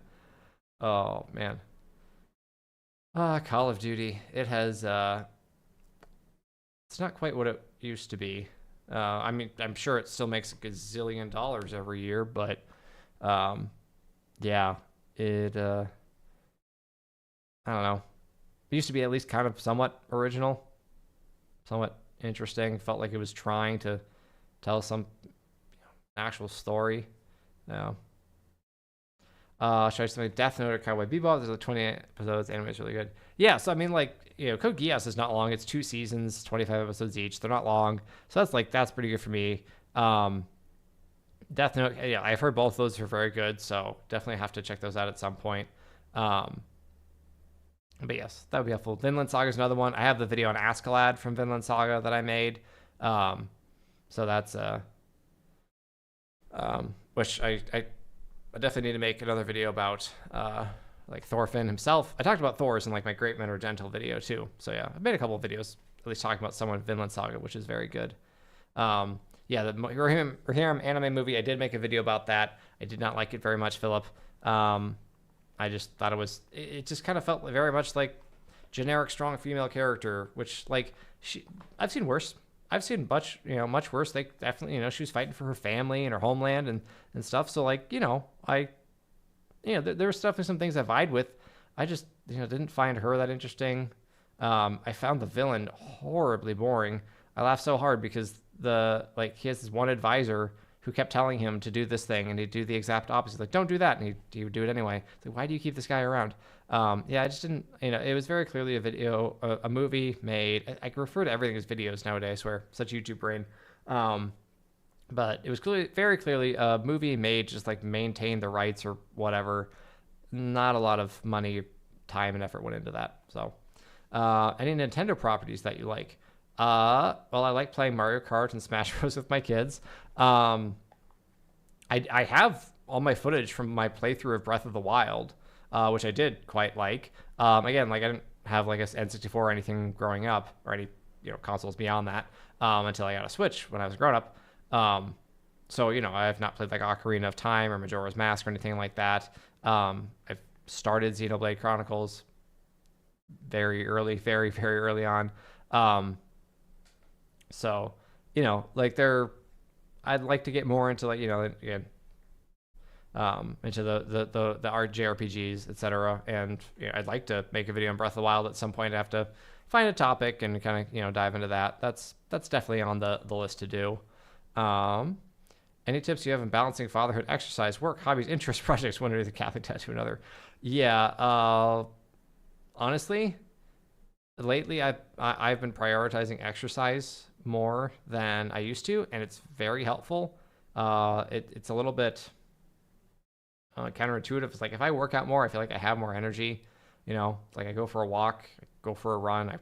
Oh man. Call of Duty. It has it's not quite what it used to be. I mean, I'm sure it still makes a gazillion dollars every year, but yeah, it I don't know. It used to be at least kind of somewhat original, somewhat interesting. Felt like it was trying to tell some actual story. Yeah. Should I say Death Note or Cowboy Bebop? There's like 28 episodes. Anime is really good. Yeah, so I mean, like, Code Geass is not long. It's 2 seasons, 25 episodes each. They're not long, so that's pretty good for me. Death Note, yeah, I've heard both of those are very good, so definitely have to check those out at some point. But yes, that would be helpful. Vinland Saga is another one. I have the video on Askeladd from Vinland Saga that I made. So that's which I definitely need to make another video about like Thorfinn himself. I talked about Thor's in like my Great Men Are Gentle video too. So yeah, I've made a couple of videos at least talking about someone in Vinland Saga, which is very good. Yeah, the Rohirrim anime movie, I did make a video about that. I did not like it very much, Philip. I just thought it just kind of felt very much like generic strong female character, which like I've seen worse. I've seen much worse. They definitely, she was fighting for her family and her homeland and stuff. So like, there was definitely some things I vied with. I just, didn't find her that interesting. I found the villain horribly boring. I laughed so hard because he has this one advisor who kept telling him to do this thing and he'd do the exact opposite. Like, don't do that. And he would do it anyway. It's like, why do you keep this guy around? Yeah, I just didn't, it was very clearly a movie made. I refer to everything as videos nowadays, I swear, such YouTube brain. But it was very clearly a movie made just like maintain the rights or whatever. Not a lot of money, time, and effort went into that. So, any Nintendo properties that you like? Well, I like playing Mario Kart and Smash Bros with my kids. I have all my footage from my playthrough of Breath of the Wild, which I did quite like. Again, like I didn't have like a N64 or anything growing up, or any consoles beyond that, until I got a Switch when I was a grown up. So I have not played like Ocarina of Time or Majora's Mask or anything like that. I've started Xenoblade Chronicles very early, very very early on. So like I'd like to get more into like again into the JRPGs, etc. And I'd like to make a video on Breath of the Wild at some point. I have to find a topic and kind of dive into that. That's definitely on the list to do. Any tips you have in balancing fatherhood, exercise, work, hobbies, interests, projects, one or the Catholic tattoo another? Yeah, honestly, lately I've been prioritizing exercise more than I used to, and it's very helpful. It's a little bit counterintuitive. It's like if I work out more, I feel like I have more energy. Like I go for a walk, I go for a run, I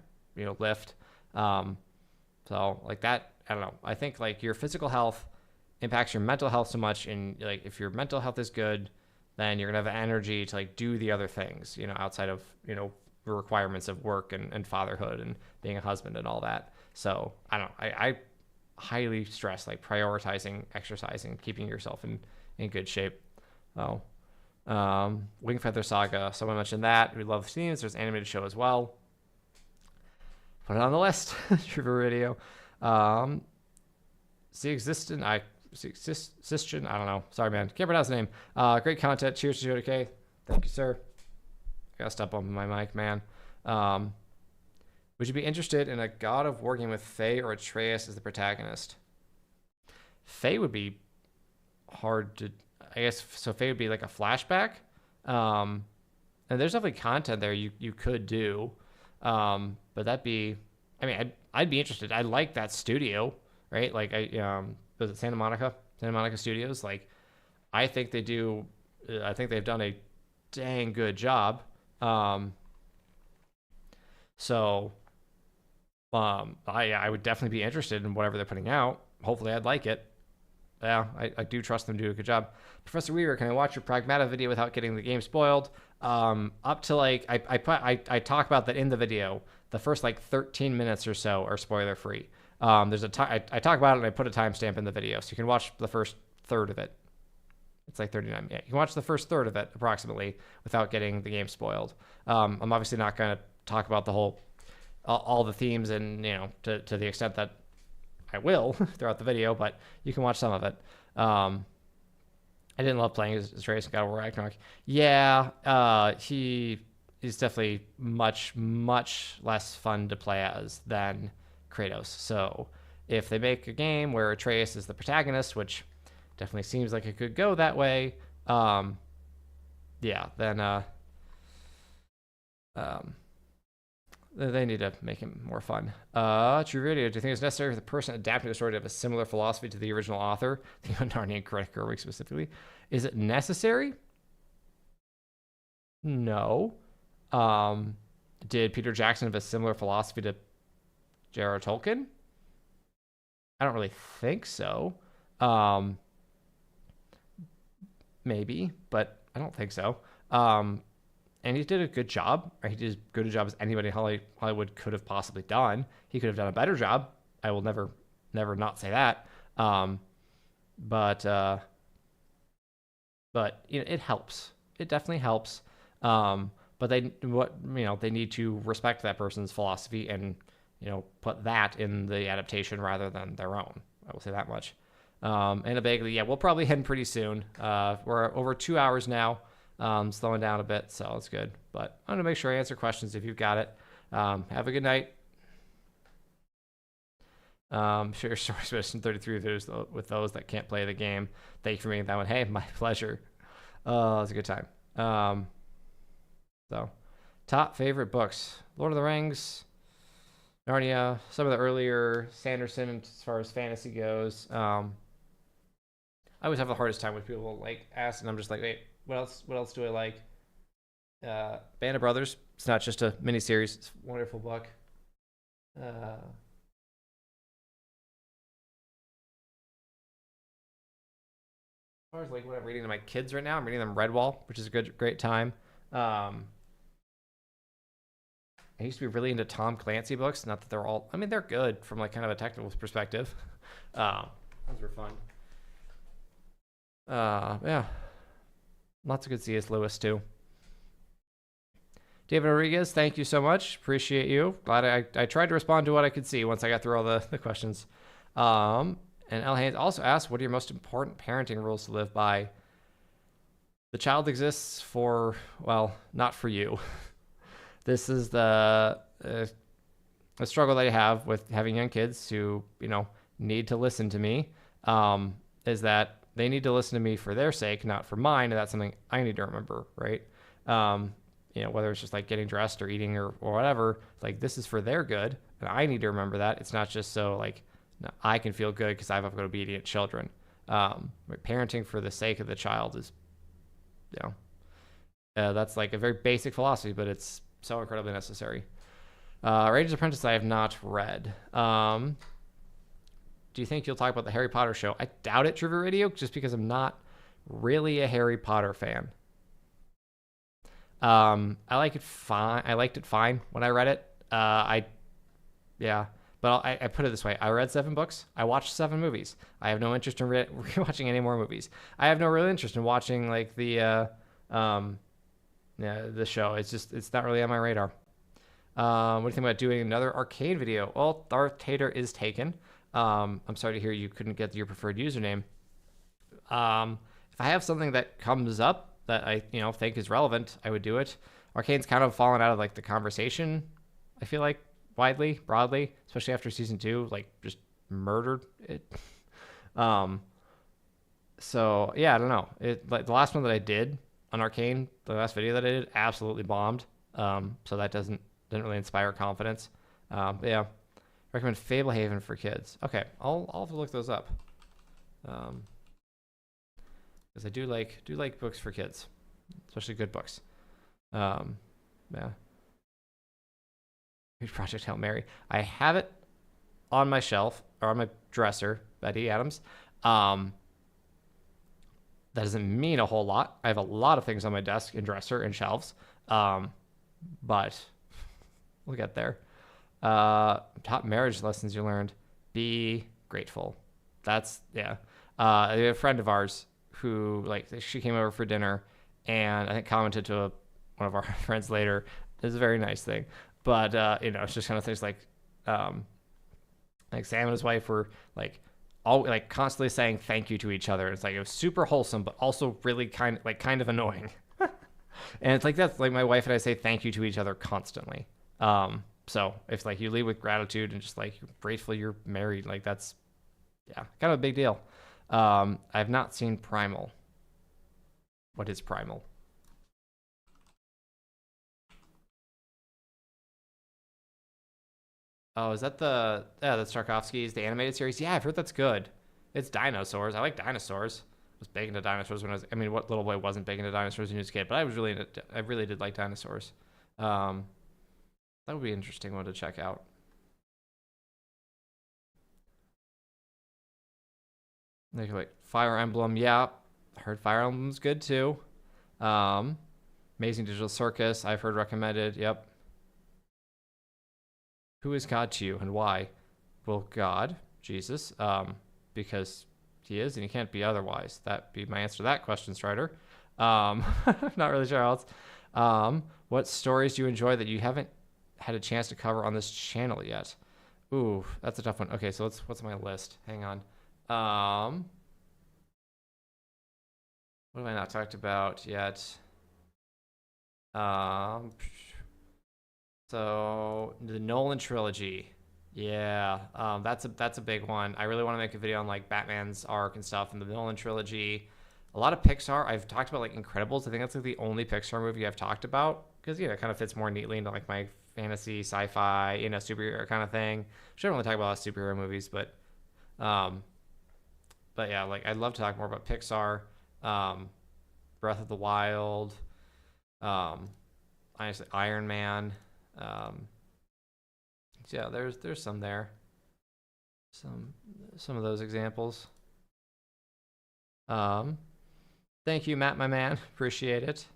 lift. So like that, I don't know. I think like your physical health impacts your mental health so much, and like if your mental health is good, then you're gonna have energy to like do the other things, outside of the requirements of work and fatherhood and being a husband and all that. So I don't know. I highly stress like prioritizing exercise and keeping yourself in in good shape. Oh, Wing Feather Saga. Someone mentioned that. We love themes. There's an animated show as well. Put it on the list. Trivia Radio. Existent. I don't know. Sorry, man. Can't pronounce the name. Great content. Cheers to JK. Thank you, sir. Gotta step up my mic, man. Would you be interested in a God of War game with Faye or Atreus as the protagonist? Faye would be hard to, I guess. So Faye would be like a flashback. And there's definitely content there you could do. But that'd be, I mean, I'd be interested. I like that studio, right? Like was it Santa Monica Studios? Like, I think they do. I think they've done a dang good job. So, I would definitely be interested in whatever they're putting out. Hopefully, I'd like it. Yeah, I do trust them to do a good job. Professor Weaver, can I watch your Pragmata video without getting the game spoiled? Up to like I talk about that in the video. The first like 13 minutes or so are spoiler free. There's I talk about it and I put a timestamp in the video, so you can watch the first third of it. It's like 39. Yeah, you can watch the first third of it approximately without getting the game spoiled. I'm obviously not going to talk about the whole all the themes and to the extent that I will throughout the video, but you can watch some of it. I didn't love playing as Atreus in God of War Ragnarok. Yeah, he is definitely much less fun to play as than Kratos. So if they make a game where Atreus is the protagonist, which definitely seems like it could go that way, yeah, then they need to make him more fun. True Radio, do you think it's necessary for the person adapting the story to have a similar philosophy to the original author? The Narnia and Greta Gerwig specifically. Is it necessary? No. Did Peter Jackson have a similar philosophy to J.R.R. Tolkien? I don't really think so. Maybe, but I don't think so. And he did a good job. Right? He did as good a job as anybody in Hollywood could have possibly done. He could have done a better job. I will never not say that. But it helps. It definitely helps. But they need to respect that person's philosophy and put that in the adaptation rather than their own. I will say that much. And a Bagley, yeah, we'll probably end pretty soon. We're over 2 hours now. Slowing down a bit, so it's good. But I'm gonna make sure I answer questions if you've got it. Have a good night. Share your stories with 33 videos with those that can't play the game. Thank you for making that one. Hey, my pleasure. It was a good time. So, top favorite books: Lord of the Rings, Narnia, some of the earlier Sanderson as far as fantasy goes. I always have the hardest time when people like ask, and I'm just like, wait. What else do I like? Band of Brothers. It's not just a miniseries. It's a wonderful book. As far as like what I'm reading to my kids right now, I'm reading them Redwall, which is a great time. I used to be really into Tom Clancy books. Not that they're all. I mean, they're good from like kind of a technical perspective. Those were fun. Yeah. Lots of good C.S. Lewis, too. David Rodriguez, thank you so much. Appreciate you. Glad I tried to respond to what I could see once I got through all the questions. And L. Haynes also asked, what are your most important parenting rules to live by? The child exists for, well, not for you. This is the struggle that I have with having young kids who, need to listen to me, is that they need to listen to me for their sake, not for mine. And that's something I need to remember, right? Whether it's just like getting dressed or eating or whatever, like this is for their good. And I need to remember that. It's not just so like I can feel good because I have obedient children. Parenting for the sake of the child is, that's like a very basic philosophy, but it's so incredibly necessary. Ranger's Apprentice I have not read. Do you think you'll talk about the Harry Potter show? I doubt it, Trivia Radio, just because I'm not really a Harry Potter fan. I like it fine. I liked it fine when I read it. But I put it this way: I read 7 books. I watched 7 movies. I have no interest in rewatching any more movies. I have no real interest in watching like the show. It's not really on my radar. What do you think about doing another arcade video? Well, Darth Tater is taken. I'm sorry to hear you couldn't get your preferred username. If I have something that comes up that I think is relevant, I would do it. Arcane's kind of fallen out of like the conversation, I feel like, broadly, especially after season 2, like just murdered it. So yeah, I don't know. Like the last one that I did on Arcane, the last video that I did, absolutely bombed. So that didn't really inspire confidence. But yeah, recommend Fablehaven for kids. Okay, I'll have to look those up. Because I do like books for kids, especially good books. Yeah. Project Hail Mary. I have it on my shelf or on my dresser, Betty Adams. That doesn't mean a whole lot. I have a lot of things on my desk and dresser and shelves. But we'll get there. Top marriage lessons you learned. Be grateful. That's, yeah. A friend of ours who, like, she came over for dinner and I think commented to one of our friends later. It's a very nice thing. But, it's just kind of things like Sam and his wife were like, all like constantly saying thank you to each other. It's like, it was super wholesome, but also really kind of annoying. And it's like, that's like my wife and I say thank you to each other constantly. So if like you lead with gratitude and just like you're grateful you're married, like that's, yeah, kind of a big deal. I've not seen Primal. What is Primal? Oh, is that that's Tarkovsky's, the animated series? Yeah, I've heard that's good. It's dinosaurs. I like dinosaurs. I was big into dinosaurs when what little boy wasn't big into dinosaurs when he was a kid? But I really did like dinosaurs. That would be an interesting one to check out. Like Fire Emblem, yeah. I heard Fire Emblem's good too. Amazing Digital Circus, I've heard recommended. Yep. Who is God to you and why? Well, God, Jesus, because he is and he can't be otherwise. That'd be my answer to that question, Strider. Not really sure how else. What stories do you enjoy that you haven't had a chance to cover on this channel yet? Ooh, that's a tough one. Okay, so what's my list? Hang on. What have I not talked about yet? So the Nolan trilogy. Yeah, that's a big one. I really want to make a video on like Batman's arc and stuff and the Nolan trilogy. A lot of Pixar. I've talked about like Incredibles. I think that's like the only Pixar movie I've talked about because it kind of fits more neatly into like my fantasy, sci-fi, superhero kind of thing. I don't really talk about a lot of superhero movies, but yeah, like I'd love to talk more about Pixar, Breath of the Wild, honestly Iron Man. Yeah, there's some there. Some of those examples. Thank you, Matt, my man. Appreciate it.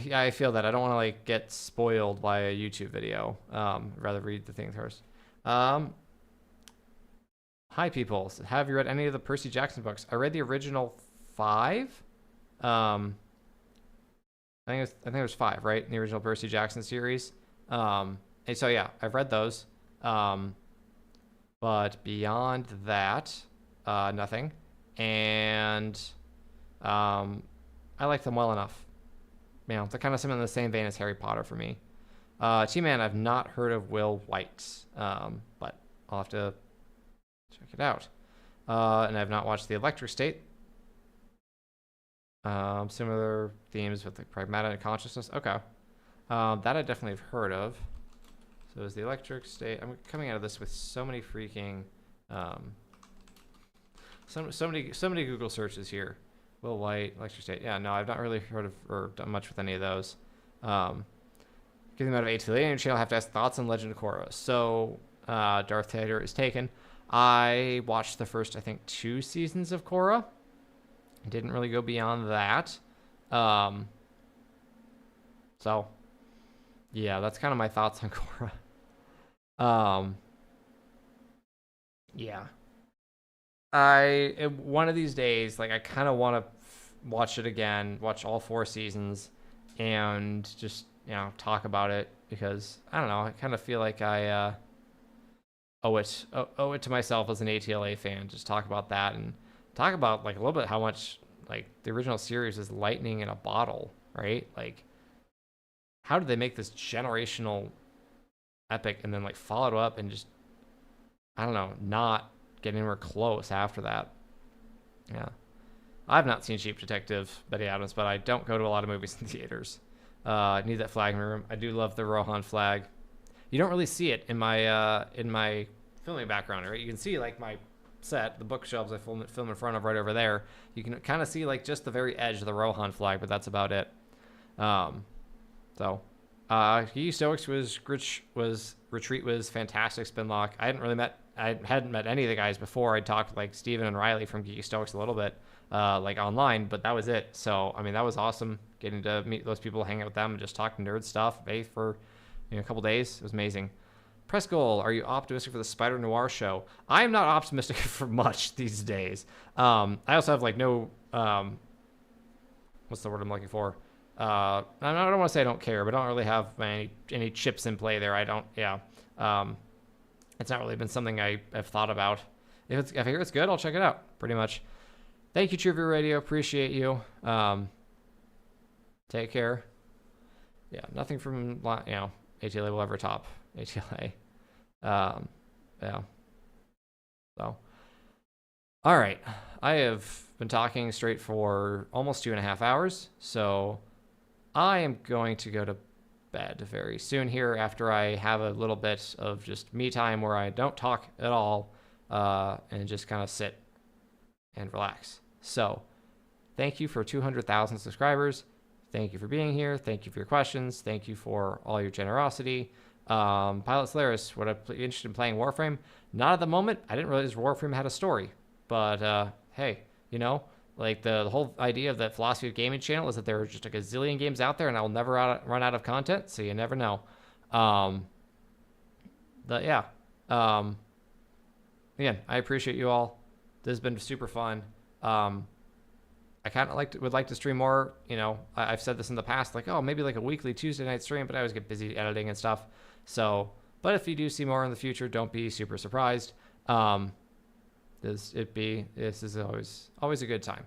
Yeah, I feel that. I don't want to like get spoiled by a YouTube video. Rather read the thing first. Hi, people. Have you read any of the Percy Jackson books? I read the original 5. I think it was 5, right? In the original Percy Jackson series. And so yeah, I've read those. But beyond that, nothing. And I like them well enough. They're kind of something in the same vein as Harry Potter for me. T-Man, I've not heard of Will White, but I'll have to check it out. And I've not watched The Electric State. Similar themes with like pragmatic consciousness. Okay. That I definitely have heard of. So is The Electric State. I'm coming out of this with so many freaking so many Google searches here. Will White, Electric State. Yeah, no, I've not really heard of or done much with any of those. Getting them out of ATL channel, I have to ask thoughts on Legend of Korra. So Darth Vader is taken. I watched the first, I think, 2 seasons of Korra. Didn't really go beyond that. So yeah, that's kind of my thoughts on Korra. Um, yeah. One of these days, like I kind of want to watch it again, watch all 4 seasons, and just talk about it because I don't know. I kind of feel like I owe it to myself as an ATLA fan. Just talk about that and talk about like a little bit how much like the original series is lightning in a bottle, right? Like how did they make this generational epic and then like follow it up and just I don't know, not get anywhere close after that. Yeah. I've not seen Cheap Detective, Betty Adams, but I don't go to a lot of movies in theaters. I need that flag in my room. I do love the Rohan flag. You don't really see it in my filming background, right? You can see like my set, the bookshelves I film in front of right over there. You can kind of see like just the very edge of the Rohan flag, but that's about it. So, Geeky Stoics was Retreat was fantastic. Spinlock. I hadn't met any of the guys before. I talked like Steven and Riley from Geeky Stoics a little bit, like online, but that was it. So I mean, that was awesome getting to meet those people, hang out with them, and just talk nerd stuff. For a couple days, it was amazing. Press goal. Are you optimistic for the Spider Noir show? I am not optimistic for much these days. I also have like no what's the word I'm looking for? I don't want to say I don't care, but I don't really have any chips in play there. I don't. Yeah. It's not really been something I've thought about. If I hear it's good, I'll check it out. Pretty much. Thank you, Trivia Radio. Appreciate you. Take care. Yeah, nothing from ATLA will ever top ATLA. Yeah. So, all right. I have been talking straight for almost 2.5 hours, so I am going to go to bed very soon here after I have a little bit of just me time where I don't talk at all and just kind of sit and relax. So, thank you for 200,000 subscribers. Thank you for being here. Thank you for your questions. Thank you for all your generosity. Pilot Solaris, would I be interested in playing Warframe? Not at the moment. I didn't realize Warframe had a story. But hey, like the whole idea of the philosophy of gaming channel is that there are just like a zillion games out there and I'll never run out of content. So you never know. But yeah. Again, I appreciate you all. This has been super fun. I kind of would like to stream more. I've said this in the past, like, oh, maybe like a weekly Tuesday night stream, but I always get busy editing and stuff. So, but if you do see more in the future, don't be super surprised. This is always a good time.